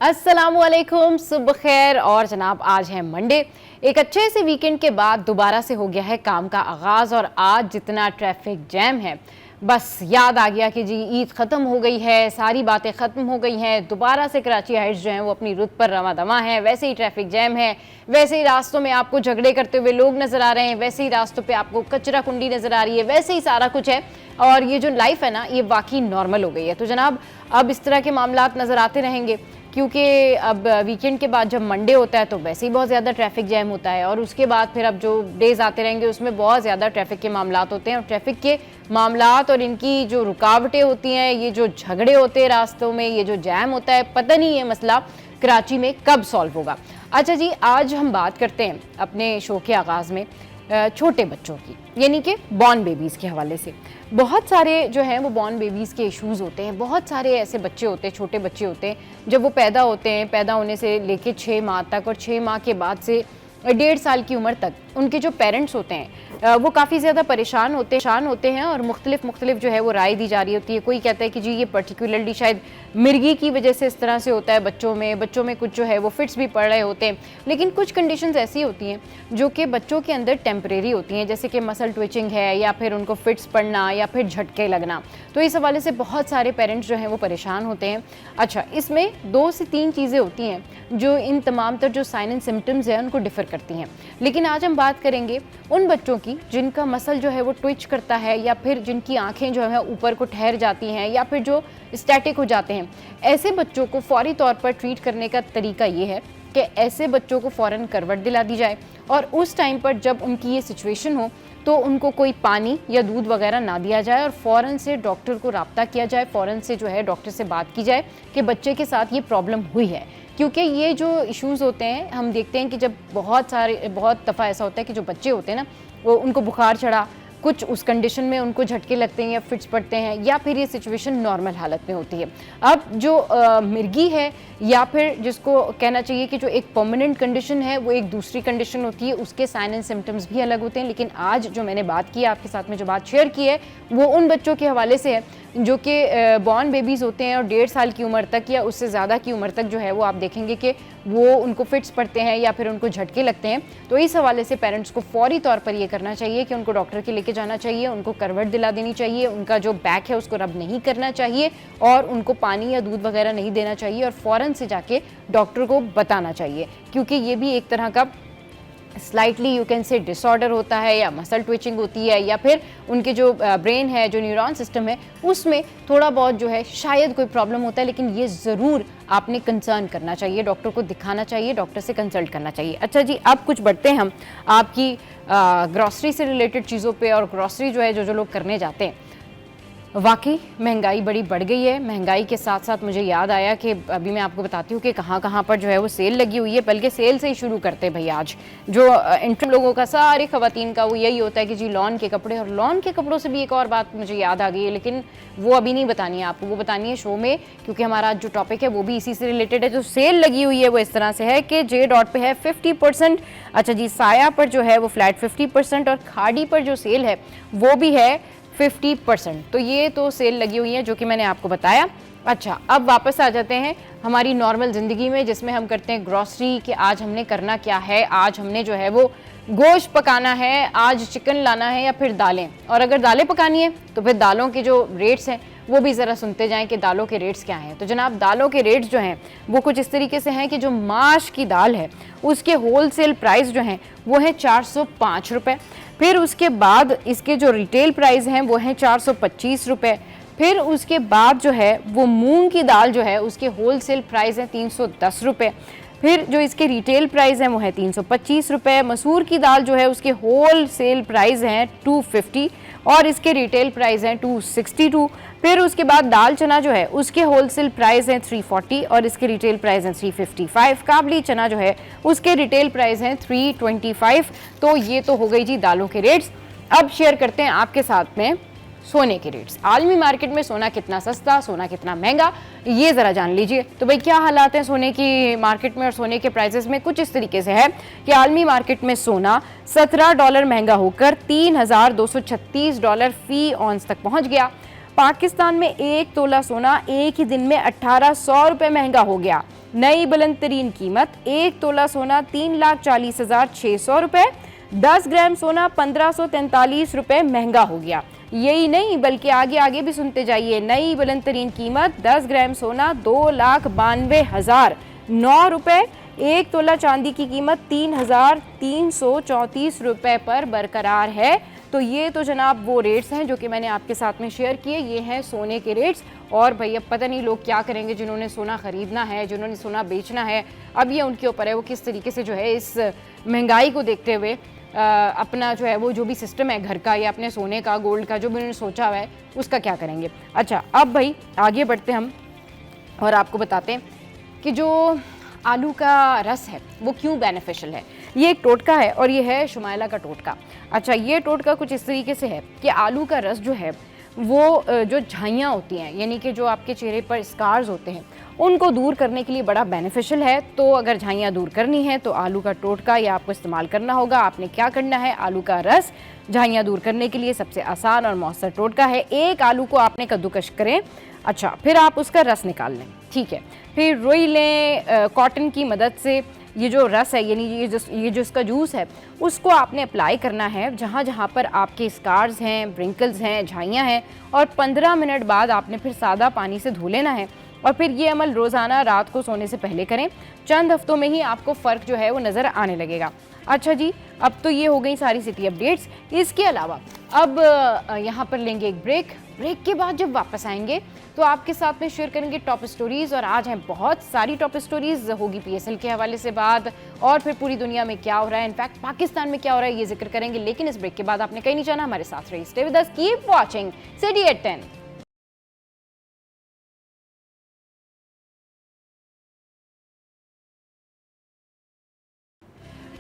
अस्सलामुअलैकुम, सुबह खैर। और जनाब आज है मंडे। एक अच्छे से वीकेंड के बाद दोबारा से हो गया है काम का आगाज़। और आज जितना ट्रैफिक जैम है, बस याद आ गया कि जी ईद ख़त्म हो गई है, सारी बातें ख़त्म हो गई हैं। दोबारा से कराची हाइट्स जो हैं वो अपनी रुत पर रवा दवा हैं। वैसे ही ट्रैफिक जैम है, वैसे ही रास्तों में आपको झगड़े करते हुए लोग नज़र आ रहे हैं, वैसे ही रास्तों पे आपको कचरा कुंडी नज़र आ रही है, वैसे ही सारा कुछ है। और ये जो लाइफ है ना, ये वाकई नॉर्मल हो गई है। तो जनाब अब इस तरह के मामलात नज़र आते रहेंगे, क्योंकि अब वीकेंड के बाद जब मंडे होता है तो वैसे ही बहुत ज़्यादा ट्रैफिक जैम होता है। और उसके बाद फिर अब जो डेज़ आते रहेंगे उसमें बहुत ज़्यादा ट्रैफिक के मामलात होते हैं। और ट्रैफिक के मामलात और इनकी जो रुकावटें होती हैं, ये जो झगड़े होते हैं रास्तों में, ये जो जैम होता है, पता नहीं ये मसला कराची में कब सॉल्व होगा। अच्छा जी, आज हम बात करते हैं अपने शो के आगाज़ में छोटे बच्चों की, यानी कि बॉर्न बेबीज़ के हवाले से। बहुत सारे जो हैं वो बॉर्न बेबीज़ के इश्यूज़ होते हैं। बहुत सारे ऐसे बच्चे होते हैं, छोटे बच्चे होते हैं, जब वो पैदा होते हैं, पैदा होने से लेके 6 माह तक, और 6 माह के बाद से 1.5 साल की उम्र तक उनके जो पेरेंट्स होते हैं वो काफ़ी ज़्यादा परेशान होते हैं। और मुख्तलिफ जो है वो राय दी जा रही होती है। कोई कहता है कि जी ये पर्टिकुलरली शायद मिर्गी की वजह से इस तरह से होता है बच्चों में कुछ जो है वो फिट्स भी पड़ रहे होते हैं। लेकिन कुछ कंडीशंस ऐसी होती हैं जो कि बच्चों के अंदर टेम्परेरी होती हैं, जैसे कि मसल ट्विचिंग है, या फिर उनको फिट्स पड़ना, या फिर झटके लगना। तो इस हवाले से बहुत सारे पेरेंट्स जो हैं वो परेशान होते हैं। अच्छा, इसमें 2 से 3 चीज़ें होती हैं जो इन तमाम तर जो साइन एंड सिम्टम्स हैं उनको डिफ़र करती हैं। लेकिन आज हम बात करेंगे उन बच्चों की जिनका मसल जो है वो ट्विच करता है, या फिर जिनकी आंखें जो है ऊपर को ठहर जाती हैं, या फिर जो स्टैटिक हो जाते हैं। ऐसे बच्चों को फौरी तौर पर ट्रीट करने का तरीका ये है कि ऐसे बच्चों को फ़ौरन करवट दिला दी जाए। और उस टाइम पर जब उनकी ये सिचुएशन हो तो उनको कोई पानी या दूध वगैरह ना दिया जाए, और फ़ौरन से डॉक्टर को रब्ता किया जाए, फ़ौरन से जो है डॉक्टर से बात की जाए कि बच्चे के साथ ये प्रॉब्लम हुई है। क्योंकि ये जो इश्यूज़ होते हैं, हम देखते हैं कि जब बहुत दफ़ा ऐसा होता है कि जो बच्चे होते हैं ना, वो उनको बुखार चढ़ा, कुछ उस कंडीशन में उनको झटके लगते हैं या फिट्स पड़ते हैं, या फिर ये सिचुएशन नॉर्मल हालत में होती है। अब जो मिर्गी है, या फिर जिसको कहना चाहिए कि जो एक परमानेंट कंडीशन है, वो एक दूसरी कंडीशन होती है, उसके साइन एंड सिम्टम्स भी अलग होते हैं। लेकिन आज जो मैंने बात की है आपके साथ में, जो बात शेयर की है, वो उन बच्चों के हवाले से है जो कि बॉर्न बेबीज़ होते हैं और 1.5 साल की उम्र तक या उससे ज़्यादा की उम्र तक जो है वो आप देखेंगे कि वो उनको फिट्स पड़ते हैं या फिर उनको झटके लगते हैं। तो इस हवाले से पेरेंट्स को फौरी तौर पर ये करना चाहिए कि उनको डॉक्टर के लेके जाना चाहिए, उनको करवट दिला देनी चाहिए, उनका जो बैक है उसको रब नहीं करना चाहिए, और उनको पानी या दूध वगैरह नहीं देना चाहिए, और फ़ौरन से जाके डॉक्टर को बताना चाहिए। क्योंकि ये भी एक तरह का slightly you can say disorder होता है, या मसल ट्विचिंग होती है, या फिर उनके जो ब्रेन है, जो न्यूरॉन सिस्टम है, उसमें थोड़ा बहुत जो है शायद कोई प्रॉब्लम होता है। लेकिन ये ज़रूर आपने कंसर्न करना चाहिए, डॉक्टर को दिखाना चाहिए, डॉक्टर से कंसल्ट करना चाहिए। अच्छा जी, अब कुछ बढ़ते हैं हम आपकी ग्रॉसरी से रिलेटेड चीज़ों पे। और ग्रॉसरी जो है जो लोग करने जाते हैं, वाकई महंगाई बड़ी बढ़ गई है। महंगाई के साथ साथ मुझे याद आया कि अभी मैं आपको बताती हूँ कि कहाँ कहाँ पर जो है वो सेल लगी हुई है। बल्कि सेल से ही शुरू करते हैं भाई। आज जो इंटरम लोगों का, सारे ख़वातीन का वो यही होता है कि जी लॉन के कपड़े। और लॉन के कपड़ों से भी एक और बात मुझे याद आ गई है, लेकिन वो अभी नहीं बतानी है आपको, वो बतानी है शो में, क्योंकि हमारा आज जो टॉपिक है वो भी इसी से रिलेटेड है। जो सेल लगी हुई है वो इस तरह से है कि जे डॉट पे है 50%। अच्छा जी, साया पर जो है वो फ्लैट 50%, और खाड़ी पर जो सेल है वो भी है 50%। तो ये तो सेल लगी हुई है जो कि मैंने आपको बताया। अच्छा, अब वापस आ जाते हैं हमारी नॉर्मल ज़िंदगी में, जिसमें हम करते हैं ग्रॉसरी। कि आज हमने करना क्या है, आज हमने जो है वो गोश्त पकाना है, आज चिकन लाना है, या फिर दालें। और अगर दालें पकानी है तो फिर दालों के जो रेट्स हैं वो भी ज़रा सुनते जाएं कि दालों के रेट्स क्या हैं। तो जनाब, दालों के रेट्स जो हैं वो कुछ इस तरीके से हैं कि जो माश की दाल है उसके होल सेल प्राइस जो हैं वो है 405 रुपये। फिर उसके बाद इसके जो रिटेल प्राइस हैं वो हैं 425 रुपये। फिर उसके बाद जो है वो मूंग की दाल जो है उसके होल सेल प्राइस हैं 310 रुपये। फिर जो इसके रिटेल प्राइस हैं वो है 325 रुपये। मसूर की दाल जो है उसके होल सेल प्राइस हैं 250, और इसके रिटेल प्राइस हैं 262। फिर उसके बाद दाल चना जो है उसके होलसेल प्राइस हैं 340, और इसके रिटेल प्राइस हैं 355। काबली चना जो है उसके रिटेल प्राइस हैं 325। तो ये तो हो गई जी दालों के रेट्स। अब शेयर करते हैं आपके साथ में सोने के रेट्स। आलमी मार्केट में सोना कितना सस्ता, सोना कितना महंगा, ये ज़रा जान लीजिए। तो भाई क्या हालात हैं सोने की मार्केट में और सोने के प्राइसेस में? कुछ इस तरीके से है कि आलमी मार्केट में सोना $17 महंगा होकर $3,236 फी ऑन्स तक पहुंच गया। पाकिस्तान में 1 तोला सोना एक ही दिन में 1800 रुपये महंगा हो गया। नई बुलंद तरीन कीमत 1 तोला सोना 3,40,600 रुपए, 10 ग्राम सोना 1,543 रुपए महंगा हो गया। यही नहीं बल्कि आगे आगे भी सुनते जाइए। नई बुलंद तरीन कीमत 10 ग्राम सोना 2,92,009 रुपए, 1 तोला चांदी की कीमत 3,334 रुपए पर बरकरार है। तो ये तो जनाब वो रेट्स हैं जो कि मैंने आपके साथ में शेयर किए। ये हैं सोने के रेट्स। और भाई अब पता नहीं लोग क्या करेंगे, जिन्होंने सोना ख़रीदना है, जिन्होंने सोना बेचना है, अब ये उनके ऊपर है वो किस तरीके से जो है इस महंगाई को देखते हुए अपना जो है वो जो भी सिस्टम है घर का या अपने सोने का, गोल्ड का, जो भी उन्होंने सोचा हुआ है उसका क्या करेंगे। अच्छा, अब भाई आगे बढ़ते हम और आपको बताते हैं कि जो आलू का रस है वो क्यों बेनिफिशियल है। ये एक टोटका है और ये है शुमाइला का टोटका। अच्छा, ये टोटका कुछ इस तरीके से है कि आलू का रस जो है वो जो झाइयाँ होती हैं, यानी कि जो आपके चेहरे पर स्कार्स होते हैं, उनको दूर करने के लिए बड़ा बेनिफिशियल है। तो अगर झाइयाँ दूर करनी है तो आलू का टोटका या आपको इस्तेमाल करना होगा। आपने क्या करना है, आलू का रस झाइयाँ दूर करने के लिए सबसे आसान और मौसर टोटका है। एक आलू को आपने कद्दूकश करें, अच्छा, फिर आप उसका रस निकाल लें, ठीक है, फिर रुई लें कॉटन की मदद से। ये जो रस है यानी ये जो इसका जूस है उसको आपने अप्लाई करना है जहाँ जहाँ पर आपके स्कार्स हैं, ब्रिंकल्स हैं, झाइयाँ हैं, और 15 मिनट बाद आपने फिर सादा पानी से धो लेना है। और फिर ये अमल रोज़ाना रात को सोने से पहले करें। चंद हफ्तों में ही आपको फ़र्क जो है वो नज़र आने लगेगा। अच्छा जी, अब तो ये हो गई सारी सिटी अपडेट्स। इसके अलावा अब यहाँ पर लेंगे एक ब्रेक के बाद जब वापस आएंगे तो आपके साथ में शेयर करेंगे टॉप स्टोरीज़। और आज हैं बहुत सारी टॉप स्टोरीज़, होगी PSL के हवाले से बात, और फिर पूरी दुनिया में क्या हो रहा है, इनफैक्ट पाकिस्तान में क्या हो रहा है, ये जिक्र करेंगे। लेकिन इस ब्रेक के बाद आपने कहीं नहीं जाना, हमारे साथ रहिए, stay with us, keep watching city at 10।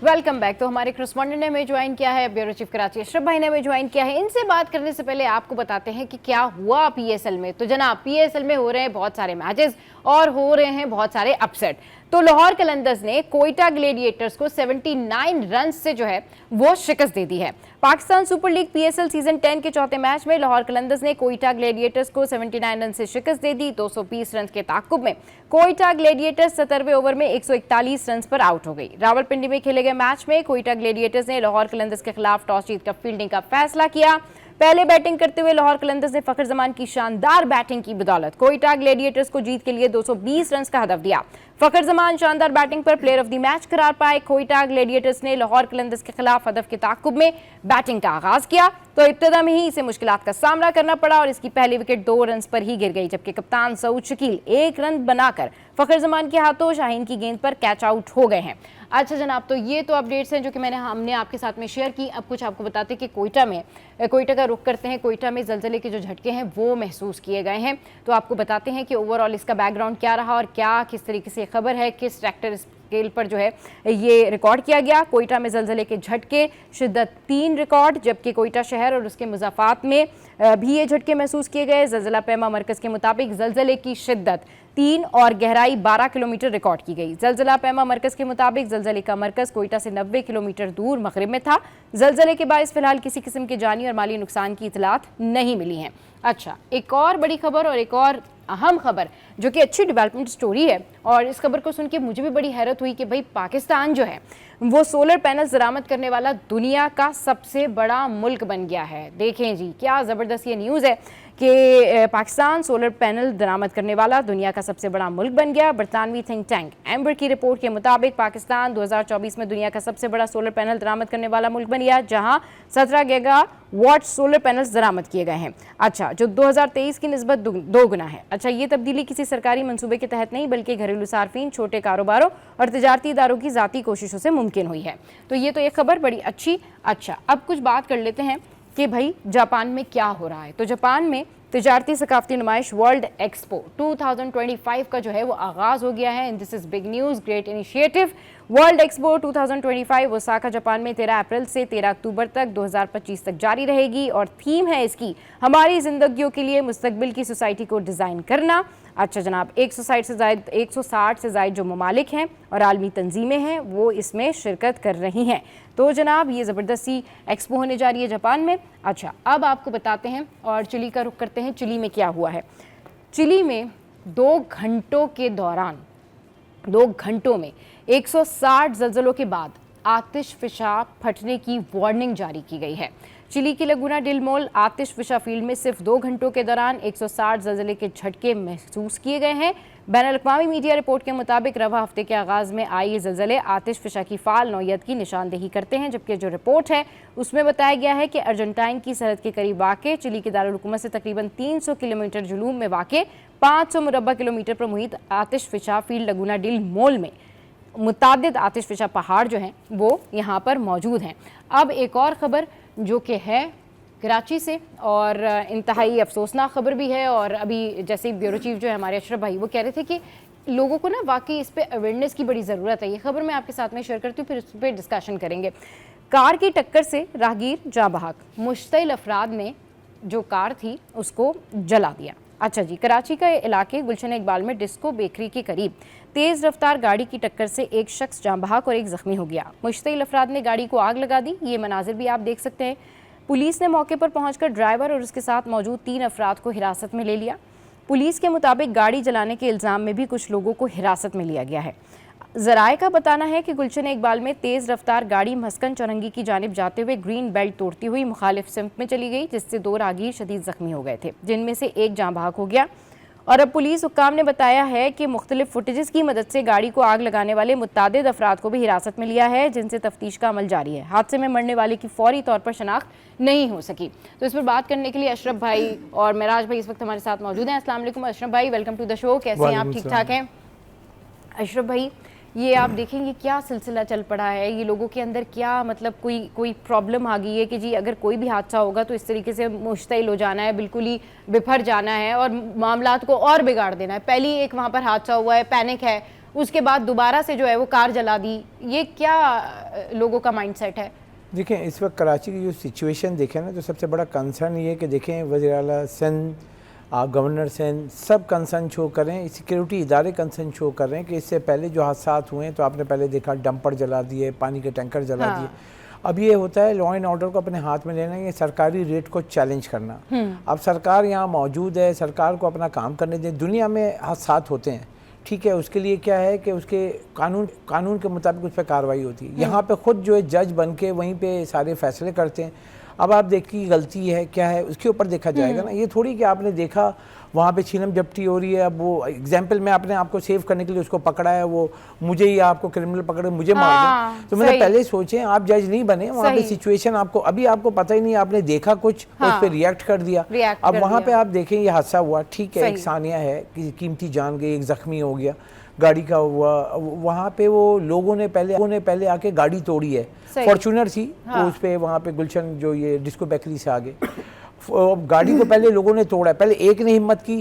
Welcome back. तो हमारे करस्पॉन्डेंट ने हमें ज्वाइन किया है, ब्यूरो चीफ कराची अशरफ भाई ने हमें ज्वाइन किया है। इनसे बात करने से पहले आपको बताते हैं कि क्या हुआ PSL में। तो जनाब, PSL में हो रहे हैं बहुत सारे मैचेस और हो रहे हैं बहुत सारे अपसेट। तो लाहौर कलंदर्स ने कोयटा ग्लेडिएटर्स को 79 रन से जो है वो शिकस्त दे दी है। Pakistan super league PSL season 10 के चौथे मैच में लाहौर कलंदर्स ने कोयटा ग्लेडिएटर्स को 79 रन से शिकस्त दे दी। 220 रन के ताकुब में कोयटा ग्लेडिएटर्स 17वें ओवर में 141 रन पर आउट हो गई। रावलपिंडी में खेले गए मैच में कोयटा ग्लेडिएटर्स ने लाहौर कलंदर्स के खिलाफ टॉस जीतकर फील्डिंग का फैसला किया। पहले बैटिंग करते हुए लाहौर कलंदर्स ने फखर जमान की शानदार बैटिंग की बदौलत कोयटा ग्लेडिएटर्स को जीत के लिए 220 रन का हदफ दिया। फखर जमान शानदार बैटिंग पर प्लेयर ऑफ द मैच करार पाए। कोयटा ग्लेडिएटर्स ने लाहौर कलंदर्स के खिलाफ हदफ के ताकुब में बैटिंग का आगाज किया तो इब्तिदा में ही इसे मुश्किलात का सामना करना पड़ा और इसकी पहली विकेट 2 रन पर ही गिर गई, जबकि कप्तान सऊद शकील 1 रन बनाकर फखर जमान के हाथों शाहीन की गेंद पर कैच आउट हो गए हैं। अच्छा जनाब, तो ये तो अपडेट्स हैं जो कि हमने आपके साथ में शेयर की। अब कुछ आपको बताते हैं कि कोयटा का रुख करते हैं। कोयटा में ज़लज़ले के जो झटके हैं वो महसूस किए गए हैं। तो आपको बताते हैं कि ओवरऑल इसका बैकग्राउंड क्या रहा और क्या किस तरीके से खबर है, किस ट्रैक्टर स्केल पर जो है ये रिकॉर्ड किया गया। कोयटा में ज़लज़ले के झटके शिद्दत 3 रिकॉर्ड, जबकि कोयटा शहर और उसके मुज़ाफ़ात में भी ये झटके महसूस किए गए। ज़लज़ला पैमा मरकज़ के मुताबिक ज़लज़ले की शिद्दत 3 और गहराई 12 किलोमीटर रिकॉर्ड की गई। ज़लज़ला पैमा मरकज़ के मुताबिक ज़लज़ले का मरकज़ कोयटा से 90 किलोमीटर दूर मगरिब में था। ज़लज़ले के बायस फिलहाल किसी किस्म के जानी और माली नुकसान की इतलात नहीं मिली हैं। अच्छा, एक और बड़ी खबर और एक और अहम खबर जो कि अच्छी डेवलपमेंट स्टोरी है, और इस खबर को सुन के मुझे भी बड़ी हैरत हुई कि भाई पाकिस्तान जो है वो सोलर पैनल दरामद करने वाला दुनिया का सबसे बड़ा मुल्क बन गया है। देखें जी, क्या ज़बरदस्त ये न्यूज़ है कि पाकिस्तान सोलर पैनल दरामद करने वाला दुनिया का सबसे बड़ा मुल्क बन गया। बरतानवी थिंक टैंक एम्बर की रिपोर्ट के मुताबिक पाकिस्तान 2024 में दुनिया का सबसे बड़ा सोलर पैनल दरामद करने वाला मुल्क बन गया, जहां 17 गीगावाट सोलर पैनल्स दरामद किए गए हैं। अच्छा, जो 2023 की निस्बत 2 गुना है। अच्छा, ये तब्दीली किसी सरकारी मंसूबे के तहत नहीं बल्कि घरेलू सार्फिन, छोटे कारोबारों और तजारती इदारों की ज़ाती कोशिशों से मुमकिन हुई है। तो ये तो एक खबर बड़ी अच्छी। अच्छा, अब कुछ बात कर लेते हैं कि भाई जापान में क्या हो रहा है। तो जापान में तिजारती सकाफती नुमाइश वर्ल्ड एक्सपो 2025 का जो है वो आगाज़ हो गया है। And this is big news, great initiative. World expo 2025 Osaka Japan में 13 अप्रैल से 13 अक्टूबर तक 2025 तक जारी रहेगी और थीम है इसकी हमारी ज़िंदगियों के लिए मुस्तकबिल की सोसाइटी को डिज़ाइन करना। अच्छा जनाब, 160 से ज़ायद जो ममालिक हैं और आलमी तंजीमें हैं वो इसमें शिरकत कर रही हैं। तो जनाब, ये ज़बरदस्ती एक्सपो होने जा रही है जापान में। अच्छा, अब आपको बताते हैं और चिली का रुख करते हैं। चिली में क्या हुआ है। चिली में 2 घंटों के दौरान 2 घंटों में 160 ज़लज़लों के बाद आतिशफ़िशा फटने की वार्निंग जारी की गई है। चिली की लगुना डिल मोल आतिशफ़िशा फील्ड में सिर्फ 2 घंटों के दौरान 160 ज़लज़ले के झटके महसूस किए गए हैं। बैनुल-अक़वामी मीडिया रिपोर्ट के मुताबिक रवा हफ्ते के आगाज़ में आए ये ज़लज़ले आतिशफ़िशा की फ़ाल नौयत की निशानदेही करते हैं, जबकि जो रिपोर्ट है उसमें बताया गया है कि अर्जेंटाइन की सरहद के करीब वाक़े चिली के दारुल हुकूमत से तकरीबन 300 किलोमीटर जुनूब में वाक़े 500 मुरब्बा किलोमीटर पर मुहित आतिशफ़िशा फील्ड लगुना डिल मोल में मुतादिद आतिशफ़िशा पहाड़ जो हैं वो यहाँ पर मौजूद हैं। अब एक और ख़बर जो कि है कराची से, और इंतहाई अफसोसनाक खबर भी है। और अभी जैसे ब्यूरो चीफ जो है हमारे अशरफ भाई, वो कह रहे थे कि लोगों को ना वाकई इस पे अवेयरनेस की बड़ी ज़रूरत है। ये खबर मैं आपके साथ में शेयर करती हूँ, फिर इस पर डिस्कशन करेंगे। कार की टक्कर से राहगीर जाँ बहक, मुश्तइल अफराद ने जो कार थी उसको जला दिया। अच्छा जी, कराची का इलाके गुलशन इकबाल में डिस्को बेकरी के करीब तेज़ रफ्तार गाड़ी की टक्कर से एक शख्स जाँ बहक और एक ज़ख्मी हो गया। मुश्तइल अफराद ने गाड़ी को आग लगा दी। ये मनाजिर भी आप देख सकते हैं। पुलिस ने मौके पर पहुंचकर ड्राइवर और उसके साथ मौजूद 3 अफराद को हिरासत में ले लिया। पुलिस के मुताबिक गाड़ी जलाने के इल्ज़ाम में भी कुछ लोगों को हिरासत में लिया गया है। ज़राए का बताना है कि गुलशन इकबाल में तेज़ रफ्तार गाड़ी मस्कन चौरंगी की जानिब जाते हुए ग्रीन बेल्ट तोड़ती हुई मुखालिफ सिमत में चली गई, जिससे 2 राहगीर शदीद ज़ख्मी हो गए थे, जिनमें से एक जाँ बहक हो गया। और अब पुलिस हुक्काम ने बताया है कि मुख्तलिफ फुटेजेस की मदद से गाड़ी को आग लगाने वाले मुतादिद अफराद को भी हिरासत में लिया है, जिनसे तफ्तीश का अमल जारी है। हादसे में मरने वाले की फौरी तौर पर शनाख्त नहीं हो सकी। तो इस पर बात करने के लिए अशरफ भाई और मेराज भाई इस वक्त हमारे साथ मौजूद हैं। अस्सलाम वालेकुम अशरफ भाई, वेलकम टू द शो। कैसे हैं आप? ठीक ठाक हैं? अशरफ भाई, ये आप देखेंगे क्या सिलसिला चल पड़ा है, ये लोगों के अंदर क्या मतलब कोई प्रॉब्लम आ गई है कि जी अगर कोई भी हादसा होगा तो इस तरीके से मुश्तइल हो जाना है, बिल्कुल ही बिफर जाना है और मामलात को और बिगाड़ देना है। पहली एक वहाँ पर हादसा हुआ है, पैनिक है, उसके बाद दोबारा से जो है वो कार जला दी। ये क्या लोगों का माइंडसेट है? देखें, इस वक्त कराची की जो सिचुएशन देखें ना, तो सबसे बड़ा कंसर्न ये है कि देखें वज़ीर आला सिंध, गवर्नर सिंध सब कंसर्न शो कर रहे हैं, सिक्योरिटी इदारे कंसर्न शो कर रहे हैं कि इससे पहले जो हादसा हुए हैं तो आपने पहले देखा डंपर जला दिए, पानी के टैंकर जला दिए। अब ये होता है लॉ एंड ऑर्डर को अपने हाथ में लेना, ये सरकारी रेट को चैलेंज करना। अब सरकार यहाँ मौजूद है, सरकार को अपना काम करने दें। दुनिया में हादसा होते हैं, ठीक है, उसके लिए क्या है कि उसके कानून के मुताबिक उस पर कार्रवाई होती है। यहाँ पे खुद जो है जज बन के वहीं पे सारे फैसले करते हैं। अब आप देखिए गलती है क्या है उसके ऊपर देखा जाएगा ना, ये थोड़ी कि आपने देखा वहाँ पे छीनम जब्ती हो रही है, अब वो एग्जाम्पल में आपने आपको सेव करने के लिए उसको पकड़ा है, वो मुझे ही आपको क्रिमिनल पकड़े मुझे मार दें, तो मैंने पहले सोचे आप जज नहीं बने, वहाँ पे सिचुएशन आपको अभी आपको पता ही नहीं, आपने देखा कुछ उस पर रिएक्ट कर दिया। अब वहाँ पे आप देखें ये हादसा हुआ, ठीक है, एक सानिया है कि कीमती जान गई, एक जख्मी हो गया, गाड़ी का हुआ। वहाँ पे वो लोगों ने पहले आके गाड़ी तोड़ी है, फॉर्च्यूनर थी उस पे, वहाँ पे गुलशन जो ये डिस्को बेकरी से आगे गाड़ी को पहले लोगों ने तोड़ा, पहले एक ने हिम्मत की,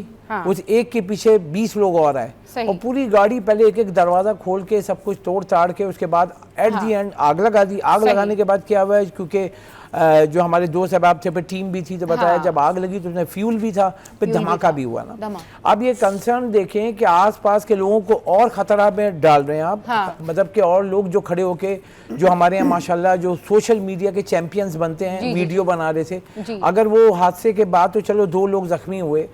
उस एक के पीछे 20 लोग और आए और पूरी गाड़ी पहले एक दरवाजा खोल के सब कुछ तोड़ ताड़ के उसके बाद एट दी एंड आग लगा दी। आग लगाने के बाद क्या हुआ है, क्योंकि जो हमारे दो सहबाब थे, फिर टीम भी थी, तो बताया जब आग लगी तो उसमें फ्यूल भी था, फिर धमाका भी हुआ ना। अब ये कंसर्न देखें कि आसपास के लोगों को और खतरा में डाल रहे हैं आप, मतलब कि और लोग जो खड़े होके जो हमारे यहाँ माशाल्लाह जो सोशल मीडिया के चैंपियंस बनते हैं, वीडियो बना रहे थे, अगर वो हादसे के बाद तो चलो 2 लोग जख्मी हुए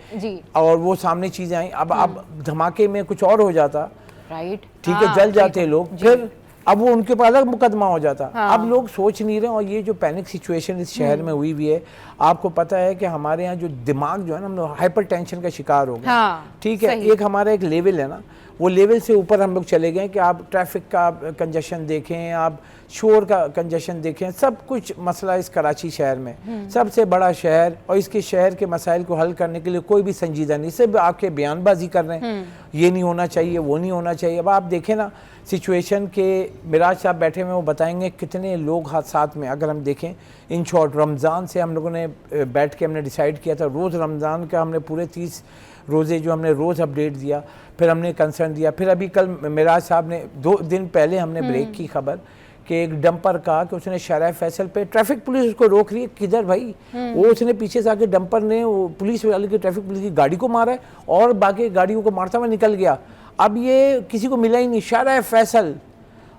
और वो सामने चीजें आई, अब धमाके में कुछ और हो जाता, राइट, ठीक है, जल जाते लोग, फिर अब वो उनके ऊपर अलग मुकदमा हो जाता। अब लोग सोच नहीं रहे, और ये जो पैनिक सिचुएशन इस शहर में हुई है, आपको पता है कि हमारे यहाँ जो दिमाग जो है ना, हम लोग हाइपर टेंशन का शिकार हो गए, ठीक है, एक हमारा एक लेवल है ना, वो लेवल से ऊपर हम लोग चले गए कि आप ट्रैफिक का कंजेशन देखें, आप शोर का कंजेशन देखें, सब कुछ मसला इस कराची शहर में, सबसे बड़ा शहर, और इसके शहर के मसाइल को हल करने के लिए कोई भी संजीदा नहीं, सिर्फ आपके बयानबाजी कर रहे हैं, ये नहीं होना चाहिए, वो नहीं होना चाहिए। अब आप देखें ना सिचुएशन के, मिराज साहब बैठे हुए वो बताएंगे कितने लोग हादसात में, अगर हम देखें इन शॉर्ट रमज़ान से हम लोगों ने बैठ के हमने डिसाइड किया था, रोज़ रमज़ान का हमने पूरे 30 रोज़े जो हमने रोज़ अपडेट दिया, फिर हमने कंसर्न दिया, फिर अभी कल मिराज साहब ने 2 दिन पहले हमने ब्रेक की खबर कि एक डंपर का कि उसने शराय फैसल पे ट्रैफिक पुलिस उसको रोक रही है, किधर भाई, वो उसने पीछे से आके डंपर ने वो पुलिस वाले की ट्रैफिक पुलिस की गाड़ी को मारा है और बाकी गाड़ियों को मारता हुआ निकल गया। अब ये किसी को मिला ही नहीं, शराय फैसल,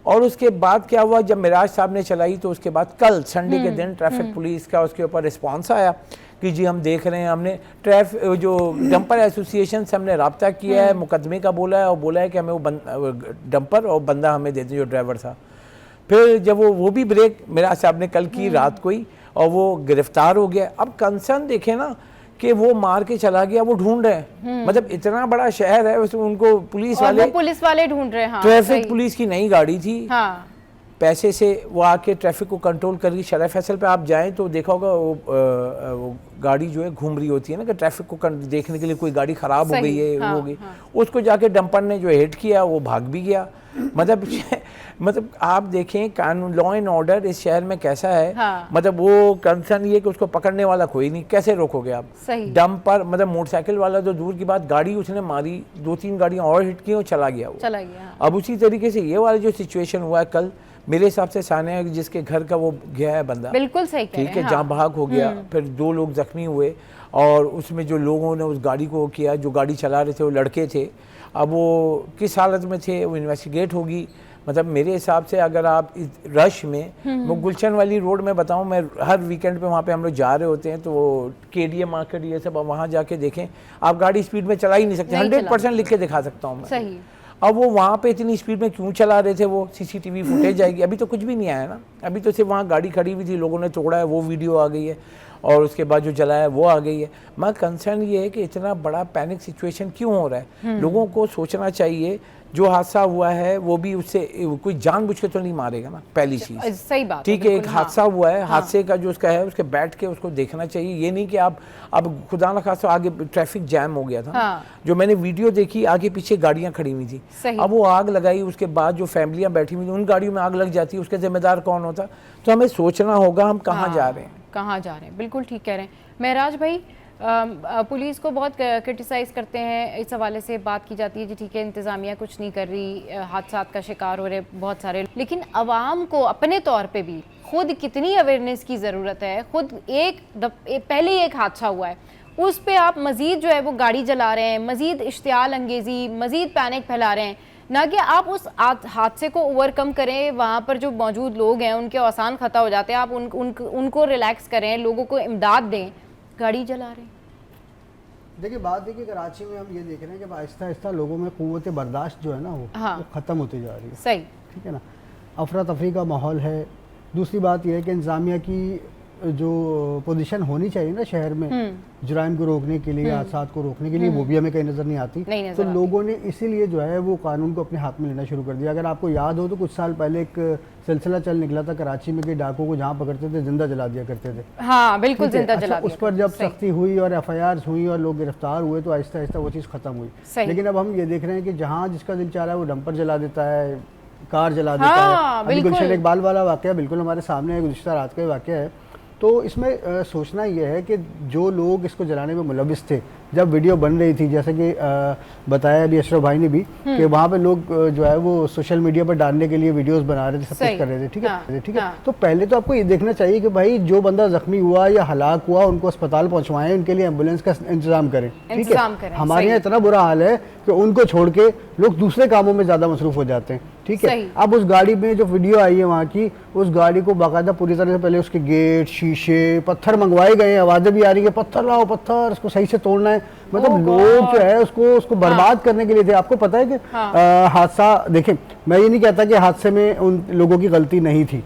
और उसके बाद क्या हुआ, जब मिराज साहब ने चलाई तो उसके बाद कल संडे के दिन ट्रैफिक पुलिस का उसके ऊपर रिस्पांस आया कि जी हम देख रहे हैं, हमने जो डंपर एसोसिएशन से हमने रब्ता किया है, मुकदमे का बोला है और बोला है कि हमें वो डंपर और बंदा हमें दे दें जो ड्राइवर था। फिर जब वो भी ब्रेक मिराज साहब ने कल की रात को ही, और वो गिरफ्तार हो गया। अब कंसर्न देखे ना कि वो मार के चला गया, वो ढूंढ रहे हैं, मतलब इतना बड़ा शहर है उसमें उनको पुलिस वाले ढूंढ रहे हैं। हाँ, ट्रैफिक पुलिस की नई गाड़ी थी, हाँ। पैसे से वो आके ट्रैफिक को कंट्रोल कर रही। शरफ फैसल पे आप जाएं तो देखा होगा वो गाड़ी जो है घूम रही होती है ना कि ट्रैफिक को देखने के लिए कोई गाड़ी खराब हो गई है, हाँ, हो गई, हाँ। उसको जाके डंपर ने जो हिट किया वो भाग भी गया। मतलब आप देखें कानून, लॉ एंड ऑर्डर इस शहर में कैसा है। हाँ। मतलब वो कंसर्न ये कि उसको पकड़ने वाला कोई नहीं, कैसे रोकोगे आप। डंपर मतलब मोटरसाइकिल वाला तो दूर की बात, गाड़ी उसने मारी, 2-3 गाड़ियां और हिट की और चला गया वो। हाँ। अब उसी तरीके से ये वाला जो सिचुएशन हुआ है कल, मेरे हिसाब से सानिया जिसके घर का वो गया है बंदा, बिल्कुल सही कह रहे हैं, ठीक है, हाँ। जहाँ भाग हो गया, फिर 2 लोग जख्मी हुए, और उसमें जो लोगों ने उस गाड़ी को किया, जो गाड़ी चला रहे थे वो लड़के थे। अब वो किस हालत में थे वो इन्वेस्टिगेट होगी। मतलब मेरे हिसाब से अगर आप इस रश में, वो गुलशन वाली रोड में बताऊं, मैं हर वीकेंड पे वहाँ पे हम लोग जा रहे होते हैं, तो वो KDA मार्केट ये सब, अब वहाँ जाके देखें आप, गाड़ी स्पीड में चला ही नहीं सकते, 100% लिख के दिखा सकता हूँ मैं। अब वो वहाँ पे इतनी स्पीड में क्यों चला रहे थे, वो CCTV फुटेज आएगी, अभी तो कुछ भी नहीं आया ना, अभी तो सिर्फ वहाँ गाड़ी खड़ी हुई थी, लोगों ने तोड़ा है, वो वीडियो आ गई है, और उसके बाद जो जलाया है वो आ गई है। मैं कंसर्न ये है कि इतना बड़ा पैनिक सिचुएशन क्यों हो रहा है। लोगों को सोचना चाहिए जो हादसा हुआ है वो भी उससे कोई जानबूझ के तो नहीं मारेगा ना, पहली चीज। सही बात, ठीक है, एक हादसा हुआ है, हादसे का जो उसका है उसके बैठ के उसको देखना चाहिए। ये नहीं कि आप अब खुदा न खास्ता आगे ट्रैफिक जैम हो गया था, जो मैंने वीडियो देखी, आगे पीछे गाड़ियां खड़ी हुई थी, अब वो आग लगाई, उसके बाद जो फैमिलियां बैठी हुई थी उन गाड़ियों में आग लग जाती, उसके जिम्मेदार कौन होता। तो हमें सोचना होगा हम कहाँ जा रहे हैं, कहाँ जा रहे हैं। बिल्कुल ठीक कह रहे हैं महराज भाई। पुलिस को बहुत क्रिटिसाइज़ करते हैं, इस हवाले से बात की जाती है कि ठीक है इंतज़ामिया कुछ नहीं कर रही, हादसात का शिकार हो रहे बहुत सारे, लेकिन आवाम को अपने तौर पे भी खुद कितनी अवेयरनेस की ज़रूरत है। खुद पहले ही एक हादसा हुआ है, उस पे आप मज़ीद जो है वो गाड़ी जला रहे हैं, मज़ीद इश्तियाल अंगेज़ी, मज़ीद पैनिक फैला रहे हैं, ना कि आप उस हादसे को ओवरकम करें। वहाँ पर जो मौजूद लोग हैं उनके आसान खता हो जाते हैं, आप उनको रिलैक्स करें, लोगों को इमदाद दें, गाड़ी जला रहे हैं। देखिए बात है कि कराची में हम ये देख रहे हैं कि आहिस्ता आहिस्ता लोगों में क़ुव्वत बर्दाश्त जो है ना वो ख़त्म होती जा रही है। सही, ठीक है ना, अफरा तफरी का माहौल है। दूसरी बात यह है कि इंतज़ामिया की जो पोजीशन होनी चाहिए ना शहर में जुराइम को रोकने के लिए, हादसात को रोकने के लिए, वो भी हमें कहीं नज़र नहीं आती। तो लोगों ने इसीलिए जो है वो कानून को अपने हाथ में लेना शुरू कर दिया। अगर आपको याद हो तो कुछ साल पहले एक सिलसिला चल निकला था कराची में कि डाकुओं को जहाँ पकड़ते थे जिंदा जला दिया करते थे। हाँ बिल्कुल, जिंदा जला दिया। उस पर जब सख्ती हुई और FIRs हुई और लोग गिरफ्तार हुए तो आहिस्ता आहिस्ता वो चीज़ ख़त्म हुई। लेकिन अब हम ये देख रहे हैं कि जहाँ जिसका दिल चाह रहा है वो डंपर जला देता है, कार जला देता है। अभी गुलशन इकबाल वाला वाक़या बिल्कुल हमारे सामने गुज़िश्ता रात का वाक़या है। तो इसमें सोचना यह है कि जो लोग इसको जलाने में मुलविस थे, जब वीडियो बन रही थी, जैसे कि बताया अभी अशरफ भाई ने भी कि वहाँ पे लोग जो है वो सोशल मीडिया पर डालने के लिए वीडियोस बना रहे थे, सब कुछ कर रहे थे, ठीक है, ठीक है। तो पहले तो आपको ये देखना चाहिए कि भाई जो बंदा जख्मी हुआ या हलाक हुआ उनको अस्पताल पहुँचवाएं, उनके लिए एम्बुलेंस का इंतजाम करें, ठीक है। हमारे यहाँ इतना बुरा हाल है कि उनको छोड़ के लोग दूसरे कामों में ज़्यादा मसरूफ़ हो जाते हैं, ठीक है। अब उस गाड़ी में जो वीडियो आई है वहाँ की, उस गाड़ी को बाकायदा पूरी तरह से पहले उसके गेट, शीशे, पत्थर मंगवाए गए हैं, आवाज़ें भी आ रही है पत्थर लाओ पत्थर, इसको सही से तोड़ना है। मतलब लोग जो है उसको बर्बाद करने के लिए थे। आपको पता है कि हादसा, देखें मैं ये नहीं कहता कि हादसे में उन लोगों की गलती नहीं थी,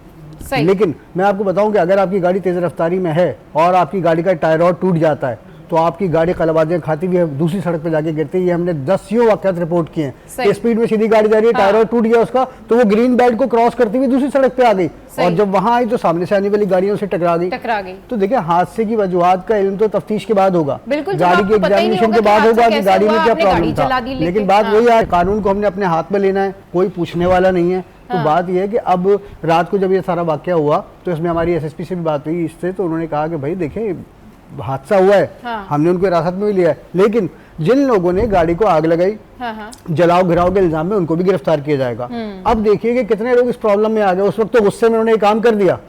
लेकिन मैं आपको बताऊं कि अगर आपकी गाड़ी तेज रफ्तारी में है और आपकी गाड़ी का टायर रॉड टूट जाता है तो आपकी गाड़ी कलबाजियां खाती हुई दूसरी सड़क पे जाके गिरती है। ये हमने 10 वाक़यात रिपोर्ट किए हैं। स्पीड में सीधी गाड़ी जा रही है, टायर रॉड टूट गया उसका, तो वो ग्रीन बेल्ट को क्रॉस करती हुई दूसरी सड़क पे आ गई, और जब वहां आई तो सामने से आने वाली गाड़ियों से टकरा गई। तो देखिए हादसे की वजूहात का इल्म तो तफ्तीश के बाद होगा, गाड़ी की एग्जामिनेशन के बाद होगा कि गाड़ी में क्या प्रॉब्लम था। लेकिन बात वही है, कानून को हमने अपने हाथ में लेना है, कोई पूछने वाला नहीं है। तो बात यह है कि अब रात को जब ये सारा वाकया हुआ तो इसमें हमारी SSP से भी बात हुई इससे, तो उन्होंने कहा कि भाई देखें हादसा हुआ है, हमने उनको हिरासत में भी लिया है, लेकिन जिन लोगों ने गाड़ी को आग लगाई, जलाओ घिराव के इल्जाम में, उनको भी गिरफ्तार किया जाएगा। अब देखिए कि कितने लोग इस प्रॉब्लम में आ गए। उस वक्त तो गुस्से में उन्होंने काम कर दिया,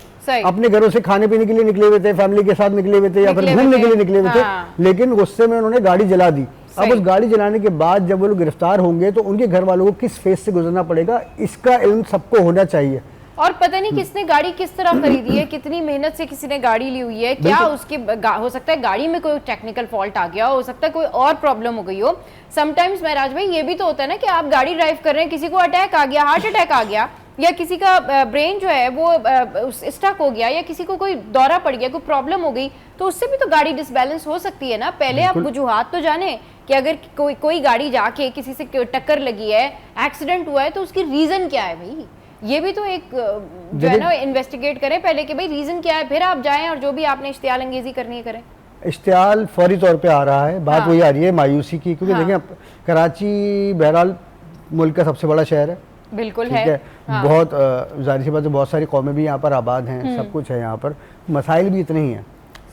अपने घरों से खाने पीने के लिए निकले हुए थे, फैमिली के साथ निकले हुए थे या फिर घूमने के लिए निकले हुए थे, लेकिन गुस्से में उन्होंने गाड़ी जला दी। अब उस गाड़ी चलाने के बाद जब वो लोग गिरफ्तार होंगे तो उनके घर वालों को किस फेज से गुजरना पड़ेगा, इसका इल्म सबको होना चाहिए। और पता नहीं किसने गाड़ी किस तरह खरीदी है, कितनी मेहनत से किसी ने गाड़ी ली हुई है, क्या उसके हो सकता है गाड़ी में कोई टेक्निकल फॉल्ट आ गया हो सकता है कोई और प्रॉब्लम हो गई हो। समटाइम्स महराज भाई ये भी तो होता है ना कि आप गाड़ी ड्राइव कर रहे हैं, किसी को अटैक आ गया, हार्ट अटैक आ गया, या किसी का ब्रेन जो है वो स्टक हो गया, या किसी को कोई दौरा पड़ गया, कोई प्रॉब्लम हो गई, तो उससे भी तो गाड़ी डिसबैलेंस हो सकती है ना। पहले आप वजूहात तो जाने कि अगर कोई गाड़ी जाके किसी से टक्कर लगी है, एक्सीडेंट हुआ है, तो उसकी रीजन क्या है भाई, ये भी तो एक जो है ना इन्वेस्टिगेट करें पहले कि भाई रीजन क्या है, फिर आप जाएं और जो भी आपने इश्तियाल अंगेजी करनी है करें। इश्तियाल फौरी तौर पे आ रहा है, बात वही आ रही है मायूसी की, क्योंकि देखें कराची बहरहाल मुल्क का सबसे बड़ा शहर है, बिल्कुल ठीक है, बहुत जाहिर सी बात है, बहुत सारी कौमें भी यहाँ पर आबाद हैं, सब कुछ है यहाँ पर, मसाइल भी इतने ही हैं।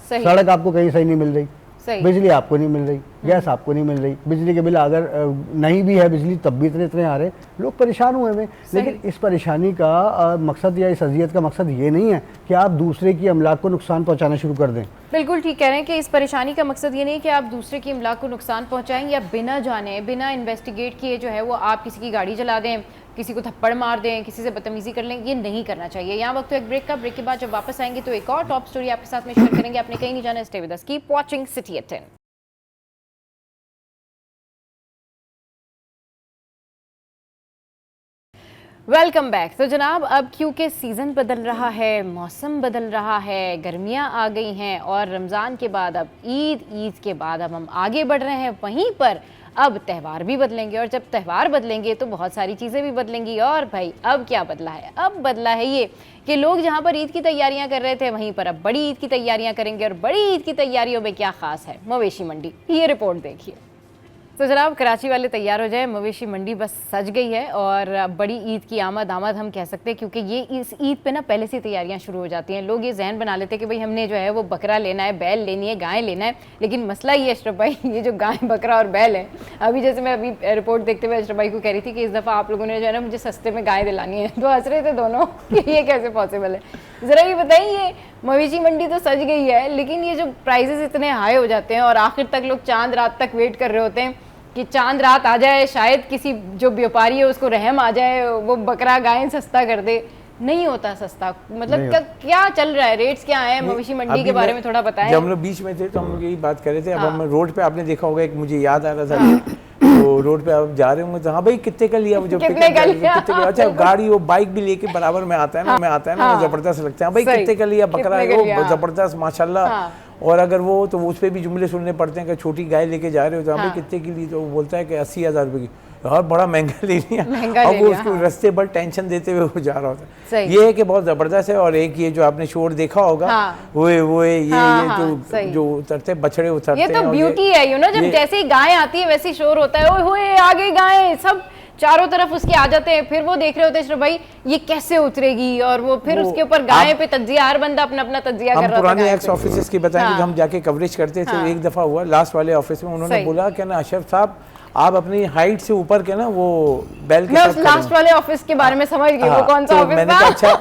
सड़क आपको कहीं सही नहीं मिल रही, बिजली आपको नहीं मिल रही, गैस आपको नहीं मिल रही, बिजली के बिल अगर नहीं भी है बिजली तब भी इतने आ रहे, लोग परेशान हुए हैं। लेकिन इस परेशानी का मकसद या इस अजियत का मकसद ये नहीं है कि आप दूसरे की अमलाक को नुकसान पहुंचाना शुरू कर दें। बिल्कुल ठीक कह रहे हैं कि इस परेशानी का मकसद ये नहीं कि आप दूसरे की अमलाक को नुकसान पहुंचाएं या बिना जाने बिना इन्वेस्टिगेट किए जो है वो आप किसी की गाड़ी चला दें, किसी को थप्पड़ मार दें, किसी से बदतमीजी कर लें, ये नहीं करना चाहिए। यहाँ वक्त तो एक ब्रेक का, ब्रेक के बाद जब वापस आएंगे तो एक और टॉप स्टोरी आपके साथ में शेयर करेंगे। आपने कहीं नहीं जाना, stay with us, keep watching city at 10। Welcome back. तो जनाब अब क्योंकि सीज़न बदल रहा है, मौसम बदल रहा है, गर्मियां आ गई हैं और रमज़ान के बाद अब ईद के बाद अब हम आगे बढ़ रहे हैं, वहीं पर अब त्यौहार भी बदलेंगे और जब त्यौहार बदलेंगे तो बहुत सारी चीज़ें भी बदलेंगी। और भाई अब क्या बदला है? अब बदला है ये कि लोग जहाँ पर ईद की तैयारियां कर रहे थे वहीं पर अब बड़ी ईद की तैयारियां करेंगे। और बड़ी ईद की तैयारियों में क्या ख़ास है? मवेशी मंडी, ये रिपोर्ट देखिए। तो जनाब कराची वाले तैयार हो जाए, मवेशी मंडी बस सज गई है और बड़ी ईद की आमद हम कह सकते हैं, क्योंकि ये इस ईद पे ना पहले से तैयारियां शुरू हो जाती हैं। लोग ये जहन बना लेते हैं कि भाई हमने जो है वो बकरा लेना है, बैल लेनी है, गाय लेना है। लेकिन मसला ये अशरफ भाई, ये जो गाय बकरा और बैल है, अभी जैसे मैं अभी रिपोर्ट देखते हुए अशरफ भाई को कह रही थी कि इस दफ़ा आप लोगों ने जो है ना मुझे सस्ते में गाय दिलानी है, तो हंस रहे थे दोनों कि ये कैसे पॉसिबल है। ज़रा ये बताइए, मवेशी मंडी तो सज गई है लेकिन ये जो प्राइजेस इतने हाई हो जाते हैं और आखिर तक लोग चांद रात तक वेट कर रहे होते हैं कि चांद रात आ जाए, शायद किसी जो व्यापारी है उसको रहम आ जाए, वो बकरा गाय सस्ता कर दे। नहीं होता सस्ता, मतलब क्या चल रहा है, रेट्स क्या है मवेशी मंडी के बारे में थोड़ा बताएं। जब हम लोग बीच में थे तो हम लोग यही बात कर रहे थे। अब हम रोड पे आपने देखा होगा, एक मुझे याद आ रहा था तो रोड पे आप जा रहे होंगे तो हाँ भाई कितने का लिया, जो कितने का, अच्छा गाड़ी वो बाइक भी लेके बराबर में आता है ना, जबरदस्त लगता है भाई, कितने का लिया बकरा, वो जबरदस्त माशाल्लाह। और अगर वो तो उस पर भी जुमले सुनने पड़ते हैं कि छोटी गाय लेके जा रहे हो तो भाई कितने की ली, तो वो बोलता है कि 80,000 रुपये की, और बड़ा महंगा ले लिया। अब वो उसको रास्ते पर टेंशन देते हुए वो जा रहा होता है। ये है कि बहुत ज़बरदस्त है। और एक ये जो आपने शोर देखा होगा, वो ये जो उतरते बछड़े उतरते हैं, ये तो ब्यूटी है, यू नो, जब जैसे ही गाय आती है वैसे शोर होता है, ओए आ गई गाय, सब चारों तरफ उसके आ जाते हैं। फिर वो देख रहे होते हैं भाई ये कैसे उतरेगी, और वो फिर उसके ऊपर गाय पे तज्जिया, हर बंदा अपना अपना तज्जिया कर रहा है। पुराने एक्स ऑफिसर्स की बताएंगे, हम जाके कवरेज करते थे। एक दफा हुआ लास्ट वाले ऑफिस में, उन्होंने बोला कि ना अशरफ साहब आप अपनी हाइट से ऊपर के ना वो बैल के साथ, लास्ट वाले ऑफिस के बारे में समझ गई वो कौन सा ऑफिस था। मैंने कहा अच्छा,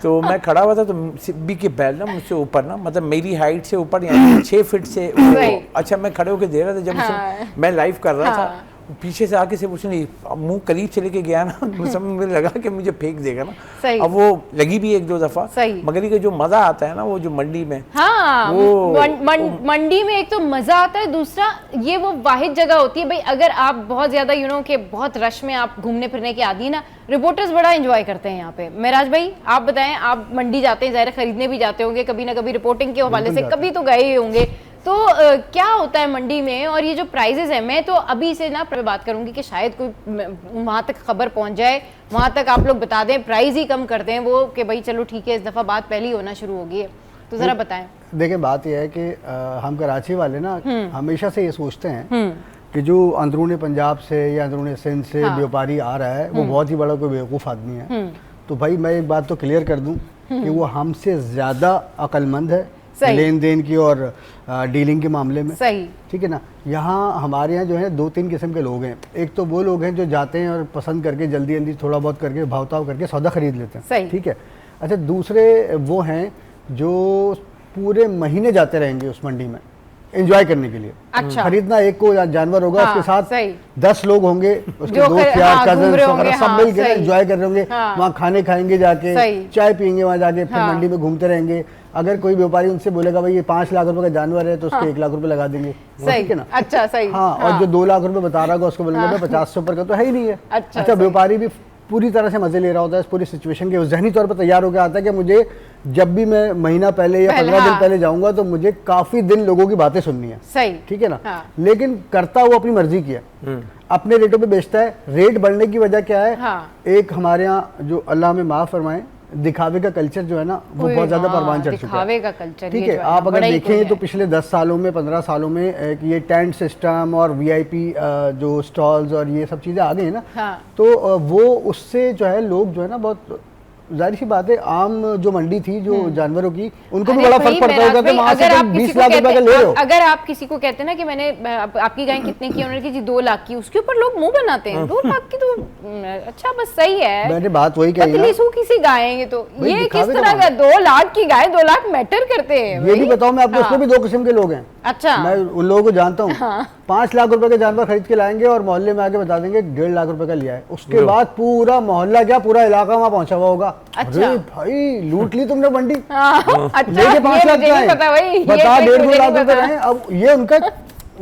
तो मैं खड़ा हुआ था तो सिब्बी के बैल ना मुझसे ऊपर ना, मतलब मेरी हाइट से ऊपर, यानी 6 फीट से। अच्छा मैं खड़े होकर दे रहा था, जब मैं लाइव कर रहा था, पीछे से आके से उसने मुंह करीब से लेके गया ना, मुझे लगा कि मुझे फेंक देगा ना। अब वो लगी भी 1-2 दफा, मगर ये जो मजा आता है ना वो जो मंडी में, हाँ, मंडी में एक तो मजा आता है, दूसरा ये वो वाहिद जगह होती है भाई, अगर आप बहुत ज्यादा यू नो के बहुत रश में आप घूमने फिरने के आदी ना, रिपोर्टर्स बड़ा एंजॉय करते हैं यहाँ पे। महराज भाई आप बताएं, आप मंडी जाते हैं, ज़ाहिर खरीदने भी जाते होंगे कभी ना कभी, रिपोर्टिंग के हवाले से कभी तो गए ही होंगे, तो क्या होता है मंडी में और ये जो प्राइजेस है, मैं तो अभी से ना बात करूंगी कि शायद कोई वहाँ तक खबर पहुँच जाए, वहाँ तक आप लोग बता दें, प्राइस ही कम कर दें वो कि भाई चलो ठीक है इस दफ़ा बात पहले ही होना शुरू हो गई है, तो ज़रा बताएं। देखिए बात यह है कि हम कराची वाले ना हमेशा से ये सोचते हैं कि जो अंदरूनी पंजाब से या अंदरूनी सिंध से व्यापारी आ रहा है वो बहुत ही बड़ा कोई बेवकूफ़ आदमी है। तो भाई मैं एक बात तो क्लियर कर दूं कि वो हमसे ज़्यादा अक्लमंद है लेन देन की और डीलिंग के मामले में, सही, ठीक है ना। यहाँ हमारे यहाँ जो है 2-3 किस्म के लोग हैं। एक तो वो लोग हैं जो जाते हैं और पसंद करके जल्दी जल्दी थोड़ा बहुत करके भाव-ताव करके सौदा खरीद लेते हैं, ठीक है। अच्छा दूसरे वो हैं जो पूरे महीने जाते रहेंगे उस मंडी में, एंजॉय करने के लिए। अच्छा। खरीदना एक को जानवर होगा, हाँ, उसके साथ सही। 10 लोग होंगे, उसके दोस्त यार कजन वगैरह सब मिल के एंजॉय कर रहे होंगे। वहाँ खाने खाएंगे जाके, चाय पियेंगे वहाँ जाके, फिर मंडी में घूमते रहेंगे। अगर कोई व्यापारी उनसे बोलेगा भाई ये 5 लाख रुपए का जानवर है तो उसके 1 लाख रुपए लगा देंगे, ठीक है ना। अच्छा, सही। हाँ, और जो 2 लाख रुपए बता रहा होगा उसको बोलेंगे 50 से ऊपर का तो है ही नहीं है। अच्छा, व्यापारी भी पूरी तरह से मजे ले रहा होता है इस पूरी सिचुएशन के, जहनी तौर पर तैयार होकर आता है कि मुझे जब भी मैं महीना पहले या 15 दिन पहले जाऊंगा तो मुझे काफी दिन लोगों की बातें सुननी है, सही, ठीक है ना। लेकिन करता वो अपनी मर्जी की है, अपने रेटों पे बेचता है। रेट बढ़ने की वजह क्या है? एक हमारे यहाँ जो अल्लाह में माफ फरमाए दिखावे का कल्चर जो है ना वो बहुत ज्यादा परवान चढ़ चुका है, ठीक है। आप अगर देखें तो पिछले 10 सालों में 15 सालों में ये टेंट सिस्टम और VIP जो स्टॉल्स और ये सब चीजें आ गई है ना, तो वो उससे जो है लोग जो है ना बहुत जाहिर सी बात है आम जो मंडी थी जो जानवरों की उनको भी बड़ा फर्क पड़ता होगा कि वहां से 20 लाख रुपए का ले लो। अगर आप किसी को कहते हैं ना कि मैंने आपकी गाय कितने की, उन्होंने कहा जी 2 लाख की, उसके ऊपर लोग मुंह बनाते हैं। 2 लाख की तो अच्छा बस सही है, मैंने बात वही कही पतली सूखी सी गाय है, तो ये किस तरह का 2 लाख की गाय 2 लाख मैटर करते हैं। ये भी बताओ मैं आपको, उसको भी 2 किस्म के लोग हैं। अच्छा, मैं उन लोगों को जानता हूँ 5 लाख रुपए के जानवर खरीद के लाएंगे और मोहल्ले में आके बता देंगे 1.5 लाख रुपए का लिया है, उसके बाद पूरा मोहल्ला क्या पूरा इलाका वहां पहुंचा हुआ होगा। अच्छा भाई लूट ली तुमने मंडी, अच्छा, लेके 5 लाख का है, बता 1.5 लाख रुपए रहे। अब ये उनका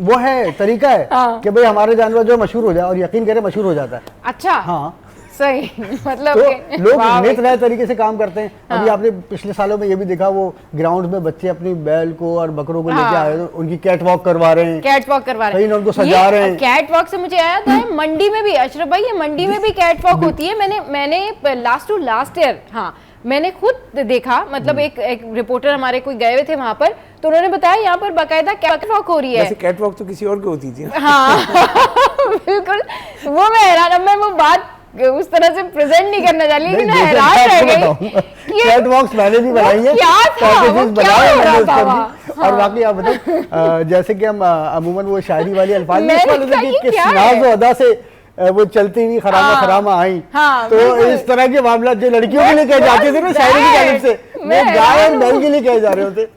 वो है तरीका है कि भाई हमारे जानवर जो मशहूर हो जाए, और यकीन करें मशहूर हो जाता है। अच्छा, हाँ सही, मतलब तो लोग नित नए तरीके से काम करते हैं। अभी आपने पिछले सालों में ये भी देखा, वो ग्राउंड में बच्चे अपनी बैल को और बकरों को लेके आए, तो उनकी कैट वॉक करवा रहे हैं, उनको सजा रहे हैं। कैट वॉक से मुझे याद है मंडी में भी, अशरफ भाई, ये मंडी में भी कैट वॉक होती है। मैंने लास्ट ईयर हाँ मैंने खुद देखा, मतलब एक रिपोर्टर हमारे कोई गए हुए थे वहां पर, तो उन्होंने बताया यहाँ पर बाकायदा कैट वॉक हो रही है। वैसे कैट वॉक तो किसी और की होती थी। हाँ बिल्कुल, वो मैं हैरान, अब मैं वो बात उस तरह से प्रेजेंट नहीं करना चाह रही, लेकिन मैं हैरान रह गई। कैट वॉक्स मैंने भी बनाई है, पैकेजेस बनाए हैं उसके भी। और बाकी आप बताओ, जैसे कि हम अमूमन वो शायरी वाली अल्फाज में किस नाज़ अदा से वो चलती हुई खरामा आई, तो इस तरह के मामला जो लड़कियों के लिए कहे जाते थे ना शायरी की जानिब से, वो गाय और बैल के लिए कहे जा रहे होते।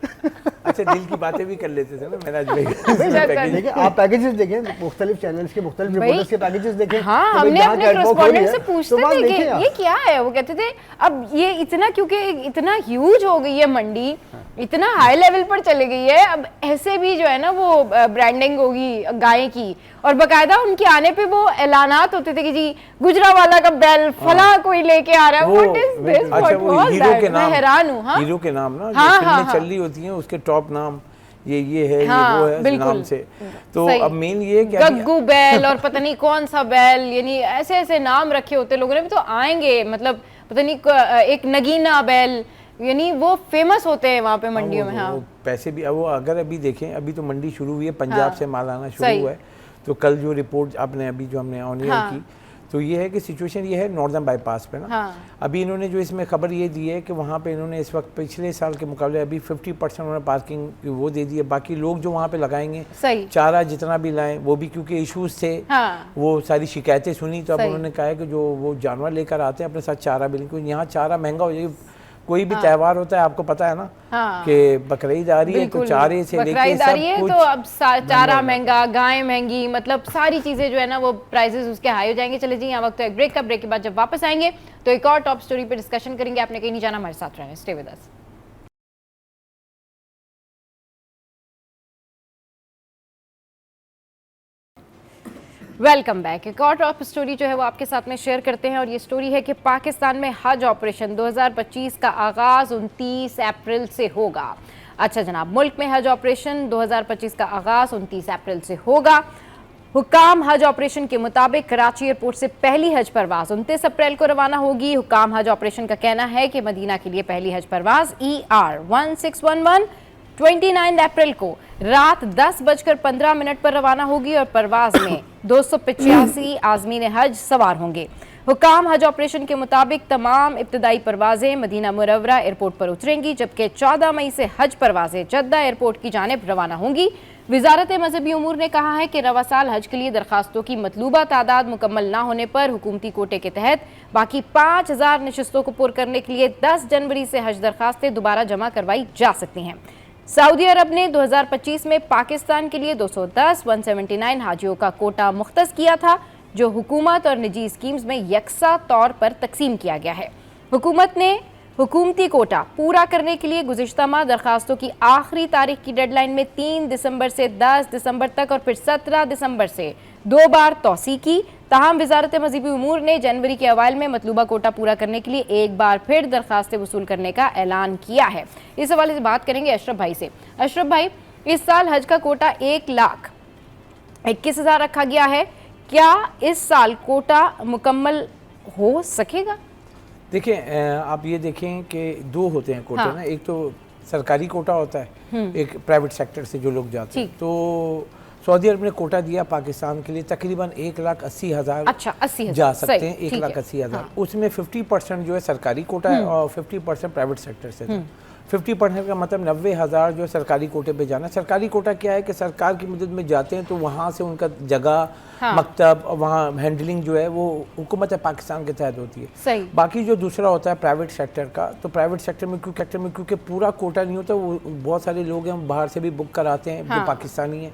अच्छा, दिल की बातें भी कर लेते थे ना महराज भाई। देखिए आप पैकेजेस देखें, मुख्तलिफ चैनल्स के मुख्तलिफ रिपोर्टर्स के पैकेजेस देखें। हाँ, हमने अपने कॉरेस्पॉन्डेंट से पूछते थे कि ये क्या है, वो कहते थे अब ये इतना, क्योंकि इतना ह्यूज हो गई है मंडी, इतना हाई लेवल पर चली गई है, अब ऐसे भी जो है ना वो ब्रांडिंग होगी गाय की, और बकायदा उनके आने पे वो ऐलानात होते थे कि जी गुजरावाला का बैल फला कोई लेके आ रहा है। What is this? अच्छा, वो हीरो के नाम, हैरान हूं। हाँ, हीरो के नाम ना जो फिल्में चल रही होती हैं उसके टॉप नाम ये है, ये वो है नाम से। तो अब मेन ये क्या, गग्गू बैल और पता नहीं कौन सा बैल, यानी ऐसे ऐसे नाम रखे होते लोगों ने भी, तो आएंगे मतलब पता नहीं एक नगीना बैल, यानी वो फेमस होते हैं वहाँ पे मंडियों में। हाँ, पैसे भी वो अगर अभी देखें, अभी तो मंडी शुरू हुई है, पंजाब से माल आना शुरू हुआ है, तो कल जो रिपोर्ट आपने अभी जो हमने ऑन एयर की, तो ये है कि सिचुएशन ये है नॉर्दर्न बाईपास पे ना। अभी इन्होंने जो इसमें खबर ये दी है कि वहाँ पे इन्होंने इस वक्त पिछले साल के मुकाबले अभी 50% उन्होंने पार्किंग वो दे दी है। बाकी लोग जो वहाँ पे लगाएंगे, चारा जितना भी लाएं, वो भी क्योंकि इश्यूज थे, वो सारी शिकायतें सुनी, तो अब उन्होंने कहा है कि जो वो जानवर लेकर आते हैं अपने साथ चारा भी, क्योंकि यहाँ चारा महंगा हो जाए। कोई भी त्यौहार होता है, आपको पता है ना कि बकरीद आ रही है, तो चारे से लेके सब कुछ, तो अब चारा महंगा, गाय महंगी, मतलब सारी चीजें जो है ना वो प्राइसेस उसके हाई हो जाएंगे। चले जी, यहाँ वक्त तो एक ब्रेक का, ब्रेक के बाद जब वापस आएंगे तो एक और टॉप स्टोरी पे डिस्कशन करेंगे। आपने कहीं नहीं जाना, हमारे साथ रहना, stay with us. Welcome back. एक और टॉप स्टोरी जो है वो आपके साथ में शेयर करते हैं, और ये स्टोरी है कि पाकिस्तान में हज ऑपरेशन 2025 का आगाज़ 29 अप्रैल से होगा। अच्छा जनाब, मुल्क में हज ऑपरेशन 2025 का आगाज़ 29 अप्रैल से होगा। हुकाम हज ऑपरेशन के मुताबिक कराची एयरपोर्ट से पहली हज परवाज 29 अप्रैल को रवाना होगी। हुकाम हज ऑपरेशन का कहना है कि मदीना के लिए पहली हज परवाज ER 1611 29 अप्रैल को रात 10:15 पर रवाना होगी, और परवाज में 285 आज़मीन हज सवार होंगे। हुकाम हज ऑपरेशन के मुताबिक तमाम इब्तदाई परवाजें मदीना मुनव्वरा एयरपोर्ट पर उतरेंगी, जबकि 14 मई से हज परवाजें जद्दा एयरपोर्ट की जानिब रवाना होंगी। वजारत मजहबी उमूर ने कहा है कि रवा साल हज के लिए दरखास्तों की मतलूबा तादाद मुकम्मल ना होने पर हुकूमती कोटे के तहत बाकी 5000 नशिस्तों को पुर करने के लिए 10 जनवरी से हज दरखास्तें दोबारा जमा करवाई जा सकती हैं। सऊदी अरब ने 2025 में पाकिस्तान के लिए 210 179 हाजियों का कोटा मुख्तस किया था, जो हुकूमत और निजी स्कीम्स में यकसा तौर पर तकसीम किया गया है। हुकूमत ने हुकूमती कोटा पूरा करने के लिए गुज़िश्ता माह दरखास्तों की आखिरी तारीख की डेडलाइन में 3 दिसंबर से 10 दिसंबर तक और फिर 17 दिसंबर से 2 बार तौसी की। ताहम वजारत मज़ीबी उमूर ने जनवरी के अवाइल में मतलूबा कोटा पूरा करने के लिए एक बार फिर दरखास्तें वसूल करने का ऐलान किया है। इस हवाले से बात करेंगे अशरफ भाई से। अशरफ भाई, इस साल हज का कोटा 1,21,000 रखा गया है, क्या इस साल कोटा मुकम्मल हो सकेगा? देखिए, आप ये देखें कि दो होते हैं कोटे ना, एक तो सरकारी कोटा होता है, एक प्राइवेट सेक्टर से जो लोग जाते हैं। तो सऊदी अरब ने कोटा दिया पाकिस्तान के लिए तकरीबन 1,80,000 जा सकते हैं, 1,80,000। उसमें 50% जो है सरकारी कोटा है और 50% प्राइवेट सेक्टर से था। 50% का मतलब 90,000 जो सरकारी कोटे पे जाना। सरकारी कोटा क्या है कि सरकार की मदद में जाते हैं तो वहाँ से उनका जगह, मकतब, वहाँ हैंडलिंग जो है वो हुकूमत पाकिस्तान के तहत होती है। सही। बाकी जो दूसरा होता है प्राइवेट सेक्टर का, तो प्राइवेट सेक्टर में क्योंकि पूरा कोटा नहीं होता, वो बहुत सारे लोग हैं हम बाहर से भी बुक कराते हैं जो पाकिस्तानी हैं,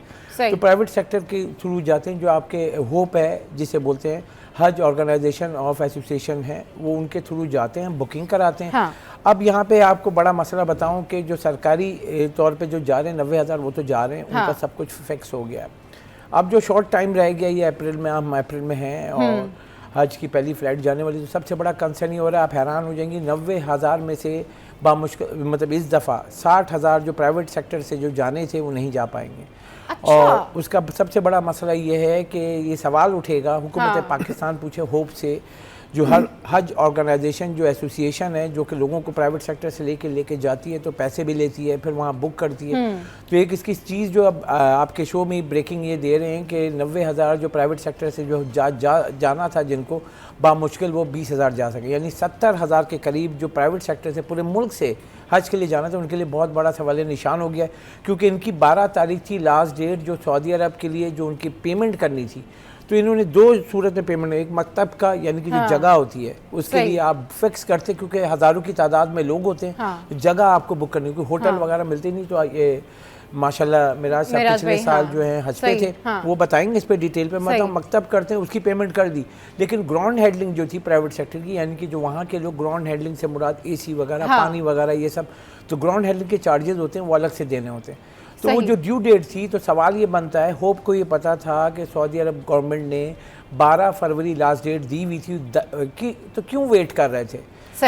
तो प्राइवेट सेक्टर के थ्रू जाते हैं। जो आपके होप है जिसे बोलते हैं हज ऑर्गेनाइजेशन ऑफ एसोसिएशन है, वो उनके थ्रू जाते हैं, बुकिंग कराते हैं। अब यहाँ पे आपको बड़ा मसला बताऊं कि जो सरकारी तौर पे जो जा रहे हैं 90,000 वो तो जा रहे हैं, उनका सब कुछ फिक्स हो गया है। अब जो शॉर्ट टाइम रह गया ये अप्रैल में, हम अप्रैल में हैं और हज की पहली फ़्लाइट जाने वाली, तो सबसे बड़ा कंसर्न ही हो रहा है, आप हैरान हो जाएंगी, 90,000 में से बामुश्किल मतलब इस दफ़ा 60,000 जो प्राइवेट सेक्टर से जो जाने थे वो नहीं जा पाएंगे। अच्छा। और उसका सबसे बड़ा मसला ये है कि ये सवाल उठेगा, हुकूमत पाकिस्तान पूछे होप से, जो हर हज ऑर्गेनाइजेशन जो एसोसिएशन है जो कि लोगों को प्राइवेट सेक्टर से लेके जाती है, तो पैसे भी लेती है, फिर वहाँ बुक करती है। तो एक इसकी चीज़ जो अब आपके शो में ब्रेकिंग ये दे रहे हैं कि 90,000 जो प्राइवेट सेक्टर से जो जाना था जिनको, बामुश्किल वो 20,000 जा सके, यानी 70,000 के करीब जो प्राइवेट सेक्टर से पूरे मुल्क से हज के लिए जाना था, उनके लिए बहुत बड़ा सवाल निशान हो गया है। क्योंकि इनकी 12 तारीख थी लास्ट डेट जो सऊदी अरब के लिए जो उनकी पेमेंट करनी थी, तो इन्होंने दो सूरत में पेमेंट, एक मकतब का यानी कि जो जगह होती है उसके लिए आप फिक्स करते, क्योंकि हज़ारों की तादाद में लोग होते हैं, जगह आपको बुक करनी, क्योंकि होटल वगैरह मिलते नहीं। तो ये माशाल्लाह मिराज साहब पिछले साल जो है हज पे थे, वो बताएंगे इस पे डिटेल पे, मतलब मकतब करते हैं उसकी पेमेंट कर दी, लेकिन ग्राउंड हैंडलिंग जो थी प्राइवेट सेक्टर की, यानी कि जो वहाँ के लोग, ग्राउंड हैंडलिंग से मुराद AC वगैरह, पानी वगैरह ये सब, तो ग्राउंड हैंडलिंग के चार्जेस होते हैं वो अलग से देने होते हैं। तो वो जो ड्यू डेट थी, तो सवाल ये बनता है, होप को ये पता था कि सऊदी अरब गवर्नमेंट ने 12 फरवरी लास्ट डेट दी हुई थी तो क्यों वेट कर रहे थे?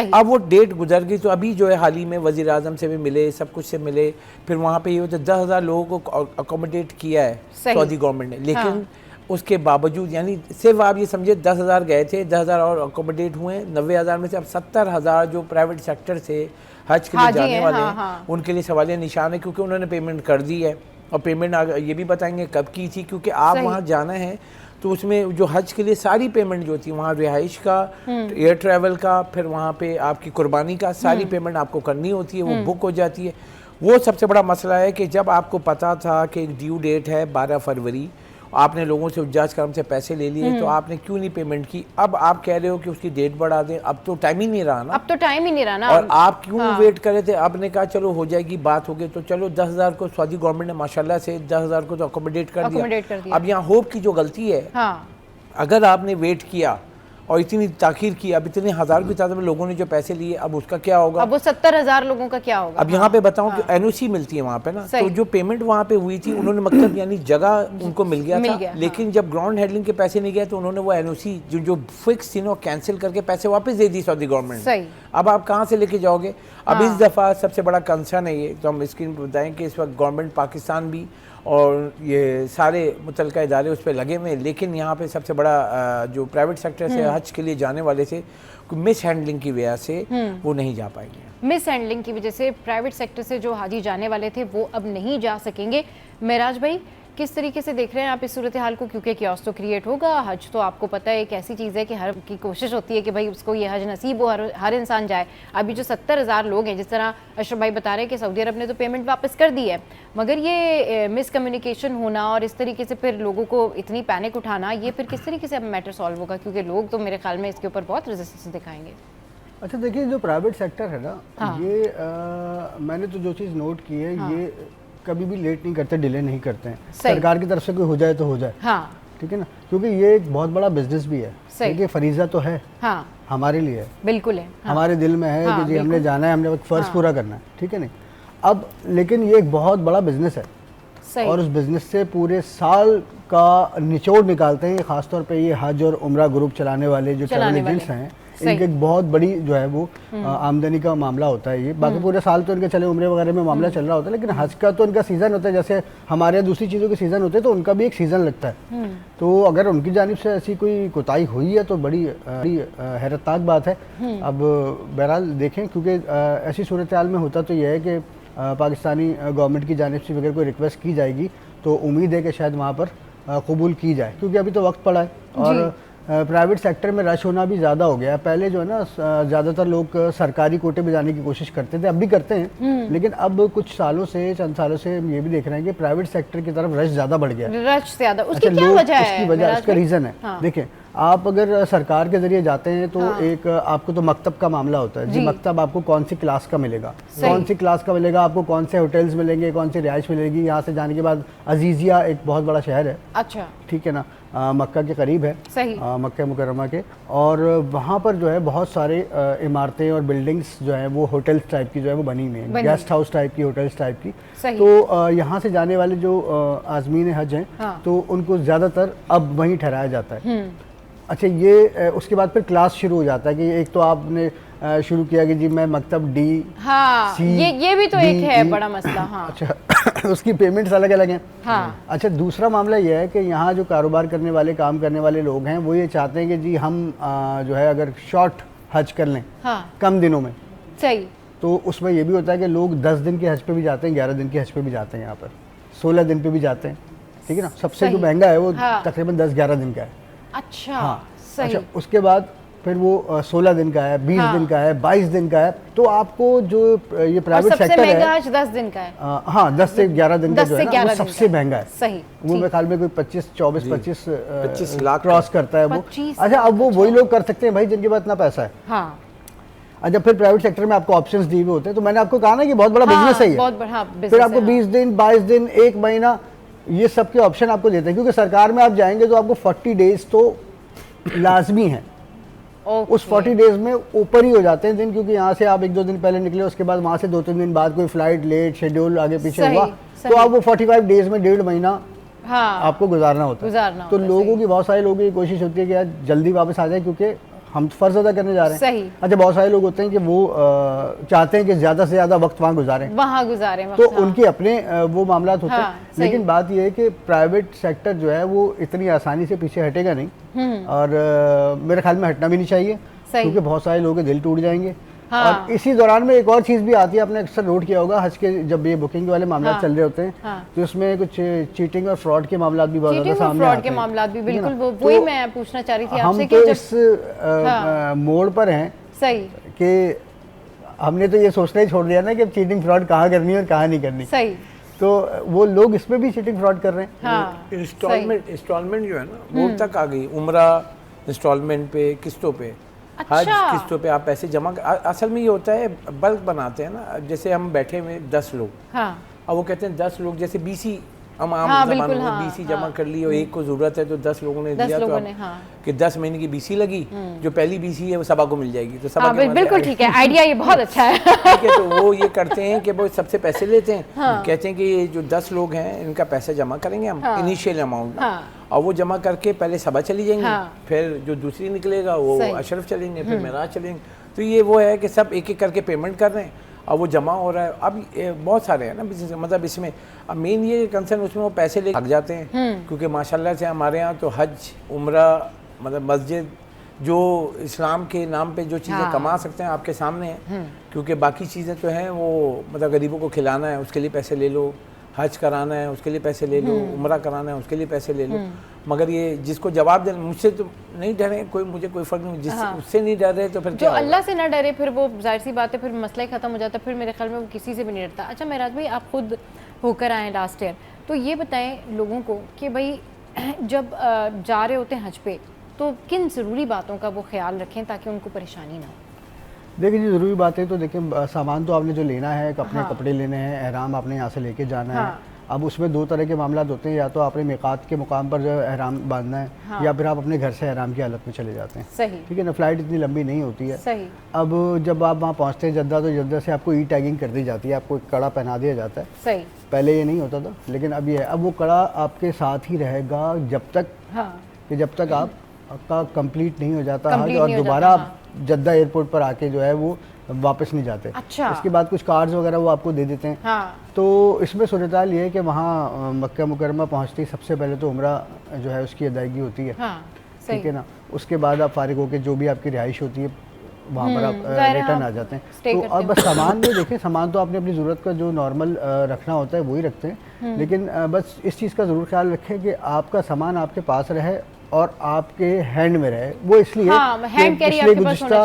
अब वो डेट गुजर गई, तो अभी जो है हाल ही में वज़ीर आज़म से भी मिले, सब कुछ से मिले, फिर वहाँ पे ये होता 10,000 लोगों को अकोमोडेट किया है सऊदी गवर्नमेंट ने, लेकिन उसके बावजूद, यानी सिर्फ आप ये समझे 10,000 गए थे, 10,000 और अकोमोडेट हुए, 90,000 में से अब 70,000 जो प्राइवेट सेक्टर से हज के लिए जाने वाले हैं, उनके लिए सवालिया निशान है, क्योंकि उन्होंने पेमेंट कर दी है। और पेमेंट ये भी बताएंगे कब की थी, क्योंकि आप वहाँ जाना है तो उसमें जो हज के लिए सारी पेमेंट जो थी, वहाँ रिहाइश का, एयर ट्रैवल का, फिर वहाँ पे आपकी कुर्बानी का, सारी पेमेंट आपको करनी होती है, वो बुक हो जाती है। वो सबसे बड़ा मसला है कि जब आपको पता था कि एक ड्यू डेट है 12 फरवरी, आपने लोगों से उज्जाज करम से पैसे ले लिए, तो आपने क्यों नहीं पेमेंट की? अब आप कह रहे हो कि उसकी डेट बढ़ा दें, अब तो टाइम ही नहीं रहा ना, अब तो टाइम ही नहीं रहा ना। और आप क्यों वेट कर रहे थे? आपने कहा चलो हो जाएगी, बात हो गई, तो चलो 10,000 को सऊदी गवर्नमेंट ने माशाल्लाह से 10,000 को तो अकोमोडेट कर दिया। अब यहाँ होप की जो गलती है, अगर आपने वेट किया और इतनी ताखीर की, अब इतने हज़ारों की तादाद में लोगों ने जो पैसे लिए, अब उसका क्या होगा? अब वो 70,000 लोगों का क्या होगा? अब यहाँ पे बताऊं कि NOC मिलती है वहाँ पे ना, तो जो पेमेंट वहाँ पे हुई थी, उन्होंने मतलब यानी जगह उनको मिल गया था, लेकिन जब ग्राउंड हैंडलिंग के पैसे नहीं गए तो उन्होंने वो NOC जो फिक्स थी ना, कैंसिल करके पैसे वापस दे दी सऊदी गवर्नमेंट। अब आप कहाँ से लेके जाओगे? अब इस दफ़ा सबसे बड़ा कंसर्न है ये, तो हम स्क्रीन पर बताएं कि इस वक्त गवर्नमेंट पाकिस्तान भी और ये सारे मुतल्लिका इदारे उस पर लगे हुए हैं, लेकिन यहाँ पे सबसे बड़ा जो प्राइवेट सेक्टर से हज के लिए जाने वाले थे, मिस हैंडलिंग की वजह से वो नहीं जा पाएंगे। मिस हैंडलिंग की वजह से प्राइवेट सेक्टर से जो हाजी जाने वाले थे वो अब नहीं जा सकेंगे। मेराज भाई, किस तरीके से देख रहे हैं आप इस सूरत हाल को? क्योंकि क्यास तो क्रिएट होगा, हज तो आपको पता है एक ऐसी चीज़ है कि हर की कोशिश होती है कि भाई उसको ये हज नसीब हो, हर इंसान जाए। अभी जो 70,000 लोग हैं, जिस तरह अशरफ भाई बता रहे हैं कि सऊदी अरब ने तो पेमेंट वापस कर दी है, मगर ये मिसकम्युनिकेशन होना और इस तरीके से फिर लोगों को इतनी पैनिक उठाना, ये फिर किस तरीके से अब मैटर सॉल्व होगा? क्योंकि लोग तो मेरे ख्याल में इसके ऊपर बहुत रेजिस्टेंस दिखाएंगे। अच्छा देखिए, जो प्राइवेट सेक्टर है ना, हाँ। ये मैंने तो जो चीज़ नोट की है, हाँ। ये कभी भी लेट नहीं करते, डिले नहीं करते हैं। सही। सरकार की तरफ से कोई हो जाए तो हो जाए, हाँ ठीक है ना, क्योंकि ये एक बहुत बड़ा बिजनेस भी है। सही। देखिए फरीजा तो है, हाँ हमारे लिए है, बिल्कुल है। हाँ। हमारे दिल में है हाँ, कि जी हमने बिल्कुल। जाना है, हमने एक फ़र्ज़ हाँ। पूरा करना है, ठीक है नहीं। अब लेकिन ये एक बहुत बड़ा बिजनेस है, सही। और उस बिजनेस से पूरे साल का निचोड़ निकालते हैं। खासतौर पे ये हज और उम्रा ग्रुप चलाने वाले जो ट्रैवल एजेंट्स हैं, सही। इनकी एक बहुत बड़ी जो है वो आमदनी का मामला होता है ये। बाकी पूरे साल तो इनके चले उम्रे वगैरह में मामला चल रहा होता है, लेकिन हज का तो इनका सीज़न होता है, जैसे हमारे यहाँ दूसरी चीज़ों के सीज़न होते हैं, तो उनका भी एक सीज़न लगता है। तो अगर उनकी जानिब से ऐसी कोई कोताही हुई है तो बड़ी हैरतनाक बात है। अब बहरहाल देखें, क्योंकि ऐसी सूरत हाल में होता तो यह है कि पाकिस्तानी गवर्नमेंट की जानिब से अगर कोई रिक्वेस्ट की जाएगी तो उम्मीद है कि शायद वहाँ पर कबूल की जाए, क्योंकि अभी तो वक्त पड़ा है। और प्राइवेट सेक्टर में रश होना भी ज़्यादा हो गया है। पहले जो है ना, ज़्यादातर लोग सरकारी कोटे में जाने की कोशिश करते थे, अब भी करते हैं, लेकिन अब कुछ सालों से, चंद सालों से हम ये भी देख रहे हैं कि प्राइवेट सेक्टर की तरफ रश ज़्यादा बढ़ गया है। रश ज़्यादा, उसकी अच्छा, क्या वजह है? उसकी वजह, उसका रीज़न है। हाँ। देखिए, आप अगर सरकार के जरिए जाते हैं तो एक आपको तो मकतब का मामला होता है जी। मकतब आपको कौन सी क्लास का मिलेगा, कौन सी क्लास का मिलेगा, आपको कौन से होटल्स मिलेंगे, कौन सी रिहाइश मिलेगी। यहाँ से जाने के बाद अजीज़िया एक बहुत बड़ा शहर है, अच्छा ठीक है ना, मक्का के करीब है, सही। मक्का मुकर्रमा के, और वहाँ पर जो है बहुत सारे इमारतें और बिल्डिंग्स जो है वो होटल्स टाइप की जो है वो बनी हुई हैं, गेस्ट हाउस टाइप की, होटल्स टाइप की। तो यहाँ से जाने वाले जो आज़मीन हज हैं, हाँ। तो उनको ज़्यादातर अब वहीं ठहराया जाता है। अच्छा, ये उसके बाद फिर क्लास शुरू हो जाता है कि एक तो आपने शुरू किया कि जी मैं मकतब डी, हाँ, ये भी तो एक है बड़ा मसला। हाँ। अच्छा उसकी पेमेंट्स अलग अलग हैं। हाँ। अच्छा, दूसरा मामला ये है कि यहाँ जो कारोबार करने वाले, काम करने वाले लोग हैं, वो ये चाहते हैं कि जी हम जो है अगर शॉर्ट हज कर लें, हाँ। कम दिनों में, सही, तो उसमें ये भी होता है कि लोग 10 दिन के हज पे भी जाते हैं, 11 दिन के हज पे भी जाते हैं, यहाँ पर 16 दिन पे भी जाते हैं, ठीक है ना। सबसे जो महंगा है वो तकरीबन 10-11 दिन का है। अच्छा, हाँ। सही। अच्छा, उसके बाद फिर वो 16 दिन का है, 20 दिन का है, 22 दिन का है। तो आपको जो ये प्राइवेट सेक्टर है, महंगा 10 दिन का है। हाँ, 10 से 11 दिन का जो है ना, वो सबसे महंगा है। सही। वो मेरे ख्याल में कोई 25 लाख क्रॉस करता है वो। 25 अच्छा, अब वो वही लोग कर सकते हैं भाई जिनके पास इतना पैसा है। हाँ। अच्छा, फिर प्राइवेट सेक्टर में आपको ऑप्शंस दिए हुए होते हैं। तो मैंने आपको कहा ना कि बहुत बड़ा बिजनेस है ये। बहुत बड़ा बिजनेस। फिर आपको 20 दिन, 22 दिन, 1 महीना, ये सब के ऑप्शन आपको देते हैं, क्योंकि सरकार में आप जाएंगे तो आपको 40 डेज तो लाजमी है। उस 40 डेज में ऊपर ही हो जाते हैं दिन, क्योंकि यहाँ से आप 1-2 दिन पहले निकले, उसके बाद वहाँ से 2-3 दिन बाद कोई फ्लाइट लेट, शेड्यूल आगे पीछे हुआ, तो आप वो 45 डेज में 1.5 महीना आपको गुजारना होता है। तो लोगों की, बहुत सारे लोगों की कोशिश होती है कि यार जल्दी वापस आ जाए, क्योंकि हम फर्ज अदा करने जा रहे हैं। अच्छा, बहुत सारे लोग होते हैं कि वो चाहते हैं कि ज़्यादा से ज़्यादा वक्त वहाँ गुजारें, तो उनके अपने वो मामला होते हैं। लेकिन बात यह है कि प्राइवेट सेक्टर जो है वो इतनी आसानी से पीछे हटेगा नहीं, और मेरे ख्याल में हटना भी नहीं चाहिए, क्योंकि बहुत सारे लोगों के दिल टूट जाएंगे। और इसी दौरान में एक और चीज़ भी आती है, आपने अक्सर नोट किया होगा, हज के जब ये बुकिंग वाले मामला चल रहे होते हैं, तो इसमें कुछ चीटिंग और फ्रॉड के मामला भी बहुत ज़्यादा सामने आते हैं। बिल्कुल, वही मैं पूछना चाह रही थी आपसे। हम तो इस मोड़ पर हैं, सही, कि हमने तो ये सोचना ही छोड़ दिया ना कि अब चीटिंग फ्रॉड कहाँ करनी है और कहाँ नहीं करनी। सही। तो वो लोग इसमें भी चीटिंग फ्रॉड कर रहे हैं। हाँ। इंस्टॉलमेंट जो है ना, वो तक आ गई। उम्रा इंस्टॉलमेंट पे, किस्तों पे, हज किस्तों पे आप पैसे जमा असल में ये होता है, बल्क बनाते हैं ना। जैसे हम बैठे हुए 10 लोग, हाँ। अब वो कहते हैं 10 लोग, जैसे बीसी हम आम बिल्कुल, हाँ, बीसी जमा कर ली, और एक को जरूरत है तो 10 लोगों ने दिया, तो कि 10 महीने की बीसी लगी, जो पहली बीसी है वो सबा को मिल जाएगी। तो सबा बिल्कुल ठीक है, आइडिया ये बहुत अच्छा है। ठीक है, तो वो ये करते हैं कि वो सबसे पैसे लेते हैं, कहते हैं कि ये जो 10 लोग हैं इनका पैसा जमा करेंगे हम, इनिशियल अमाउंट, और वो जमा करके पहले सबा चली जाएंगे, फिर जो दूसरी निकलेगा वो अशरफ चलेंगे, फिर मेराज चलेंगे। तो ये वो है कि सब एक एक करके पेमेंट कर रहे हैं और वो जमा हो रहा है। अब बहुत सारे हैं ना बिजनेस, मतलब इसमें अब मेन ये कंसर्न उसमें वो पैसे ले भाग जाते हैं, क्योंकि माशाल्लाह से हमारे यहाँ तो हज, उम्रा, मतलब मस्जिद, जो इस्लाम के नाम पे जो चीज़ें कमा सकते हैं आपके सामने हैं, क्योंकि बाकी चीज़ें तो हैं वो मतलब गरीबों को खिलाना है उसके लिए पैसे ले लो, हज कराना है उसके लिए पैसे ले लो, उम्रा कराना है उसके लिए पैसे ले लो, मगर ये जिसको जवाब देना, मुझसे तो नहीं डरे कोई, मुझे कोई फ़र्क नहीं, जिससे उससे नहीं डर रहे तो फिर जो अल्लाह से ना डरे, फिर वो जाहिर सी बात है, फिर मसला ही ख़त्म हो जाता है, फिर मेरे ख्याल में वो किसी से भी नहीं डरता। अच्छा मेराज भाई, आप खुद होकर आए लास्ट ईयर, तो ये बताएं लोगों को कि भाई जब जा रहे होते हैं हज पे, तो किन ज़रूरी बातों का वो ख्याल रखें ताकि उनको परेशानी ना हो? देखिए जी, ज़रूरी बात है तो देखिए सामान तो आपने जो लेना है, अपने कपड़े लेने हैं, एहराम आपने यहाँ से लेके जाना है। अब उसमें दो तरह के मामला होते हैं, या तो आपने मिकात के मुकाम पर जो है एहराम बांधना है, या फिर आप अपने घर से एहराम की हालत में चले जाते हैं। सही। ठीक है ना, फ़्लाइट इतनी लंबी नहीं होती है। सही। अब जब आप वहाँ पहुँचते हैं जद्दा, तो जद्दा से आपको ई टैगिंग कर दी जाती है, आपको एक कड़ा पहना दिया जाता है। सही। पहले ये नहीं होता था, लेकिन अब ये है। अब वो कड़ा आपके साथ ही रहेगा जब तक कि जब तक आपका कंप्लीट नहीं हो जाता हज, और दोबारा आप जद्दा एयरपोर्ट पर आके जो है वो वापस नहीं जाते। अच्छा। इसके बाद कुछ कार्ड्स वगैरह वो आपको दे देते हैं। तो इसमें सूरत-ए-हाल ये है कि वहाँ मक्का मुकरमा पहुँचते ही सबसे पहले तो उम्रा जो है उसकी अदायगी होती है। ठीक है ना, उसके बाद आप फारिग होकर जो भी आपकी रिहाइश होती है वहाँ पर आप रिटर्न आ जाते हैं। तो अब बस सामान में देखें, सामान तो आपने अपनी ज़रूरत का जो नॉर्मल रखना होता है वही रखते हैं, लेकिन बस इस चीज़ का ज़रूर ख्याल रखें कि आपका सामान आपके पास रहे और आपके हैंड में रहे। वो इसलिए गुज़िश्ता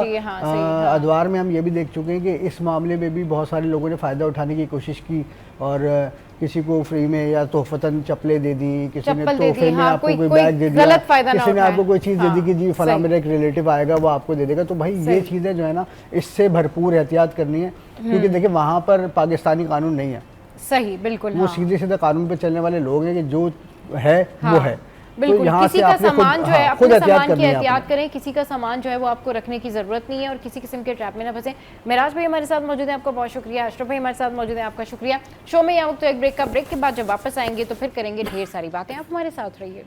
अदवार में हम ये भी देख चुके हैं कि इस मामले में भी बहुत सारे लोगों ने फ़ायदा उठाने की कोशिश की, और किसी को फ्री में या तोहफतन चप्पलें दे दी, किसी ने तोहफे में आपको कोई बैग दे दिया, किसी ने आपको कोई चीज़ दे दी कि जी फलां मेरा एक रिलेटिव आएगा वो आपको दे देगा। तो भाई ये चीज़ें जो है ना, इससे भरपूर एहतियात करनी है, क्योंकि देखिए वहाँ पर पाकिस्तानी कानून नहीं है। सही, बिल्कुल। वो सीधे सीधे कानून पे चलने वाले लोग हैं कि जो है वो है। बिल्कुल। तो किसी का सामान जो है अपने सामान की एहतियात करें, किसी का सामान जो है वो आपको रखने की जरूरत नहीं है, और किसी किस्म के ट्रैप में ना फंसे। मेराज भाई हमारे साथ मौजूद है, आपका बहुत शुक्रिया। अशरफ भाई हमारे साथ मौजूद है, आपका शुक्रिया। शो में यहाँ वक्त तो एक ब्रेक के बाद जब वापस आएंगे तो फिर करेंगे ढेर सारी बातें। आप हमारे साथ रहिए।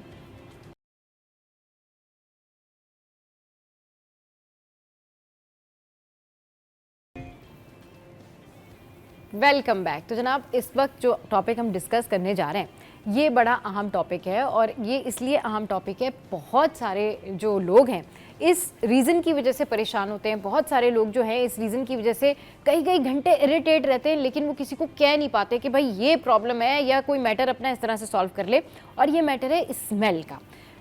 Welcome back. तो जनाब, इस वक्त जो टॉपिक हम डिस्कस करने जा रहे हैं ये बड़ा अहम टॉपिक है, और ये इसलिए अहम टॉपिक है, बहुत सारे जो लोग हैं इस रीज़न की वजह से परेशान होते हैं। बहुत सारे लोग जो हैं इस रीज़न की वजह से कई घंटे इरिटेट रहते हैं, लेकिन वो किसी को कह नहीं पाते कि भाई ये प्रॉब्लम है, या कोई मैटर अपना इस तरह से सॉल्व कर ले। और ये मैटर है स्मेल का।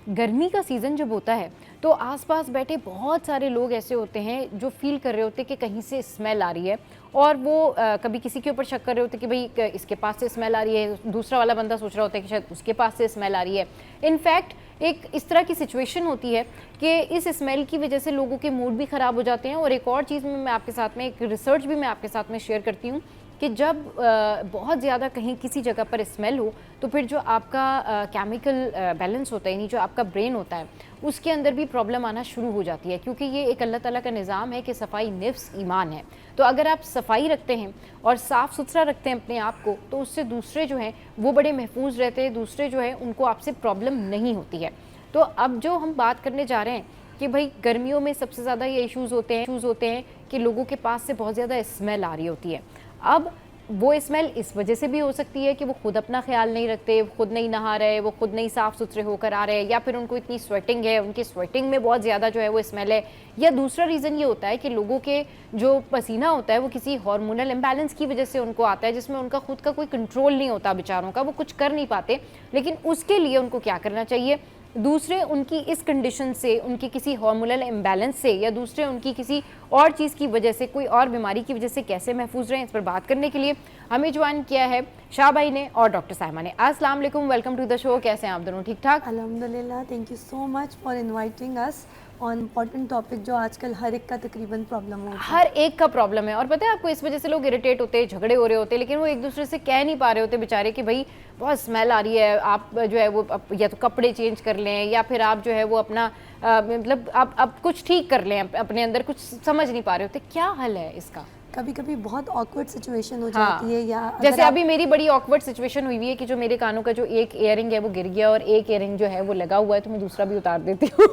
गर्मी का सीज़न जब होता है तो आसपास बैठे बहुत सारे लोग ऐसे होते हैं जो फील कर रहे होते हैं कि कहीं से स्मेल आ रही है, और वो कभी किसी के ऊपर शक कर रहे होते हैं कि भाई इसके पास से स्मेल आ रही है, दूसरा वाला बंदा सोच रहा होता है कि शायद उसके पास से स्मेल आ रही है। इनफैक्ट एक इस तरह की सिचुएशन होती है कि इस स्मेल की वजह से लोगों के मूड भी ख़राब हो जाते हैं। और एक और चीज़ में मैं आपके साथ में, एक रिसर्च भी मैं आपके साथ में शेयर करती हूँ कि जब बहुत ज़्यादा कहीं किसी जगह पर स्मेल हो तो फिर जो आपका केमिकल बैलेंस होता है, यानी जो आपका ब्रेन होता है, उसके अंदर भी प्रॉब्लम आना शुरू हो जाती है, क्योंकि ये एक अल्लाह ताला का निज़ाम है कि सफाई निफ्स ईमान है। तो अगर आप सफाई रखते हैं और साफ़ सुथरा रखते हैं अपने आप को, तो उससे दूसरे जो हैं वो बड़े महफूज रहते हैं, दूसरे जो है उनको आपसे प्रॉब्लम नहीं होती है। तो अब जो हम बात करने जा रहे हैं कि भाई गर्मियों में सबसे ज़्यादा ये इश्यूज़ होते हैं कि लोगों के पास से बहुत ज़्यादा स्मेल आ रही होती है। अब वो स्मेल इस वजह से भी हो सकती है कि वो खुद अपना ख्याल नहीं रखते, वो खुद नहीं नहा रहे, वो खुद नहीं साफ़ सुथरे होकर आ रहे, या फिर उनको इतनी स्वेटिंग है, उनकी स्वेटिंग में बहुत ज़्यादा जो है वो स्मेल है। या दूसरा रीज़न ये होता है कि लोगों के जो पसीना होता है वो किसी हार्मोनल इम्बैलेंस की वजह से उनको आता है, जिसमें उनका खुद का कोई कंट्रोल नहीं होता बेचारों का, वो कुछ कर नहीं पाते। लेकिन उसके लिए उनको क्या करना चाहिए? दूसरे उनकी इस कंडीशन से, उनकी किसी हार्मोनल इम्बैलेंस से, या दूसरे उनकी किसी और चीज़ की वजह से, कोई और बीमारी की वजह से कैसे महफूज रहें, इस पर बात करने के लिए हमें ज्वाइन किया है शाह भाई ने और डॉक्टर साइमा ने। अस्सलाम वालेकुम, वेलकम टू द शो। कैसे हैं आप दोनों? ठीक ठाक? अल्हम्दुलिल्लाह, thank you so much for inviting us on important topic जो आजकल हर एक का तकरीबन प्रॉब्लम हो, हर एक का प्रॉब्लम है। और पता है आपको, इस वजह से लोग इरिटेट होते हैं, झगड़े हो रहे होते हैं, लेकिन वो एक दूसरे से कह नहीं पा रहे होते बेचारे कि भाई बहुत स्मेल आ रही है। आप जो है वो या तो कपड़े चेंज कर लें, या फिर आप जो है वो अपना मतलब आप कुछ ठीक कर लें अपने अंदर, कुछ समझ नहीं पा रहे होते। क्या हल है इसका? कभी कभी बहुत ऑकवर्ड सिचुएशन हो जाती है, या जैसे अभी मेरी बड़ी ऑकवर्ड सिचुएशन हुई है कि जो मेरे कानों का जो एक इयरिंग है वो गिर गया, और एक इयरिंग जो है वो लगा हुआ है, तो मैं दूसरा भी उतार देती हूँ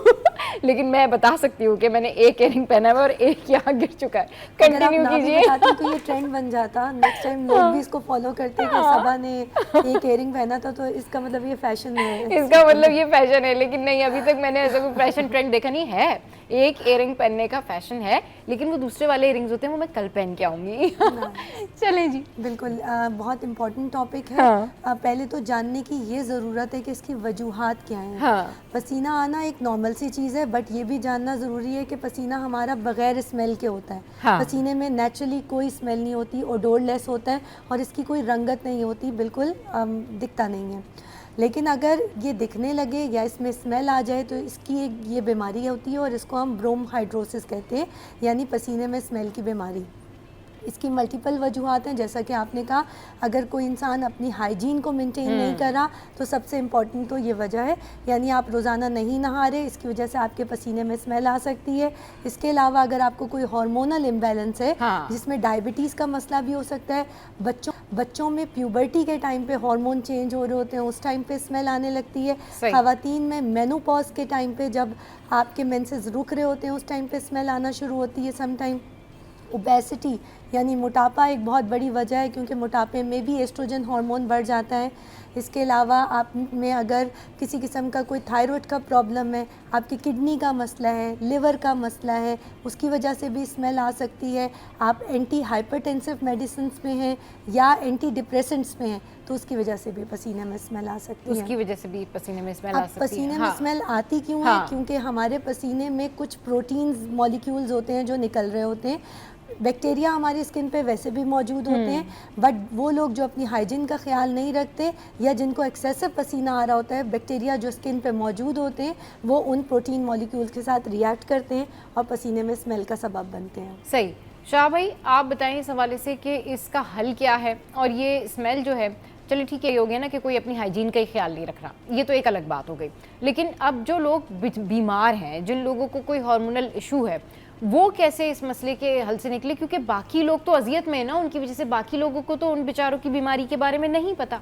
लेकिन मैं बता सकती हूँ कि मैंने एक इयरिंग पहना है और एक यहाँ गिर चुका है। कंटिन्यू कीजिए। तो ये ट्रेंड बन जाता, नेक्स्ट टाइम लोग भी इसको फॉलो करते हैं कि सबा ने एक इयरिंग पहना था, तो इसका मतलब ये फैशन है, इसका मतलब ये फैशन है। लेकिन नहीं, अभी तक मैंने ऐसा कोई फैशन ट्रेंड देखा नहीं है। एक इयरिंग पहनने का फैशन है, लेकिन वो दूसरे वाले इयरिंग्स होते हैं, वो मैं कल पहन के आऊंगी चलें जी। बिल्कुल, बहुत इम्पोर्टेंट टॉपिक है। पहले तो जानने की ये ज़रूरत है कि इसकी वजूहात क्या हैं। पसीना आना एक नॉर्मल सी चीज़ है, बट ये भी जानना ज़रूरी है कि पसीना हमारा बगैर स्मेल के होता है। पसीने में नेचुरली कोई स्मेल नहीं होती, ओडोरलेस होता है, और इसकी कोई रंगत नहीं होती, बिल्कुल दिखता नहीं है। लेकिन अगर ये दिखने लगे या इसमें स्मेल आ जाए तो इसकी एक ये बीमारी होती है और इसको हम ब्रोमहाइड्रोसिस कहते हैं, यानी पसीने में स्मेल की बीमारी। इसकी मल्टीपल वजूहात हैं, जैसा कि आपने कहा, अगर कोई इंसान अपनी हाइजीन को मेंटेन नहीं कर रहा तो सबसे इम्पॉर्टेंट तो ये वजह है, यानी आप रोज़ाना नहीं नहा रहे, इसकी वजह से आपके पसीने में स्मेल आ सकती है। इसके अलावा अगर आपको कोई हार्मोनल इम्बैलेंस है, जिसमें डायबिटीज़ का मसला भी हो सकता है, बच्चों में प्यूबर्टी के टाइम पे हार्मोन चेंज हो रहे होते हैं, उस टाइम पे स्मेल आने लगती है। ख़वातीन में मेनोपॉज के टाइम पे जब आपके मेंसेस रुक रहे होते हैं उस टाइम पे स्मेल आना शुरू होती है सम टाइम। ओबेसिटी यानी मोटापा एक बहुत बड़ी वजह है, क्योंकि मोटापे में भी एस्ट्रोजन हार्मोन बढ़ जाता है। इसके अलावा आप में अगर किसी किस्म का कोई थायराइड का प्रॉब्लम है, आपकी किडनी का मसला है, लिवर का मसला है, उसकी वजह से भी स्मेल आ सकती है। आप एंटी हाइपरटेंसिव मेडिसिन में हैं या एंटी डिप्रेसेंट्स में हैं तो उसकी वजह से भी पसीने में स्मेल आ सकती है। उसकी वजह से भी पसीने में स्मेल आ सकती है। पसीने में स्मेल आती क्यों है? क्योंकि हमारे पसीने में कुछ प्रोटीन्स मॉलिक्यूल्स होते हैं जो निकल रहे होते हैं। बैक्टीरिया हमारी स्किन पे वैसे भी मौजूद होते हैं, बट वो लोग जो अपनी हाइजीन का ख्याल नहीं रखते या जिनको एक्सेसिव पसीना आ रहा होता है, बैक्टीरिया जो स्किन पे मौजूद होते हैं वो उन प्रोटीन मॉलिक्यूल्स के साथ रिएक्ट करते हैं और पसीने में स्मेल का सबब बनते हैं। सही। शाह भाई, आप बताएं इस हवाले से कि इसका हल क्या है? और ये स्मेल जो है, चलिए ठीक है, ये हो गया ना कि कोई अपनी हाइजीन का ही ख्याल नहीं रख रहा, ये तो एक अलग बात हो गई। लेकिन अब जो लोग बीमार हैं, जिन लोगों को कोई हार्मोनल इशू है, वो कैसे इस मसले के हल से निकले? क्योंकि बाकी लोग तो अजियत में है ना, उनकी वजह से बाकी लोगों को तो उन बेचारों की बीमारी के बारे में नहीं पता।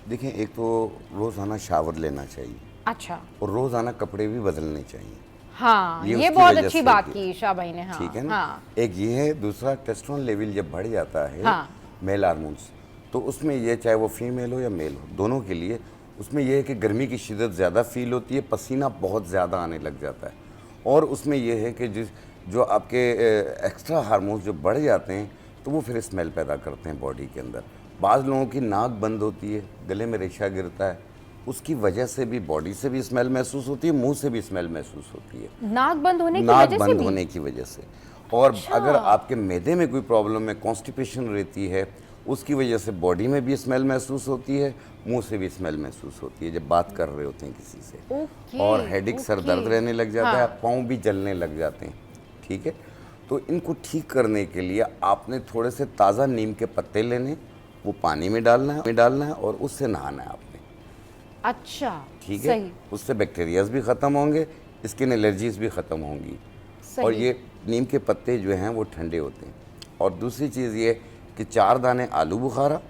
देखिए, एक तो रोज़ाना शावर लेना चाहिए। अच्छा। और रोज़ाना कपड़े भी बदलने चाहिए। हाँ, ये बहुत अच्छी बात की शाह भाई ने। हाँ, ठीक है ना। एक ये है, दूसरा टेस्टोस्टेरोन लेवल जब बढ़ जाता है मेल हार्मोन्स, तो उसमें ये चाहे वो फीमेल हो या मेल हो, दोनों के लिए उसमें यह है कि गर्मी की शिद्दत ज़्यादा फील होती है, पसीना बहुत ज़्यादा आने लग जाता है, और उसमें यह है कि जो आपके एक्स्ट्रा हार्मोन्स जो बढ़ जाते हैं तो वो फिर स्मेल पैदा करते हैं बॉडी के अंदर। बाज़ लोगों की नाक बंद होती है, गले में रेशा गिरता है, उसकी वजह से भी बॉडी से भी स्मेल महसूस होती है, मुंह से भी स्मेल महसूस होती है। नाक बंद होने की वजह से। और अगर आपके मैदे में कोई प्रॉब्लम है, कॉन्स्टिपेशन रहती है, उसकी वजह से बॉडी में भी स्मेल महसूस होती है, मुंह से भी स्मेल महसूस होती है जब बात कर रहे होते हैं किसी से। और हेडेक, सर दर्द रहने लग जाता है, पाँव भी जलने लग जाते हैं। ठीक है, तो इनको ठीक करने के लिए आपने थोड़े से ताज़ा नीम के पत्ते लेने, वो पानी में डालना है और उससे नहाना है आपने। अच्छा, ठीक है, उससे बैक्टीरियाज भी ख़त्म होंगे, स्किन एलर्जीज भी ख़त्म होंगी। और ये नीम के पत्ते जो हैं वो ठंडे होते हैं। और दूसरी चीज़ ये कि 4 दाने आलू बुखारा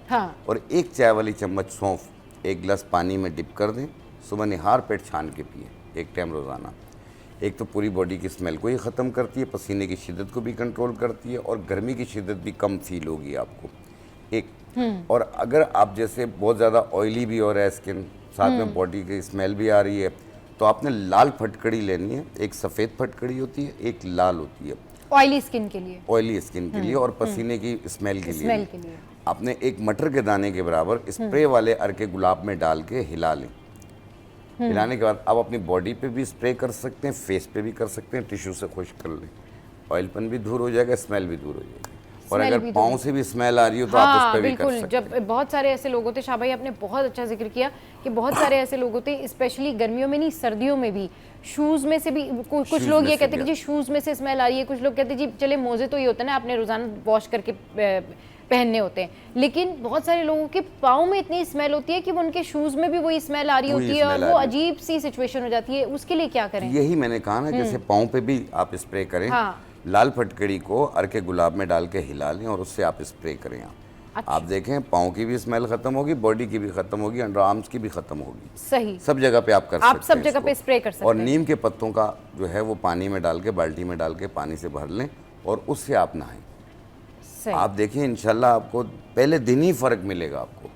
और 1 चाय वाली चम्मच सौंफ 1 गिलास पानी में डिप कर दें, सुबह निहार पेट छान के पिए 1 टाइम रोज़ाना। एक तो पूरी बॉडी की स्मेल को ही ख़त्म करती है, पसीने की शिद्दत को भी कंट्रोल करती है और गर्मी की शिद्दत भी कम फील होगी आपको। एक और अगर आप जैसे बहुत ज़्यादा ऑयली भी हो रहा है स्किन, साथ में बॉडी की स्मेल भी आ रही है, तो आपने लाल फटकड़ी लेनी है। एक सफ़ेद फटकड़ी होती है, एक लाल होती है ऑयली स्किन के लिए। ऑयली स्किन के लिए और पसीने की स्मेल के लिए। आपने एक मटर के दाने के बराबर स्प्रे वाले अर्के गुलाब में डाल के हिला लें। हिलाने के बाद आप अपनी बॉडी पे भी स्प्रे कर सकते हैं, फेस पे भी कर सकते हैं, टिश्यू से खुश्क कर लें, ऑयलपन भी दूर हो जाएगा, स्मेल भी दूर हो जाएगी। और अगर पाँव से भी स्मेल आ रही हो तो आप उस पे भी कर सकते हैं। जब बहुत सारे ऐसे लोग होते, शाह भाई आपने बहुत अच्छा जिक्र किया कि बहुत सारे ऐसे लोग होते, स्पेशली गर्मियों में नहीं, सर्दियों में भी शूज़ में से भी कुछ लोग ये कहते हैं कि जी शूज़ में से स्मेल आ रही है, कुछ लोग कहते हैं जी चले मोजे तो ये होता है ना, आपने रोज़ाना वॉश करके पहनने होते हैं, लेकिन बहुत सारे लोगों के पाँव में इतनी स्मेल होती है कि वो उनके शूज़ में भी वही स्मेल आ रही होती है और वो अजीब सी सिचुएशन हो जाती है। उसके लिए क्या करें? यही मैंने कहा ना, जैसे पाँव पे भी आप स्प्रे करें, लाल फटकड़ी को अर्के गुलाब में डाल के हिला लें और उससे आप स्प्रे करें। आप देखें, पाँव की भी स्मेल खत्म होगी, बॉडी की भी खत्म होगी, अंडर आर्म्स की भी खत्म होगी। सही, सब जगह पे आप कर सकते हैं। आप सब जगह पे स्प्रे कर सकते हैं। और नीम के पत्तों का जो है वो पानी में डाल के, बाल्टी में डाल के पानी से भर लें और उससे आप नहाएं। आप देखें, इंशाल्लाह आपको पहले दिन ही फ़र्क मिलेगा आपको।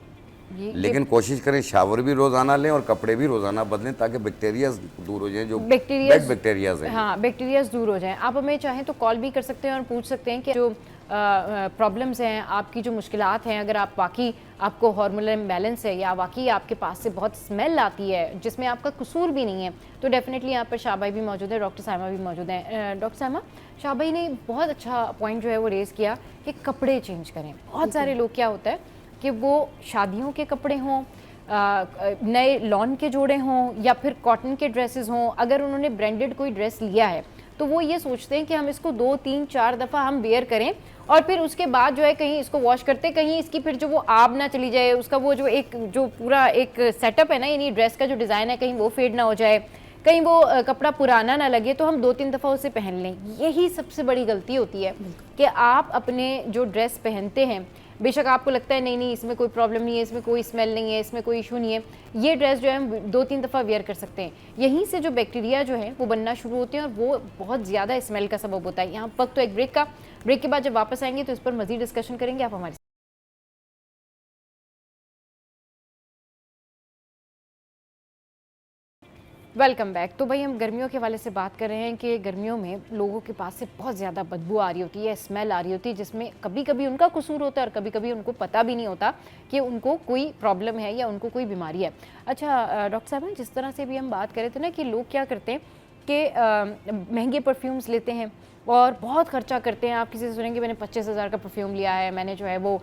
लेकिन कोशिश करें शावर भी रोज़ाना लें और कपड़े भी रोज़ाना बदलें ताकि बैक्टीरिया दूर हो जाएं, जो बैड बैक्टीरियाज हैं। हाँ, बैक्टीरियाज दूर हो जाएं। आप हमें चाहें तो कॉल भी कर सकते हैं और पूछ सकते हैं कि जो प्रॉब्लम्स हैं, आपकी जो मुश्किलात हैं, अगर आप वाकई आपको हार्मोनल इम्बैलेंस है या वाकई आपके पास से बहुत स्मेल आती है जिसमें आपका कसूर भी नहीं है, तो डेफिनेटली यहाँ पर शाह भाई भी मौजूद है, डॉक्टर साइमा भी मौजूद हैं। डॉक्टर साइमा, शाह भाई ने बहुत अच्छा पॉइंट जो है वो रेज़ किया कि कपड़े चेंज करें। बहुत सारे लोग क्या होता है कि वो शादियों के कपड़े हों, नए लॉन के जोड़े हों या फिर कॉटन के ड्रेसेस हों, अगर उन्होंने ब्रांडेड कोई ड्रेस लिया है तो वो ये सोचते हैं कि हम इसको 2, 3, 4 दफ़ा हम वेयर करें और फिर उसके बाद जो है कहीं इसको वॉश करते कहीं इसकी फिर जो वो आब ना चली जाए, उसका वो जो पूरा एक सेटअप है ना, यानी ड्रेस का जो डिज़ाइन है, कहीं वो फेड ना हो जाए, कहीं वो कपड़ा पुराना ना लगे, तो हम 2-3 दफ़ा उसे पहन लें। यही सबसे बड़ी गलती होती है कि आप अपने जो ड्रेस पहनते हैं, बेशक आपको लगता है नहीं इसमें कोई प्रॉब्लम नहीं है, इसमें कोई स्मेल नहीं है, इसमें कोई इशू नहीं है, ये ड्रेस जो है हम 2-3 दफ़ा वेयर कर सकते हैं। यहीं से जो बैक्टीरिया जो है वो बनना शुरू होते हैं और वो बहुत ज़्यादा स्मेल का सबब होता है। यहाँ वक्त तो एक ब्रेक के बाद जब वापस आएंगे तो इस पर मज़ीद डिस्कशन करेंगे। आप हमारे वेलकम बैक। तो भाई हम गर्मियों के हवाले से बात कर रहे हैं कि गर्मियों में लोगों के पास से बहुत ज़्यादा बदबू आ रही होती है, स्मेल आ रही होती है, जिसमें कभी कभी उनका कसूर होता है और कभी कभी उनको पता भी नहीं होता कि उनको कोई प्रॉब्लम है या उनको कोई बीमारी है। अच्छा डॉक्टर साहब, जिस तरह से भी हम बात कर रहे थे ना कि लोग क्या करते हैं कि महंगे परफ्यूम्स लेते हैं और बहुत खर्चा करते हैं। आप किसी से सुनेंगे मैंने 25,000 का परफ्यूम लिया है, मैंने जो है वो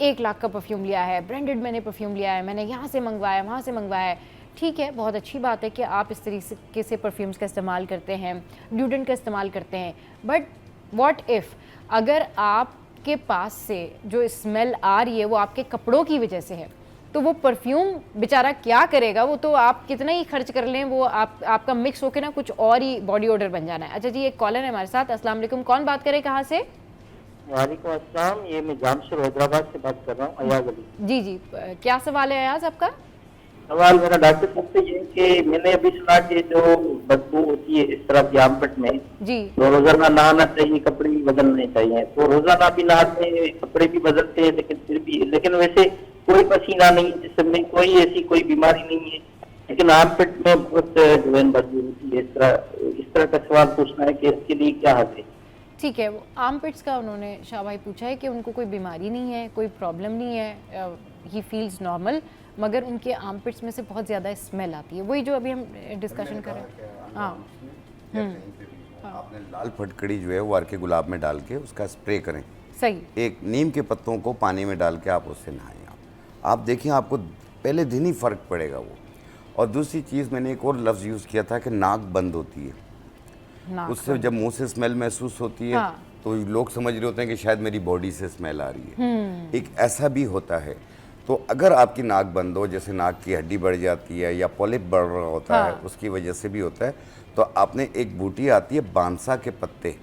1 लाख का परफ्यूम लिया है, ब्रांडेड मैंने परफ्यूम लिया है, मैंने यहाँ से मंगवाया वहाँ से मंगवाया है। ठीक है, बहुत अच्छी बात है कि आप इस तरीके से परफ्यूम्स का इस्तेमाल करते हैं, ड्यूडेंट का इस्तेमाल करते हैं, बट व्हाट इफ़ अगर आपके पास से जो स्मेल आ रही है वो आपके कपड़ों की वजह से है, तो वो परफ्यूम बेचारा क्या करेगा? वो तो आप कितना ही खर्च कर लें, वो आपका मिक्स होकर ना कुछ और ही बॉडी ऑर्डर बन जाना है। अच्छा जी, एक कॉलर है हमारे साथ। अस्सलाम वालेकुम, कौन बात करे, कहाँ से? वालेकुम अस्सलाम, ये मैं जामशेद हैदराबाद से बात कर रहा हूँ, अयाज अली। जी, क्या सवाल है अयाज आपका? सवाल मेरा डॉक्टर साहब से ये कि मैंने अभी सुना कि जो बदबू होती है इस तरह की आमपट में जी, तो रोजाना नहाना चाहिए, कपड़े भी बदलने चाहिए। तो रोजाना भी नहाते हैं, कपड़े भी बदलते हैं, लेकिन वैसे कोई पसीना नहीं, जिसमें कोई ऐसी कोई बीमारी नहीं है, लेकिन आमपट में बहुत जो है बदबू होती है। इस तरह का सवाल पूछना है कि इसके लिए क्या हल है? ठीक है, वो आर्मपिट्स का उन्होंने शाह भाई पूछा है कि उनको कोई बीमारी नहीं है, कोई प्रॉब्लम नहीं है, ही फील्स नॉर्मल, मगर उनके आर्मपिट्स में से बहुत ज़्यादा स्मेल आती है। वही जो अभी हम डिस्कशन कर रहे हैं। हाँ, आपने लाल फटकड़ी जो है वो अर्के गुलाब में डाल के उसका स्प्रे करें। सही। एक नीम के पत्तों को पानी में डाल के आप उससे नहाएं। आप देखिए आपको पहले दिन ही फ़र्क पड़ेगा वो। और दूसरी चीज़, मैंने एक और लफ्ज़ यूज़ किया था कि नाक बंद होती है, उससे जब मुंह से स्मेल महसूस होती है हाँ। तो लोग समझ रहे होते हैं कि शायद मेरी बॉडी से स्मेल आ रही है। एक ऐसा भी होता है। तो अगर आपकी नाक बंद हो, जैसे नाक की हड्डी बढ़ जाती है या पॉलिप बढ़ रहा होता हाँ। है, उसकी वजह से भी होता है, तो आपने एक बूटी आती है बांसा के पत्ते,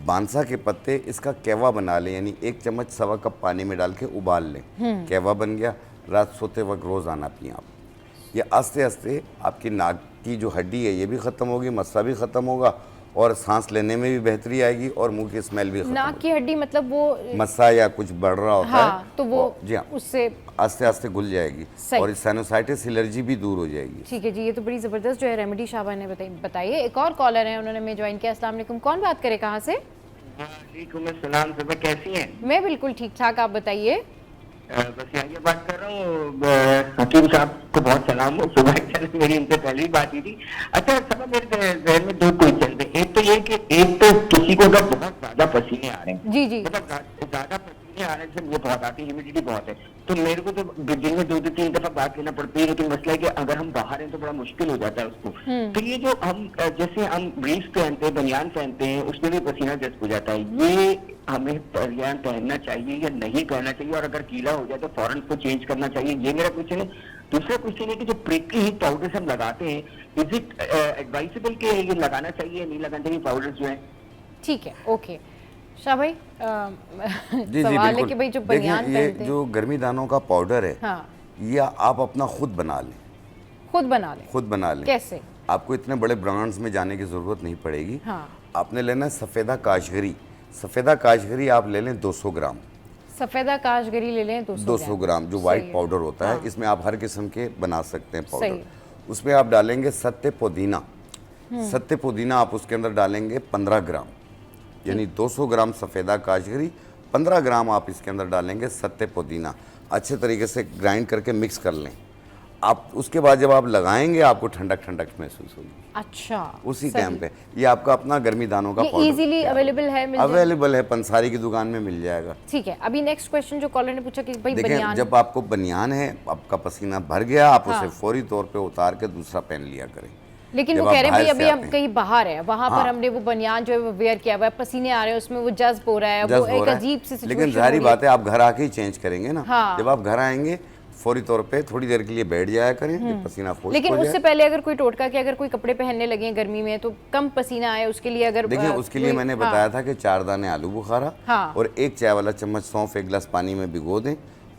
बांसा के पत्ते, इसका कहवा बना लें, यानी 1 चम्मच 1.25 कप पानी में डाल के उबाल लें, कहवा बन गया, रात सोते वक्त रोज़ाना पिएं आप। ये आस्ते आस्ते आपकी नाक की जो हड्डी है ये भी ख़त्म होगी, मस्सा भी ख़त्म होगा और सांस लेने में भी बेहतरी आएगी और मुंह की स्मेल भी खत्म। नाक की हड्डी मतलब वो मस्सा या कुछ बढ़ रहा होता हाँ, है तो वो जी हाँ, उससे आस्ते आस्ते घुल जाएगी और साइनोसाइटिस एलर्जी भी दूर हो जाएगी। ठीक है जी, ये तो बड़ी ज़बरदस्त जो है रेमेडी शाह भाई ने बताई है। एक और कॉलर है, उन्होंने मैं ज्वाइन किया। अस्सलाम वालेकुम, कौन बात करे, कहाँ से? कैसी हैं? मैं बिल्कुल ठीक ठाक, आप बताइए। बस ये बात कर रहा हूँ, हकीम साहब को बहुत सलाम हो, सुबह मेरी उनसे पहले ही बात की थी। अच्छा सब मेरे जहन में 2 क्वेश्चन थे। एक तो ये कि एक तो किसी को अगर बहुत ज्यादा पसीने आ रहे हैं, जी, मतलब ज्यादा पसीने आ रहे हैं, ये बहुत आती है, ह्यूमिडिटी बहुत है, तो मेरे को तो दिन में 2-3 दफा बात लेना पड़ती है, लेकिन मसला है कि अगर हम बाहर हैं तो बड़ा मुश्किल हो जाता है उसको। तो ये जो हम जैसे हम ब्रीफ पहनते हैं, बनियान पहनते हैं, उसमें भी पसीना जज्ब हो जाता है, ये हमें बनियान पहनना चाहिए या नहीं पहनना चाहिए? और अगर गीला हो जाए तो फौरन को चेंज करना चाहिए? ये मेरा क्वेश्चन है। दूसरा क्वेश्चन है कि जो प्रिकली हीट पाउडर हम लगाते हैं, इज इट एडवाइसेबल के ये लगाना चाहिए नहीं लगाना चाहिए पाउडर जो है? ठीक है, ओके शाह भाई, जी सवाल है कि भाई जो बनियान पहनते हैं, ये जो गर्मी दानों का पाउडर है हाँ। ये आप अपना खुद बना लें। खुद बना लें। कैसे? आपको इतने बड़े ब्रांड्स में जाने की ज़रूरत नहीं पड़ेगी हाँ। आपने लेना है सफ़ेदा काशगरी। सफ़ेदा काशगरी आप ले लें 200 ग्राम। सफ़ेदा काशगरी ले लें 200 ग्राम, जो वाइट पाउडर होता है। इसमें आप हर किस्म के बना सकते हैं पाउडर। उसमें आप डालेंगे सत्ते पुदीना। सत्ते पुदीना आप उसके अंदर डालेंगे 15 ग्राम, यानी 200 ग्राम सफ़ेदा काशगरी, 15 ग्राम आप इसके अंदर डालेंगे सत्ते पुदीना। अच्छे तरीके से ग्राइंड करके मिक्स कर लें। आप उसके बाद जब आप लगाएंगे आपको ठंडक ठंडक महसूस होगी। अच्छा, उसी टाइम पे ये आपका अपना गर्मी दानों का ये इजीली अवेलेबल है, अवेलेबल है, पंसारी की दुकान में मिल जाएगा। ठीक है, अभी नेक्स्ट क्वेश्चन जो कॉलर ने पूछा कि भाई देखिए, बनियान, जब आपको बनियान है, आपका पसीना भर गया, आप उसे फौरी तौर पे उतार के दूसरा पहन लिया करें। लेकिन वो कह रहे हैं भाई अभी हम कहीं बाहर है, वहां पर हमने वो बनियान जो है वो वेयर किया हुआ है, पसीने आ रहे हैं, उसमें वो जज्ब हो रहा है, वो एक अजीब सी सिचुएशन। लेकिन जाहिर बात है आप घर आके ही चेंज करेंगे ना। जब आप घर आएंगे फौरी तौर पे थोड़ी देर के लिए बैठ जाया करें, पसीना खुश्क हो जाए। लेकिन उससे पहले अगर कोई टोटका कि अगर कोई कपड़े पहनने लगे गर्मी में तो कम पसीना आए, उसके लिए अगर देखिए उसके लिए मैंने बताया था कि 4 दाने आलू बुखारा और 1 चाय वाला चम्मच सौंफ 1 गिलास पानी में भिगो दें,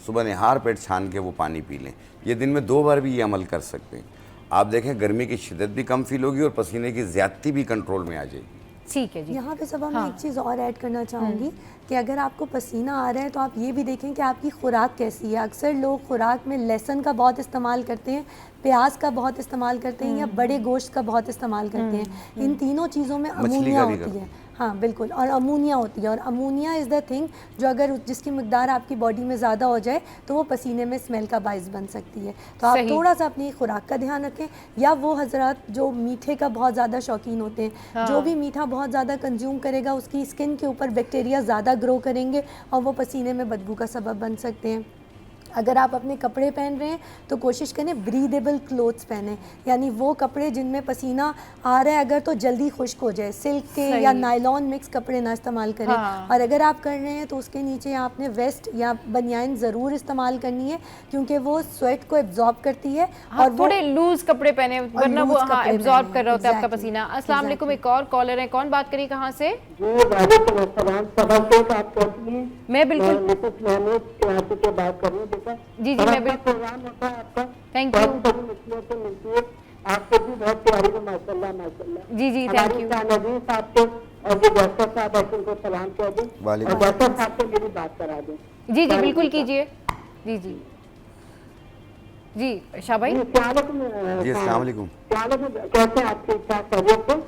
सुबह निहार पेट छान के वो पानी पी लें। ये दिन में 2 बार भी ये अमल कर सकते हैं। आप देखें गर्मी की शिद्दत भी कम फील होगी और पसीने की ज्यादती भी कंट्रोल में आ जाएगी। ठीक है जी। यहाँ पे सब मैं एक चीज़ और ऐड करना चाहूँगी कि अगर आपको पसीना आ रहा है तो आप ये भी देखें कि आपकी खुराक कैसी है। अक्सर लोग खुराक में लहसुन का बहुत इस्तेमाल करते हैं, प्याज का बहुत इस्तेमाल करते हैं या बड़े गोश्त का बहुत इस्तेमाल करते हैं। इन तीनों चीज़ों में अमोनिया होती है। हाँ बिल्कुल, और अमोनिया होती है, और अमोनिया इज़ द थिंग जो अगर जिसकी मकदार आपकी बॉडी में ज़्यादा हो जाए तो वो पसीने में स्मेल का बाइस बन सकती है। तो आप थोड़ा सा अपनी खुराक का ध्यान रखें, या वो हजरत जो मीठे का बहुत ज़्यादा शौकीन होते हैं, जो भी मीठा बहुत ज़्यादा कंज्यूम करेगा उसकी स्किन के ऊपर बैक्टीरिया ज़्यादा ग्रो करेंगे और वो पसीने में बदबू का सबब बन सकते हैं। अगर आप अपने कपड़े पहन रहे हैं तो कोशिश करें ब्रीदेबल क्लोथ्स पहने, यानी वो कपड़े जिनमें पसीना आ रहा है अगर तो जल्दी खुश्क हो जाए, सिल्क के या नायलॉन मिक्स कपड़े ना इस्तेमाल करें। और अगर आप कर रहे हैं तो उसके नीचे आपने वेस्ट या बनियान ज़रूर इस्तेमाल करनी है, क्योंकि वो स्वेट को एब्जॉर्ब करती है। और थोड़े लूज कपड़े पहने वरना वो एब्जॉर्ब कर रहा होता है आपका पसीना। अस्सलाम वालेकुम, एक और कॉलर है, कौन बात करिए, कहाँ से? मैं बिल्कुल बात कर रही हूँ। जी जी, मैं बिल्कुल, प्रोग्राम होता है आपका, थैंक यू। बड़ी नसीहतें मिलती है आपको भी, बहुत प्यारी है माशाल्लाह माशाल्लाह। जी जी, थैंक यू। नजीर साहब को और जो डॉक्टर साहब है उनको सलाम कह दें और डॉक्टर साहब से मेरी बात करा दें। जी जी बिल्कुल कीजिए। जी जी जी, शाह भाई। जी अस्सलाम वालेकुम। कैसे आपके साथ खैरियत है?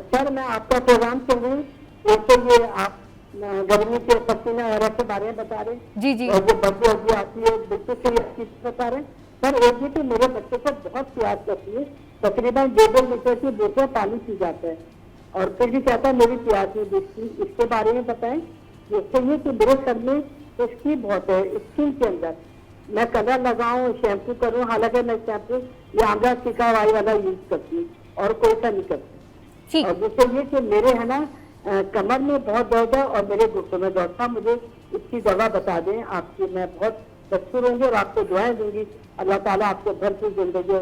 सर मैं आपका प्रोग्राम सुन रही हूँ। एक तो ये आप गर्मी के पसीना वगैरह के बारे में बता रहे, जी जी, और जो बदबू अभी आती है बिल्कुल सही अच्छी बता रहे। सर एक ये कि मेरे बच्चे को बहुत प्यास लगती है, तकरीबन 1.5 लीटर की बोतल पानी पी जाता है और फिर भी कहता है मेरी प्यास नहीं बुझती, इसके बारे में बताएं। जिससे ये कि मेरे सर में खुश्की बहुत है स्किन के अंदर, मैं कलर लगाऊं शैम्पू करूं, हालांकि मैं शैम्पू या आंवला टीका वाला यूज करती हूँ और कोई सा नहीं करती। और दूसरे ये कि मेरे है ना कमर में बहुत दर्द है और मेरे घुटनों में दर्द था, मुझे इसकी दवा बता दें आपकी, मैं बहुत मशहूर होंगी और आपको दुआएं दूंगी। अल्लाह ताला आपको भरपूर जिंदगी।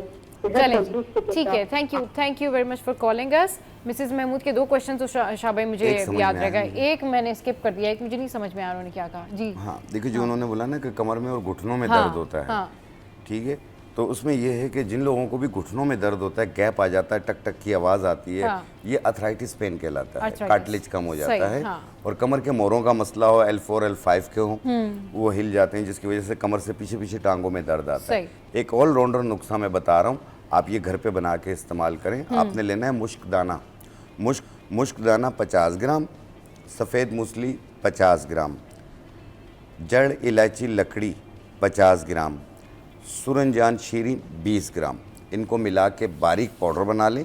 ठीक है, thank you very much for calling us. Mrs Mahmood के 2 क्वेश्चन तो शाह भाई मुझे याद रहेगा, एक मैंने स्किप कर दिया, एक मुझे नहीं समझ में आ रहा उन्होंने क्या कहा। जी हाँ, देखिए जो उन्होंने बोला ना कि कमर में और घुटनों में दर्द होता है, ठीक है, तो उसमें यह है कि जिन लोगों को भी घुटनों में दर्द होता है, गैप आ जाता है, टक टक की आवाज़ आती है, ये अर्थराइटिस पेन कहलाता है, कार्टिलेज कम हो जाता है। और कमर के मोरों का मसला हो, L4 L5 के हो, वो हिल जाते हैं, जिसकी वजह से कमर से पीछे पीछे टांगों में दर्द आता है। एक ऑलराउंडर नुस्खा मैं बता रहा हूँ, आप ये घर पे बना के इस्तेमाल करें। आपने लेना है मुश्क दाना, मुश्क दाना 50 ग्राम, सफ़ेद मूसली 50 ग्राम, जड़ इलायची लकड़ी 50 ग्राम, सूरजजान शीरी 20 ग्राम, इनको मिला के बारीक पाउडर बना लें।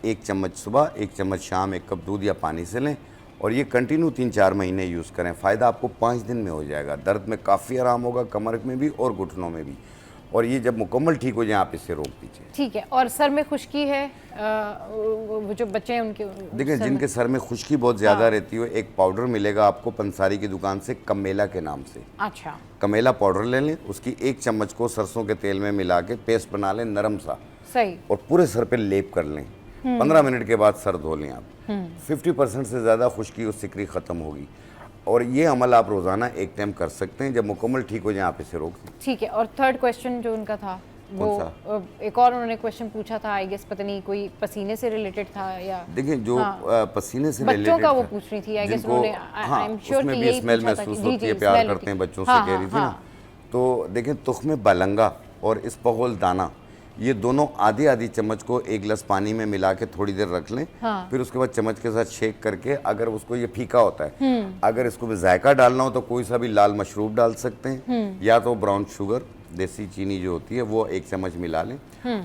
1 चम्मच सुबह, 1 चम्मच शाम, 1 कप दूध या पानी से लें और ये कंटिन्यू 3-4 महीने यूज़ करें। फ़ायदा आपको 5 दिन में हो जाएगा। दर्द में काफ़ी आराम होगा, कमर में भी और घुटनों में भी, और ये जब मुकम्मल ठीक हो जाए आप इसे रोक दीजिए। ठीक है। और सर में खुश्की है, वो जो बच्चे हैं उनके, देखिए जिनके सर में खुश्की बहुत ज़्यादा रहती है, एक पाउडर मिलेगा आपको पंसारी की दुकान से, कमेला के नाम से। अच्छा, कमेला पाउडर ले लें, उसकी 1 चम्मच को सरसों के तेल में मिला के पेस्ट बना लें नरम सा, सही, और पूरे सर पे लेप कर लें। 15 मिनट के बाद सर धो लें आप। 50% से ज़्यादा खुश्की और सिकरी ख़त्म होगी। और ये अमल आप रोज़ाना एक टाइम कर सकते हैं, जब मुकम्मल ठीक हो जाए आप इसे रोक दें। ठीक है। और थर्ड क्वेश्चन जो उनका था वो एक और उन्होंने क्वेश्चन पूछा था, आई गेस पता नहीं कोई पसीने से रिलेटेड था या, देखिए जो पसीने से रिलेटेड बच्चों का वो पूछ रही थी, आई गेस उन्होंने, आई एम श्योर कि यही स्मेल महसूस होती है, प्यार करते हैं बच्चों से, कह रही थी ना। तो देखें तुख्म बलंगा और इस्पगोल दाना, ये दोनों आधी चम्मच को 1 गिलास पानी में मिला के थोड़ी देर रख लें। फिर उसके बाद चम्मच के साथ शेक करके, अगर उसको, ये फीका होता है, अगर इसको भी जायका डालना हो तो कोई सा भी लाल मशरूब डाल सकते हैं, या तो ब्राउन शुगर, देसी चीनी जो होती है वो 1 चम्मच मिला लें,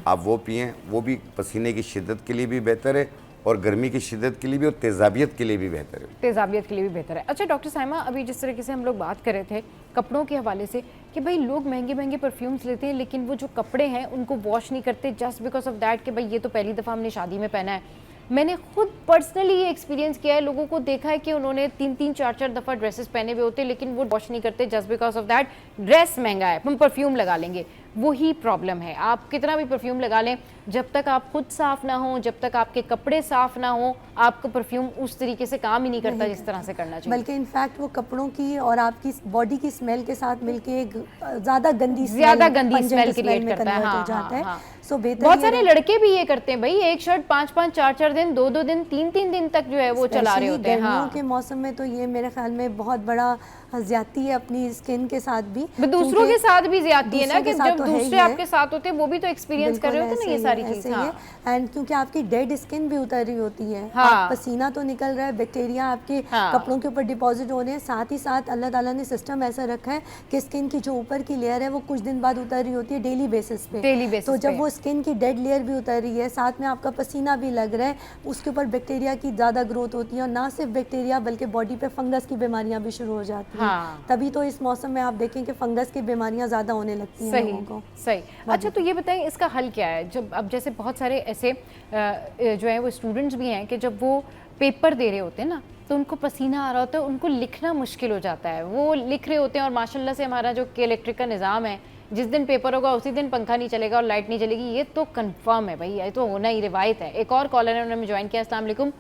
आप वो पिएं, वो भी पसीने की शिद्दत के लिए भी बेहतर है और गर्मी की शिद्दत के लिए भी और तेज़ाबियत के लिए भी बेहतर है। तेज़ाबियत के लिए भी बेहतर है। अच्छा डॉक्टर साइमा, अभी जिस तरीके से हम लोग बात कर रहे थे कपड़ों के हवाले से कि भाई लोग महंगे महंगे परफ्यूम्स लेते हैं लेकिन वो जो कपड़े हैं उनको वॉश नहीं करते जस्ट बिकॉज ऑफ दैट कि भाई ये तो पहली दफ़ा हमने शादी में पहना है। मैंने खुद पर्सनली ये एक्सपीरियंस किया है, लोगों को देखा है कि उन्होंने 3-3, 4-4 दफ़ा ड्रेसेस पहने हुए होते लेकिन वो वॉश नहीं करते just because of that dress महंगा है, हम परफ्यूम लगा लेंगे। वही प्रॉब्लम है, आप कितना भी परफ्यूम लगा लें, जब तक आप खुद साफ ना हो, जब तक आपके कपड़े साफ ना हो, आपका परफ्यूम उस तरीके से काम ही नहीं करता जिस तरह से करना चाहिए। बल्कि इनफैक्ट वो कपड़ों की और आपकी बॉडी की स्मेल के साथ मिलके ज़्यादा गंदी स्मेल क्रिएट करता है। हाँ। सो बेहतर बहुत सारे लड़के भी ये करते हैं भाई, एक शर्ट 5-5, 4-4 दिन, 2-2 दिन, 3-3 दिन तक जो है वो चला रहे होते हैं। गर्मियों के मौसम में तो ये मेरे ख्याल में बहुत बड़ा ज्यादती है अपनी स्किन के साथ भी, दूसरों के साथ भी ज्यादती है ना, कि जब दूसरे आपके साथ होते हैं वो भी तो एक्सपीरियंस कर रहे होते हैं ना ये सारी चीजें। एंड क्योंकि आपकी डेड स्किन भी उतर रही होती है, आप पसीना तो निकल रहा है, बैक्टीरिया आपके कपड़ों के ऊपर डिपॉजिट हो रहे हैं, साथ ही साथ अल्लाह ताला ने सिस्टम ऐसा रखा है कि स्किन की जो ऊपर की लेयर है वो कुछ दिन बाद उतर रही होती है डेली बेसिस पे। तो जब वो स्किन की डेड लेयर भी उतर रही है, साथ में आपका पसीना भी लग रहा है, उसके ऊपर बैक्टीरिया की ज़्यादा ग्रोथ होती है और ना सिर्फ बैक्टीरिया बल्कि बॉडी पे फंगस की बीमारियां भी शुरू हो जाती हैं। तभी तो इस मौसम में आप देखें कि फंगस की बीमारियां ज़्यादा होने लगती हैं लोगों को। सही। अच्छा तो ये बताएं इसका हल क्या है? जब अब जैसे बहुत सारे ऐसे जो है वो स्टूडेंट्स भी हैं कि जब वो पेपर दे रहे होते हैं ना तो उनको पसीना आ रहा होता है, उनको लिखना मुश्किल हो जाता है, वो लिख रहे होते हैं और माशाल्लाह से हमारा जो के इलेक्ट्रिक का निज़ाम है, जिस दिन पेपर होगा उसी दिन पंखा नहीं चलेगा और लाइट नहीं चलेगी, ये तो कंफर्म है भाई, ये तो होना ही रिवायत है। एक और कॉलर है, उन्होंने ज्वाइन किया। अस्सलाम वालेकुम,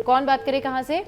कौन बात करे, कहाँ से?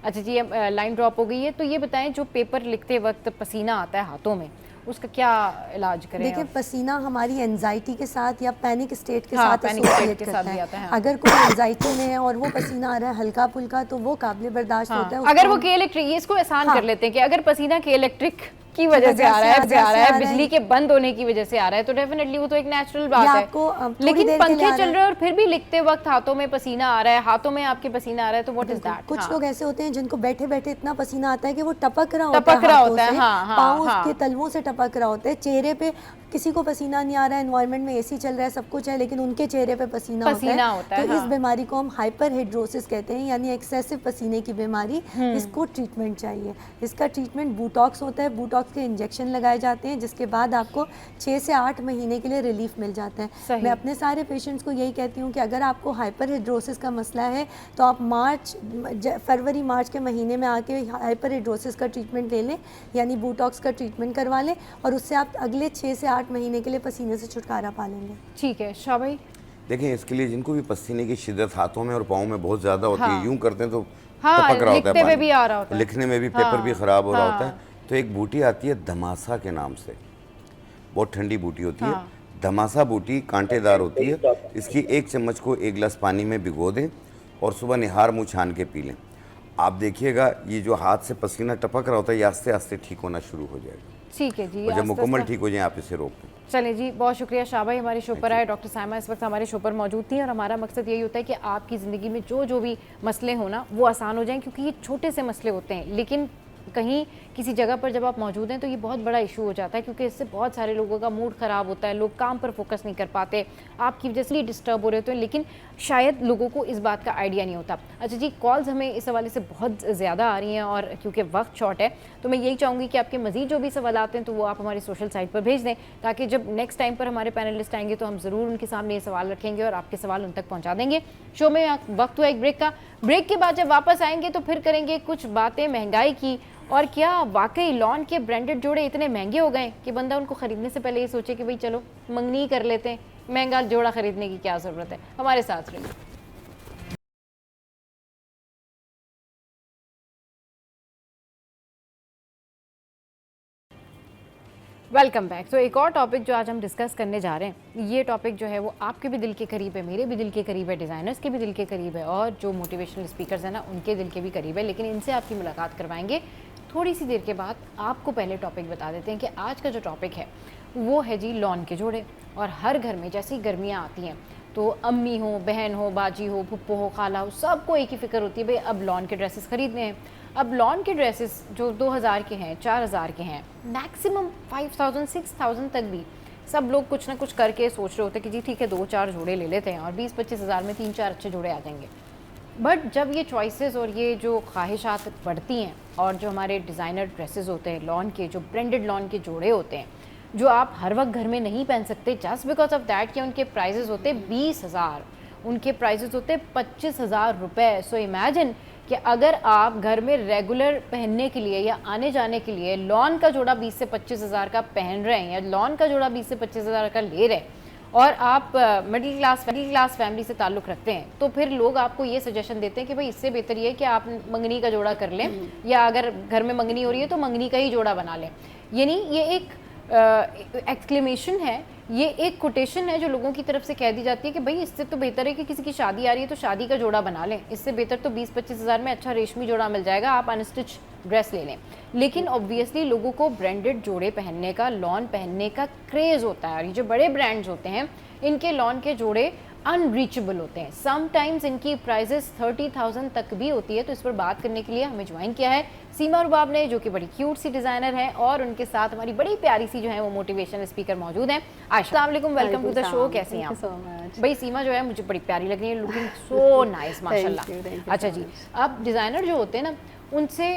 अच्छा जी, लाइन ड्रॉप हो गई है। तो ये बताएं जो पेपर लिखते वक्त पसीना आता है हाथों में, उसका क्या इलाज करें? देखिए पसीना हमारी एंजाइटी के साथ या पैनिक स्टेट के साथ एसोसिएट करता है। हाँ। अगर कोई एंजाइटी में है और वो पसीना आ रहा है हल्का फुल्का तो वो काबिल बर्दाश्त होता है। अगर वो के इलेक्ट्रिक, इसको आसान कर लेते हैं कि अगर पसीना के इलेक्ट्रिक की वजह से आ रहा है, बिजली के बंद होने की वजह से आ रहा है, तो डेफिनेटली वो तो एक नेचुरल बात है। लेकिन पंखे चल रहे हैं और फिर भी लिखते वक्त हाथों में पसीना आ रहा है, हाथों में आपके पसीना आ रहा है, तो व्हाट इज दैट? कुछ लोग ऐसे होते हैं जिनको बैठे बैठे इतना पसीना आता है कि वो टपक रहा होता है, पाँव के तलवों से टपक रहा होता है, चेहरे पे किसी को पसीना नहीं आ रहा है, एनवायरनमेंट में एसी चल रहा है, सब कुछ है, लेकिन उनके चेहरे पे पसीना होता है। तो इस बीमारी को हम हाइपरहेड्रोसिस कहते हैं, यानी एक्सेसिव पसीने की बीमारी। इसको ट्रीटमेंट चाहिए। इसका ट्रीटमेंट बूटॉक्स होता है, बूटॉक्स के इंजेक्शन लगाए जाते हैं जिसके बाद आपको 6 से 8 महीने के लिए रिलीफ मिल जाता है। मैं अपने सारे पेशेंट्स को यही कहती हूँ कि अगर आपको हाइपरहेड्रोसिस का मसला है तो आप फरवरी मार्च के महीने में आके हाइपरहेड्रोसिस का ट्रीटमेंट ले लें, यानी बूटॉक्स का ट्रीटमेंट करवा लें और उससे आप अगले 6 से 8 महीने के लिए पसीने से छुटकारा पा लेंगे। ठीक है शाह भाई। देखिए इसके लिए जिनको भी पसीने की शिद्दत हाथों में और पाँव में बहुत ज़्यादा होती है, यूं करते हैं तो टपक रहा होता है, भी आ रहा होता है, लिखने में भी पेपर भी ख़राब हो रहा होता है। तो एक बूटी आती है धमासा के नाम से, बहुत ठंडी बूटी होती है। धमासा बूटी कांटेदार होती है। इसकी 1 चम्मच को 1 गिलास पानी में भिगो दें और सुबह निहार मुँह छान के पी लें। आप देखिएगा ये जो हाथ से पसीना टपक रहा होता है ये आस्ते आस्ते ठीक होना शुरू हो जाएगा। ठीक है जी, और जब मुकम्मल ठीक हो जाए आप इसे रोक दें। चलें जी, बहुत शुक्रिया शाह भाई, हमारे शो पर आए। डॉक्टर साइमा इस वक्त हमारे शो पर मौजूद थी और हमारा मकसद यही होता है कि आपकी ज़िंदगी में जो भी मसले हो ना वो आसान हो जाएं, क्योंकि ये छोटे से मसले होते हैं, लेकिन कहीं किसी जगह पर जब आप मौजूद हैं तो ये बहुत बड़ा इशू हो जाता है, क्योंकि इससे बहुत सारे लोगों का मूड ख़राब होता है, लोग काम पर फोकस नहीं कर पाते, आपकी वजह से डिस्टर्ब हो रहे होते हैं, लेकिन शायद लोगों को इस बात का आइडिया नहीं होता। अच्छा जी, कॉल्स हमें इस हवाले से बहुत ज़्यादा आ रही हैं और क्योंकि वक्त शॉर्ट है तो मैं यही चाहूँगी कि आपके मज़ीद जो भी सवाल आते हैं तो वो आप हमारी सोशल साइट पर भेज दें, ताकि जब नेक्स्ट टाइम पर हमारे पैनलिस्ट आएंगे तो हम ज़रूर उनके सामने ये सवाल रखेंगे और आपके सवाल उन तक पहुँचा देंगे। शो में वक्त हुआ एक ब्रेक का। ब्रेक के बाद जब वापस आएंगे तो फिर करेंगे कुछ बातें महंगाई की, और क्या वाकई लॉन के ब्रांडेड जोड़े इतने महंगे हो गए कि बंदा उनको ख़रीदने से पहले ये सोचे कि भाई चलो मंगनी कर लेते हैं, महंगा जोड़ा ख़रीदने की क्या ज़रूरत है। हमारे साथ रहिए। Welcome back. तो एक और टॉपिक जो आज हम डिस्कस करने जा रहे हैं, ये टॉपिक जो है वो आपके भी दिल के करीब है, मेरे भी दिल के करीब है, डिज़ाइनर्स के भी दिल के करीब है और जो मोटिवेशनल स्पीकर्स हैं ना उनके दिल के भी करीब है, लेकिन इनसे आपकी मुलाकात करवाएंगे थोड़ी सी देर के बाद। आपको पहले टॉपिक बता देते हैं कि आज का जो टॉपिक है वो है जी लॉन के जोड़े। और हर घर में जैसी गर्मियाँ आती हैं तो अम्मी हो, बहन हो, बाजी हो, फुप्पो हो, खाला हो, सबको एक ही फिक्र होती है भाई अब लॉन के ड्रेसेस खरीदने हैं। अब लॉन के ड्रेसेस जो 2000 के हैं, 4000 के हैं, मैक्सिमम 5000 6000 तक भी सब लोग कुछ ना कुछ करके सोच रहे होते हैं कि जी ठीक है 2-4 जोड़े ले लेते हैं और 20-25 हज़ार में 3-4 अच्छे जोड़े आ जाएंगे। बट जब ये चॉइसेस और ये जो ख्वाहिशात बढ़ती हैं और जो हमारे डिज़ाइनर ड्रेसेस होते हैं लॉन के, जो ब्रांडेड लॉन के जोड़े होते हैं जो आप हर वक्त घर में नहीं पहन सकते जस्ट बिकॉज ऑफ दैट कि उनके प्राइजेस होते 20,000, उनके प्राइजेस होते 25,000 रुपये। सो इमेजिन कि अगर आप घर में रेगुलर पहनने के लिए या आने जाने के लिए लॉन का जोड़ा 20 से 25,000 का पहन रहे हैं या लॉन का जोड़ा 20 से 25,000 का ले रहे हैं और आप मिडिल क्लास फैमिली से ताल्लुक़ रखते हैं, तो फिर लोग आपको ये सजेशन देते हैं कि भाई इससे बेहतर ये है कि आप मंगनी का जोड़ा कर लें या अगर घर में मंगनी हो रही है तो मंगनी का ही जोड़ा बना लें। यानी ये एक एक्सक्लेमेशन है, ये एक कोटेशन है जो लोगों की तरफ से कह दी जाती है कि भाई इससे तो बेहतर है कि किसी की शादी आ रही है तो शादी का जोड़ा बना लें, इससे बेहतर तो 20-25 हज़ार में अच्छा रेशमी जोड़ा मिल जाएगा, आप अनस्टिच ड्रेस ले लें। लेकिन ऑब्वियसली लोगों को ब्रांडेड जोड़े पहनने का, लॉन पहनने का क्रेज़ होता है और ये जो बड़े ब्रांड्स होते हैं इनके लॉन के जोड़े अनरीचेबल होते हैं। समटाइम्स इनकी प्राइजेस 30,000 तक भी होती है। तो इस पर बात करने के लिए हमें ज्वाइन किया है सीमा रुबाब ने, जो कि बड़ी क्यूट सी डिज़ाइनर है, और उनके साथ हमारी बड़ी प्यारी सी जो है वो मोटिवेशनल स्पीकर मौजूद हैं। अस्सलाम वालेकुम, वेलकम टू द शो। कैसी हैं आप? भाई सीमा जो है मुझे बड़ी प्यारी लग रही है, लुकिंग सो नाइस माशाल्लाह। अच्छा जी, अब डिज़ाइनर जो होते हैं ना उनसे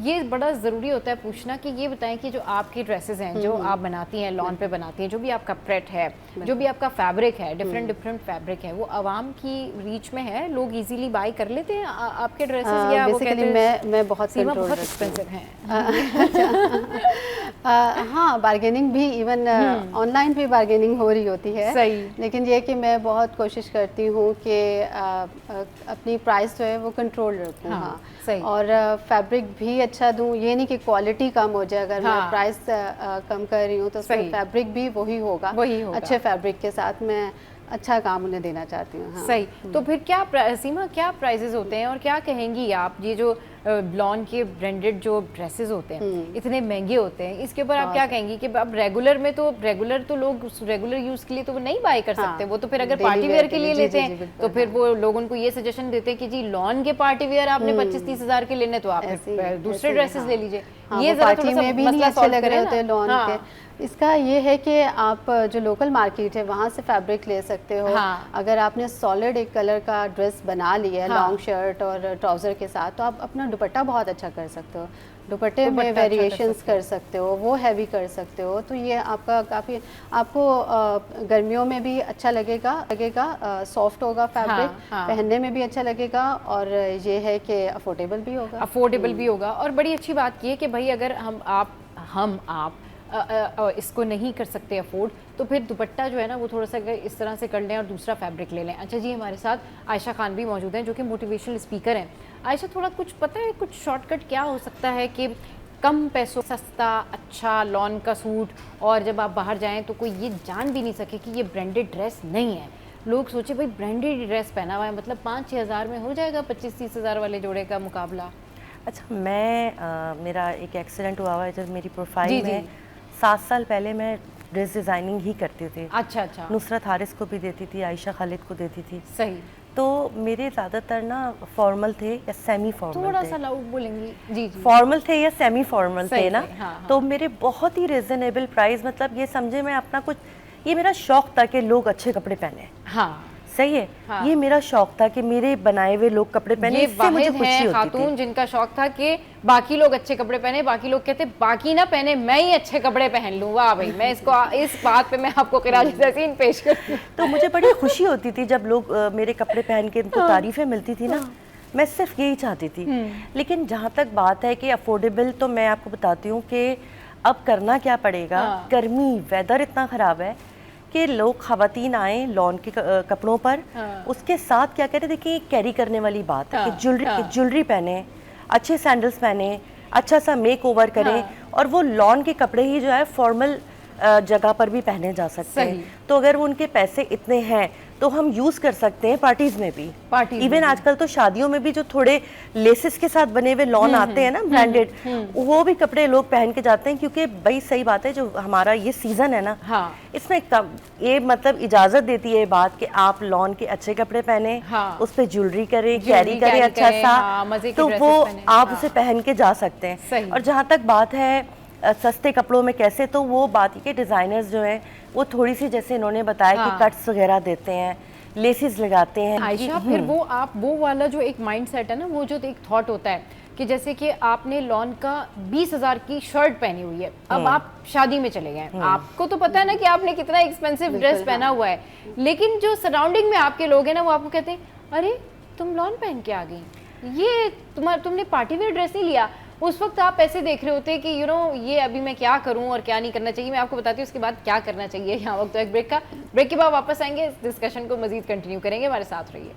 ये बड़ा ज़रूरी होता है पूछना कि ये बताएं कि जो आपके ड्रेसेस हैं जो आप बनाती हैं, लॉन पे बनाती हैं, जो भी आपका प्रेट है, जो भी आपका फैब्रिक है, डिफरेंट फैब्रिक है, वो आवाम की रीच में है, लोग इजीली बाय कर लेते हैं आपके ड्रेसेस या वो कहते हैं मैं बहुत एक्सपेंसिव हैं? हाँ, बार्गेनिंग भी इवन ऑनलाइन भी बार्गेनिंग हो रही होती है। सही। लेकिन ये कि मैं बहुत कोशिश करती हूँ कि अपनी प्राइस जो है वो कंट्रोल रखूँ। हाँ, सही। और फैब्रिक भी अच्छा दूँ, ये नहीं कि क्वालिटी कम हो जाए। अगर मैं प्राइस कम कर रही हूँ तो फैब्रिक भी वही होगा, अच्छे फैब्रिक के साथ मैं अच्छा काम उन्हें देना चाहती हूँ। हाँ। सही। तो फिर क्या सीमा क्या प्राइजेस होते हैं और क्या कहेंगी आप, ये जो लॉन के ब्रांडेड जो ड्रेसेस होते हैं इतने महंगे होते हैं, इसके ऊपर आप क्या कहेंगी कि अब रेगुलर तो लोग रेगुलर यूज के लिए तो वो नहीं बाय कर सकते, वो तो फिर अगर पार्टी वेयर के लिए लेते हैं तो फिर वो लोग उनको ये सजेशन देते हैं कि जी लॉन के पार्टी वेयर आपने 25-30 हज़ार के लेने तो आप दूसरे ड्रेसेस ले लीजिए। ये पार्टी में भी नहीं अच्छे लग रहे होते लॉन के। इसका ये है कि आप जो लोकल मार्केट है वहाँ से फैब्रिक ले सकते हो। अगर आपने सॉलिड एक कलर का ड्रेस बना लिया है लॉन्ग शर्ट और ट्राउज़र के साथ, तो आप अपना दुपट्टा बहुत अच्छा कर सकते हो। दुपट्टे में वेरिएशंस कर सकते हो, वो हैवी कर सकते हो, तो ये आपका काफ़ी आपको गर्मियों में भी अच्छा लगेगा, सॉफ्ट होगा फैब्रिक, पहनने में भी अच्छा लगेगा, और ये है कि अफोर्डेबल भी होगा। और बड़ी अच्छी बात ये कि भाई अगर हम आप इसको नहीं कर सकते अफोर्ड, तो फिर दुपट्टा जो है ना वो थोड़ा सा इस तरह से कर लें और दूसरा फैब्रिक ले लें। अच्छा जी, हमारे साथ आयशा खान भी मौजूद हैं जो कि मोटिवेशनल स्पीकर हैं। आयशा, थोड़ा कुछ पता है, कुछ शॉर्टकट क्या हो सकता है कि कम पैसों सस्ता अच्छा लॉन का सूट, और जब आप बाहर जाएं तो कोई ये जान भी नहीं सके कि ये ब्रांडेड ड्रेस नहीं है, लोग सोचे भाई ब्रांडेड ड्रेस पहना हुआ है, मतलब 5-6 हज़ार में हो जाएगा 25-30 हज़ार वाले जोड़े का मुकाबला। अच्छा, मेरा एक एक्सीडेंट हुआ है जब मेरी प्रोफाइल में 7 साल पहले मैं ड्रेस डिज़ाइनिंग ही करती थी। अच्छा। नुसरत हारिस को भी देती थी, आयशा खालिद को देती थी। सही। तो मेरे ज़्यादातर ना फॉर्मल थे या सेमी फॉर्मल, थोड़ा सा लाउड बोलेंगी जी। फॉर्मल थे या सेमी फॉर्मल थे ना। हाँ। तो मेरे बहुत ही रिजनेबल प्राइस, मतलब ये समझे मैं अपना कुछ, ये मेरा शौक था कि लोग अच्छे कपड़े पहने। हाँ, सही है। हाँ। ये मेरा शौक था कि मेरे बनाए हुए लोग कपड़े पहने, इससे मुझे खुशी होती थी। खातून जिनका शौक था कि बाकी लोग अच्छे कपड़े पहने, बाकी लोग कहते बाकी ना पहने, मैं ही अच्छे कपड़े पहन लूँ। वाह भाई, मैं इस बात पे मैं आपको क़िराजी तहसीन पेश करती हूँ। तो मुझे बड़ी खुशी होती थी जब लोग मेरे कपड़े पहन के इनको तारीफें मिलती थी ना, मैं सिर्फ यही चाहती थी। लेकिन जहाँ तक बात है कि अफोर्डेबल, तो मैं आपको बताती हूँ कि अब करना क्या पड़ेगा। गर्मी, वेदर इतना ख़राब है कि लोग ख़वातीन आए लॉन के कपड़ों पर, उसके साथ क्या कहते हैं, देखिए कैरी करने वाली बात है कि ज्वेलरी पहने, अच्छे सैंडल्स पहने, अच्छा सा मेक ओवर करें, और वो लॉन के कपड़े ही जो है फॉर्मल जगह पर भी पहने जा सकते हैं। तो अगर वो उनके पैसे इतने हैं तो हम यूज कर सकते हैं पार्टीज में भी, इवन आजकल तो शादियों में भी जो थोड़े लेसेस के साथ बने हुए लॉन आते हैं ना ब्रांडेड, वो भी कपड़े लोग पहन के जाते हैं, क्योंकि भाई सही बात है, जो हमारा ये सीजन है ना, इसमें ये मतलब इजाजत देती है बात कि आप लॉन के अच्छे कपड़े पहने, उस पर ज्वेलरी करें, कैरी करें अच्छा सा, तो वो आप उसे पहन के जा सकते हैं। और जहाँ तक बात है सस्ते कपड़ों में कैसे, तो वो बात ही के डिजाइनर्स जो हैं वो थोड़ी सी, जैसे इन्होंने बताया कि कट्स वगैरह देते हैं, लेसेस लगाते हैं। आयशा, फिर वो आप वो वाला जो एक माइंडसेट है ना, वो जो एक थॉट होता है कि जैसे कि आपने लॉन का 20,000 की शर्ट पहनी हुई है, अब आप शादी में चले गए, आपको तो पता है ना कि आपने कितना एक्सपेंसिव ड्रेस पहना हुआ है, लेकिन जो सराउंडिंग में आपके लोग हैं ना, वो आपको कहते हैं अरे तुम लॉन पहन के आ गई, ये तुमने पार्टी वेयर ड्रेस नहीं लिया। उस वक्त आप ऐसे देख रहे होते हैं कि ये अभी मैं क्या करूं और क्या नहीं करना चाहिए। मैं आपको बताती हूँ उसके बाद क्या करना चाहिए। यहाँ वक्त तो एक ब्रेक के बाद वापस आएंगे, इस डिस्कशन को मजीद कंटिन्यू करेंगे, हमारे साथ रहिए।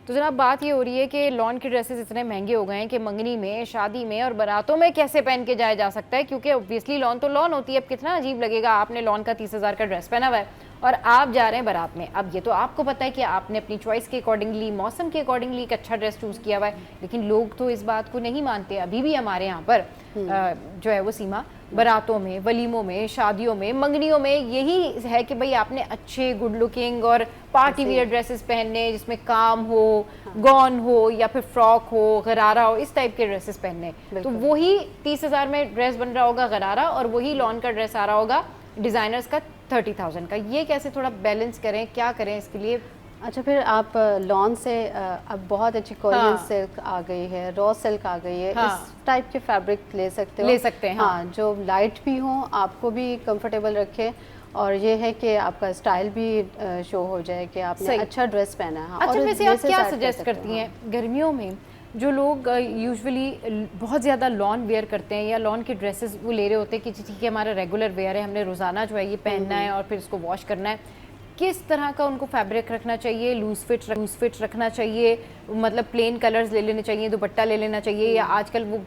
तो जनाब बात ये हो रही है कि लॉन के ड्रेसेस इतने महंगे हो गए हैं कि मंगनी में, शादी में और बारातों में कैसे पहन के जाया जा सकता है, क्योंकि ऑब्वियसली लॉन तो लॉन होती है। अब कितना अजीब लगेगा, आपने लॉन का 30,000 का ड्रेस पहना हुआ है और आप जा रहे हैं बारात में। अब ये तो आपको पता है कि आपने अपनी चॉइस के अकॉर्डिंगली, मौसम के अकॉर्डिंगली एक अच्छा ड्रेस चूज़ किया हुआ है, लेकिन लोग तो इस बात को नहीं मानते। अभी भी हमारे यहाँ पर जो है वो सीमा, बारातों में, वलीमों में, शादियों में, मंगनियों में यही है कि भाई आपने अच्छे गुड लुकिंग और पार्टी वियर ड्रेसेस पहनने, जिसमें काम हो, गॉन हो या फिर फ्रॉक हो, गरारा हो, इस टाइप के ड्रेसेस पहनने। तो वही 30,000 में ड्रेस बन रहा होगा गरारा, और वही लॉन का ड्रेस आ रहा होगा डिज़ाइनर्स का 30,000 का। ये कैसे थोड़ा बैलेंस करें, क्या करें इसके लिए? अच्छा, फिर आप लॉन से अब बहुत अच्छी कोरियन सिल्क आ गई है, रॉ सिल्क आ गई है, इस टाइप के फैब्रिक ले सकते हैं। हाँ, जो लाइट भी हो, आपको भी कंफर्टेबल रखे, और ये है कि आपका स्टाइल भी शो हो जाए कि आपने अच्छा ड्रेस पहना है। अच्छा, वैसे आप क्या सजेस्ट करती हैं गर्मियों में जो लोग यूजुअली बहुत ज़्यादा लॉन वेयर करते हैं या लॉन के ड्रेसेस वो ले रहे होते हैं कि ठीक है हमारा रेगुलर वेयर है, हमने रोज़ाना जो है ये पहनना है और फिर इसको वॉश करना है, किस तरह का उनको फैब्रिक रखना चाहिए? लूज फिट रखना चाहिए, मतलब प्लेन कलर्स ले लेने चाहिए, दुपट्टा ले लेना चाहिए, या आजकल वो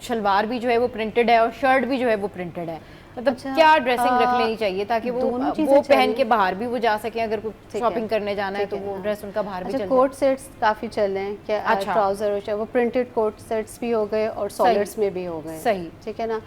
शलवार भी जो है वो प्रिंटेड है और शर्ट भी जो है वो प्रिंटेड है, मतलब क्या ड्रेसिंग रख लेनी चाहिए ताकि वो पहन के बाहर भी वो जा सके, अगर कुछ शॉपिंग करने जाना है तो वो ड्रेस उनका बाहर भी चल जाए। कोट सेट्स काफ़ी चले हैं, क्या ट्राउजर हो, वो प्रिंटेड कोट सेट्स भी हो गए और सॉलिड्स में भी हो गए। सही, ठीक है ना।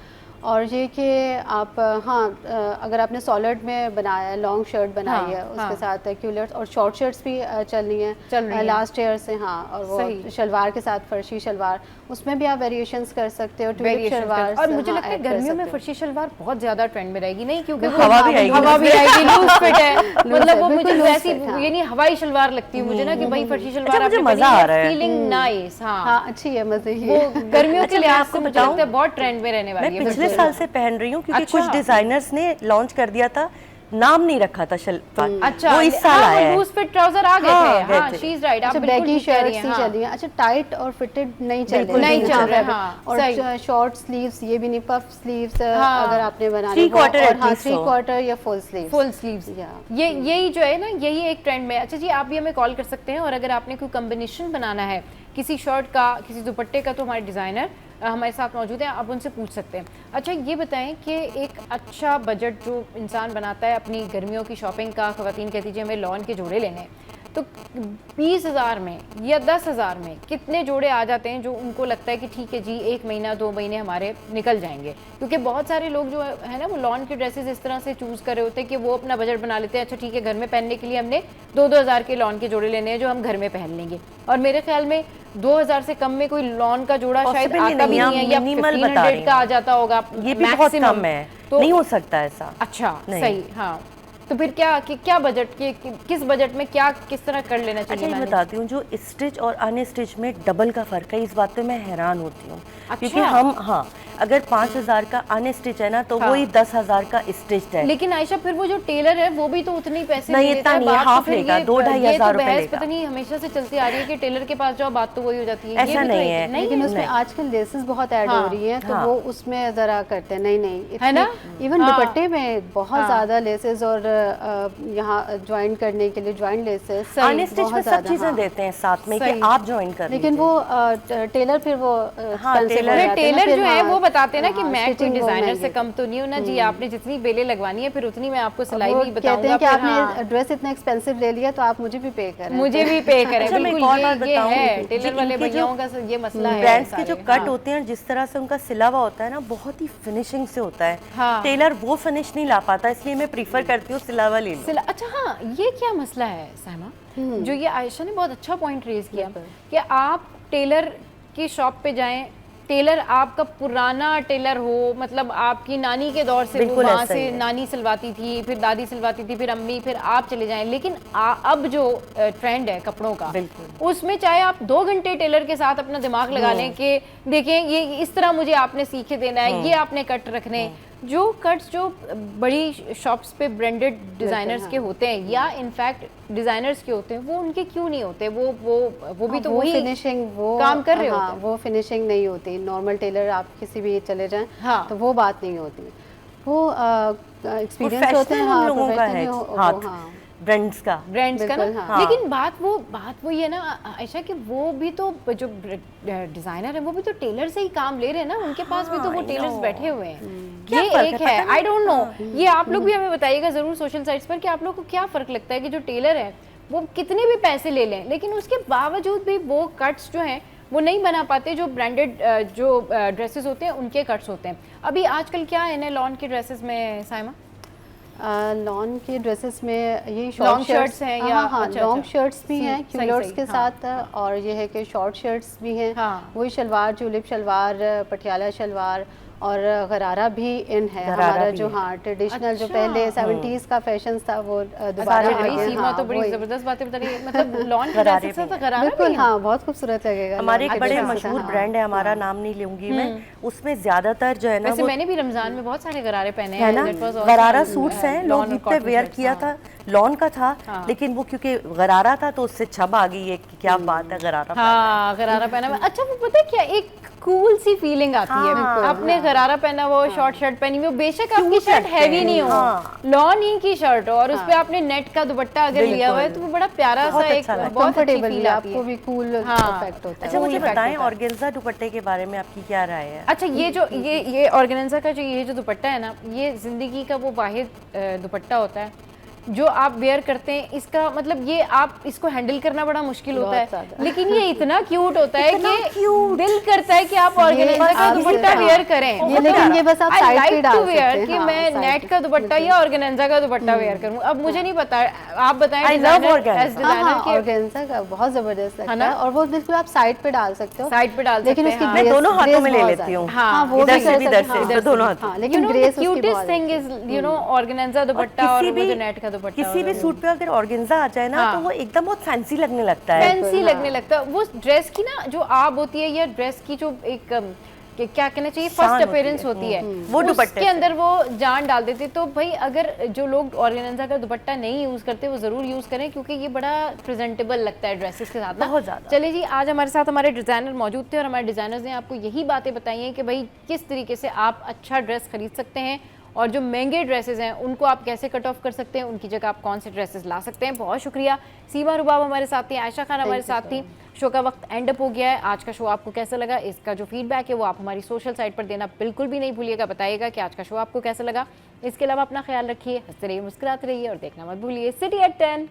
और ये कि आप अगर आपने सॉलिड में बनाया है, लॉन्ग शर्ट बनाई है, उसके साथ क्यूलर्स और शॉर्ट शर्ट्स भी चल रही हैं लास्ट ईयर से। और वो शलवार के साथ फर्शी शलवार, उसमें भी आप वेरिएशंस कर सकते हो, ट्यूलिप शलवार। और मुझे लगता है गर्मियों में फर्शी शलवार बहुत ज्यादा ट्रेंड में रहेगी, नहीं क्योंकि हवा भी आएगी, लूज फिट है, मतलब वो मुझे वैसी ये नहीं हवाई शलवार लगती है मुझे ना कि भाई फर्शी शलवार, मुझे मजा आ रहा है, फीलिंग नाइस। हाँ, अच्छी है, मजे वो गर्मियों के लिहाज से मुझे लगता है बहुत ट्रेंड में रहने वाली है। पिछले साल से पहन रही हूँ, क्योंकि कुछ डिजाइनर्स ने लॉन्च कर दिया था, नाम नहीं रखा था शलवार। अच्छा, वो इस साल आया है। लूज फिट ट्राउजर आ गए थे। हाँ, शी इज राइट, आप बिल्कुल बैगी शर्ट्स ही चल रही हैं। अच्छा, टाइट और फिटेड नहीं चल रही, नहीं चल रहा है। और शॉर्ट स्लीव्स ये भी नहीं, पफ स्लीव्स अगर आपने बनानी हो, और 3/4 या फुल स्लीव्स, ये यही जो है ना, यही एक ट्रेंड में। अच्छा जी, आप भी हमें कॉल कर सकते हैं, और अगर आपने कोई कॉम्बिनेशन बनाना है किसी शर्ट का, किसी दुपट्टे का, तो हमारे डिज़ाइनर हमारे साथ मौजूद हैं, आप उनसे पूछ सकते हैं। अच्छा, ये बताएं कि एक अच्छा बजट जो इंसान बनाता है अपनी गर्मियों की शॉपिंग का, ख़वातीन कहती है हमें लॉन के जोड़े लेने हैं, तो 20,000 में या 10,000 में कितने जोड़े आ जाते हैं जो उनको लगता है कि ठीक है जी 1 महीना 2 महीने हमारे निकल जाएंगे? क्योंकि बहुत सारे लोग जो है ना वो लॉन के ड्रेसेस इस तरह से चूज़ कर रहे होते हैं कि वो अपना बजट बना लेते हैं, अच्छा ठीक है घर में पहनने के लिए हमने 2-2 हज़ार के लॉन के जोड़े लेने हैं जो हम घर में पहन लेंगे, और मेरे ख्याल में 2,000 से कम में कोई लॉन का जोड़ा शायद आता भी नहीं है, या 1500 का आ जाता होगा, ये भी बहुत कम है, तो नहीं हो सकता ऐसा। अच्छा, सही, हाँ। तो फिर क्या बजट के, किस बजट में क्या किस तरह कर लेना चाहिए? अच्छा, मैं बताती हूँ, जो स्टिच और अनस्टिच में डबल का फ़र्क है, इस बात पे मैं हैरान होती हूँ। अच्छा? क्योंकि हम अगर 5,000 का अनस्टिच है ना, तो वही 10,000 का स्टिच है। लेकिन आयशा, फिर वो जो टेलर है वो भी तो उतने ही पैसे नहीं, इतना नहीं, हाफ लेगा, 2-2,500 रुपए लेगा। पता नहीं हमेशा से चलती आ रही है कि टेलर के पास जाओ, बात तो वही हो जाती है। ऐसा नहीं है, लेकिन उसमें आजकल लेसेस बहुत ऐड हो रही है, तो वो उसमें जरा करते हैं। नहीं, है ना, इवन दुपट्टे में बहुत ज्यादा लेसेस, और यहाँ ज्वाइन करने के लिए ज्वाइन लेसेस, अनस्टिच में सब चीजें देते हैं साथ में कि आप ज्वाइन कर, लेकिन वो टेलर फिर वो टेलर जो है वो बताते हैं ना कि मैं कोई डिजाइनर से कम तो नहीं हूँ ना जी, आपने जितनी बेलें लगवानी है फिर उतनी मैं आपको सिलाई भी बताऊंगा। कहते हैं कि आपने ड्रेस इतना एक्सपेंसिव ले लिया तो आप मुझे भी पे करें, मुझे भी पे करें। बिल्कुल ये है टेलर वाले भैयाओं का ये मसला है। ब्रांड्स के जो कट होते हैं जिस तरह से उनका सिला हुआ होता है ना, बहुत ही फिनिशिंग से होता है। टेलर वो फिनिश नहीं ला पाता, इसलिए मैं प्रीफर करती हूँ सिलावा ले लो। अच्छा हाँ, ये क्या मसला है साइमा, जो ये आयशा ने बहुत अच्छा पॉइंट रेज किया कि आप टेलर की शॉप पे जाएं, टेलर आपका पुराना टेलर हो, मतलब आपकी नानी के दौर से वो वहाँ से नानी सिलवाती थी, फिर दादी सिलवाती थी, फिर अम्मी, फिर आप चले जाएं, लेकिन अब जो ट्रेंड है कपड़ों का, उसमें चाहे आप 2 घंटे टेलर के साथ अपना दिमाग लगा लें कि देखें ये इस तरह मुझे आपने सीखे देना है, ये आपने कट रखने, जो कट्स जो बड़ी शॉप्स पे ब्रांडेड डिजाइनर्स के होते हैं या इनफैक्ट डिजाइनर्स के होते हैं, वो उनके क्यों नहीं होते? वो भी तो वही फिनिशिंग वो काम कर रहे होते हैं। वो फिनिशिंग नहीं होती। नॉर्मल टेलर आप किसी भी चले जाएं तो वो बात नहीं होती, वो एक्सपीरियंस होते हैं। हाँ, लोगों का है ब्रांड्स का ना। हाँ। लेकिन बात वो ये ना आयशा कि वो भी तो जो डिजाइनर है वो भी तो टेलर से ही काम ले रहे हैं ना, उनके पास भी तो वो टेलर्स बैठे हुए हैं। ये एक है, आई डोंट नो, ये आप लोग भी हमें बताइएगा जरूर सोशल साइट्स पर कि आप लोग को क्या फर्क लगता है कि जो टेलर है वो कितने भी पैसे ले लें लेकिन उसके बावजूद भी वो कट्स जो हैं वो नहीं बना पाते जो ब्रांडेड जो ड्रेसेस होते हैं उनके कट्स होते हैं। अभी आजकल क्या है ना लॉन के ड्रेसेस में साइमा, लॉन के ड्रेसेस में ये लॉन्ग शर्ट्स हैं या लॉन्ग शर्ट्स भी हैं क्यूलर्स के साथ, और ये है कि शॉर्ट शर्ट्स भी हैं। वही शलवार, ट्यूलिप शलवार, पटियाला शलवार और गरारा भी इन है हमारा जो ट्रेडिशनल जो पहले 70s का फैशन था वो दोबारा सीमा तो बड़ी जबरदस्त बातें बता रही है, मतलब लॉन के ड्रेसेस से तो गरारा बिल्कुल हाँ बहुत खूबसूरत लगेगा। हमारे एक बड़े मशहूर ब्रांड है, हमारा नाम नहीं लूंगी मैं, उसमें ज्यादातर जो है ना, वैसे मैंने भी रमजान में बहुत सारे गरारे पहने हैं ना, गरारा सूट्स हैं, लोग इतने वेयर किया था, लॉन का था लेकिन वो क्योंकि गरारा था तो उससे छब आ गई है कि क्या बात है गरारा। हाँ गरारा पहना। अच्छा वो पता है क्या, एक कूल सी फीलिंग आती है आपने गरारा पहना वो शॉर्ट शर्ट पहनी हुई, बेशक आपकी शर्ट हैवी नहीं हो, लॉन ही की शर्ट हो और उस पे आपने नेट का दुपट्टा अगर लिया हुआ है तो वो बड़ा प्यारा सा एक बहुत कंफर्टेबल है, आपको भी कूल इफेक्ट होता है। अच्छा मुझे बताएं ऑर्गेन्जा दुपट्टे के बारे में आपकी क्या राय है? अच्छा ये ऑर्गेन्जा का जो दुपट्टा है ना, ये जिंदगी का वो वाहिद दुपट्टा होता है जो आप वेयर करते हैं। इसका मतलब ये आप इसको हैंडल करना बड़ा मुश्किल होता है, लेकिन ये इतना क्यूट होता है कि दिल करता है कि आप ऑर्गेन्जा का दुपट्टा वेयर करें। लेकिन ये बस आप साइड पे डाल सकते हैं कि मैं नेट का दुपट्टा या ऑर्गेन्जा का दुपट्टा वेयर करूं। अब मुझे नहीं पता, आप बताएं। ऑर्गेन्जा का बहुत जबरदस्त लगता है और वो बिल्कुल आप साइड पे डाल सकते हो, साइड पे डाल लेकिन उसकी मैं दोनों हाथों में ले लेती हूँ। हाँ वो इधर से दोनों हाथों। लेकिन क्यूटेस्ट थिंग इज ऑर्गेन्जा दुपट्टा और जो नेट का किसी भी सूट पे अगर ऑर्गेन्जा आ जाए ना तो वो एकदम बहुत फैंसी लगने लगता है, फैंसी लगने लगता है। वो ड्रेस की ना जो आब होती है या ड्रेस की जो एक क्या कहना चाहिए फर्स्ट अपीयरेंस होती है वो दुपट्टे के अंदर वो जान डाल देते। तो भाई अगर जो लोग ऑर्गेन्जा का दुपट्टा नहीं यूज करते वो जरूर यूज करें क्योंकि ये बड़ा प्रेजेंटेबल लगता है ड्रेसेस के साथ बहुत ज्यादा। चलिए जी, आज हमारे साथ हमारे डिजाइनर मौजूद थे और हमारे डिजाइनर्स ने आपको यही बातें बताई हैं कि भाई किस तरीके से आप अच्छा ड्रेस खरीद सकते हैं और जो महंगे ड्रेसेस हैं उनको आप कैसे कट ऑफ कर सकते हैं, उनकी जगह आप कौन से ड्रेसेस ला सकते हैं। बहुत शुक्रिया। सीमा रुबाब हमारे साथ थी, आयशा खान हमारे साथ थी। शो का वक्त एंड अप हो गया है। आज का शो आपको कैसा लगा, इसका जो फीडबैक है वो आप हमारी सोशल साइट पर देना बिल्कुल भी नहीं भूलिएगा। बताइएगा कि आज का शो आपको कैसा लगा। इसके अलावा अपना ख्याल रखिए, हंसते रहिए, मुस्कुराते रहिए और देखना मत भूलिए सिटी एट 10।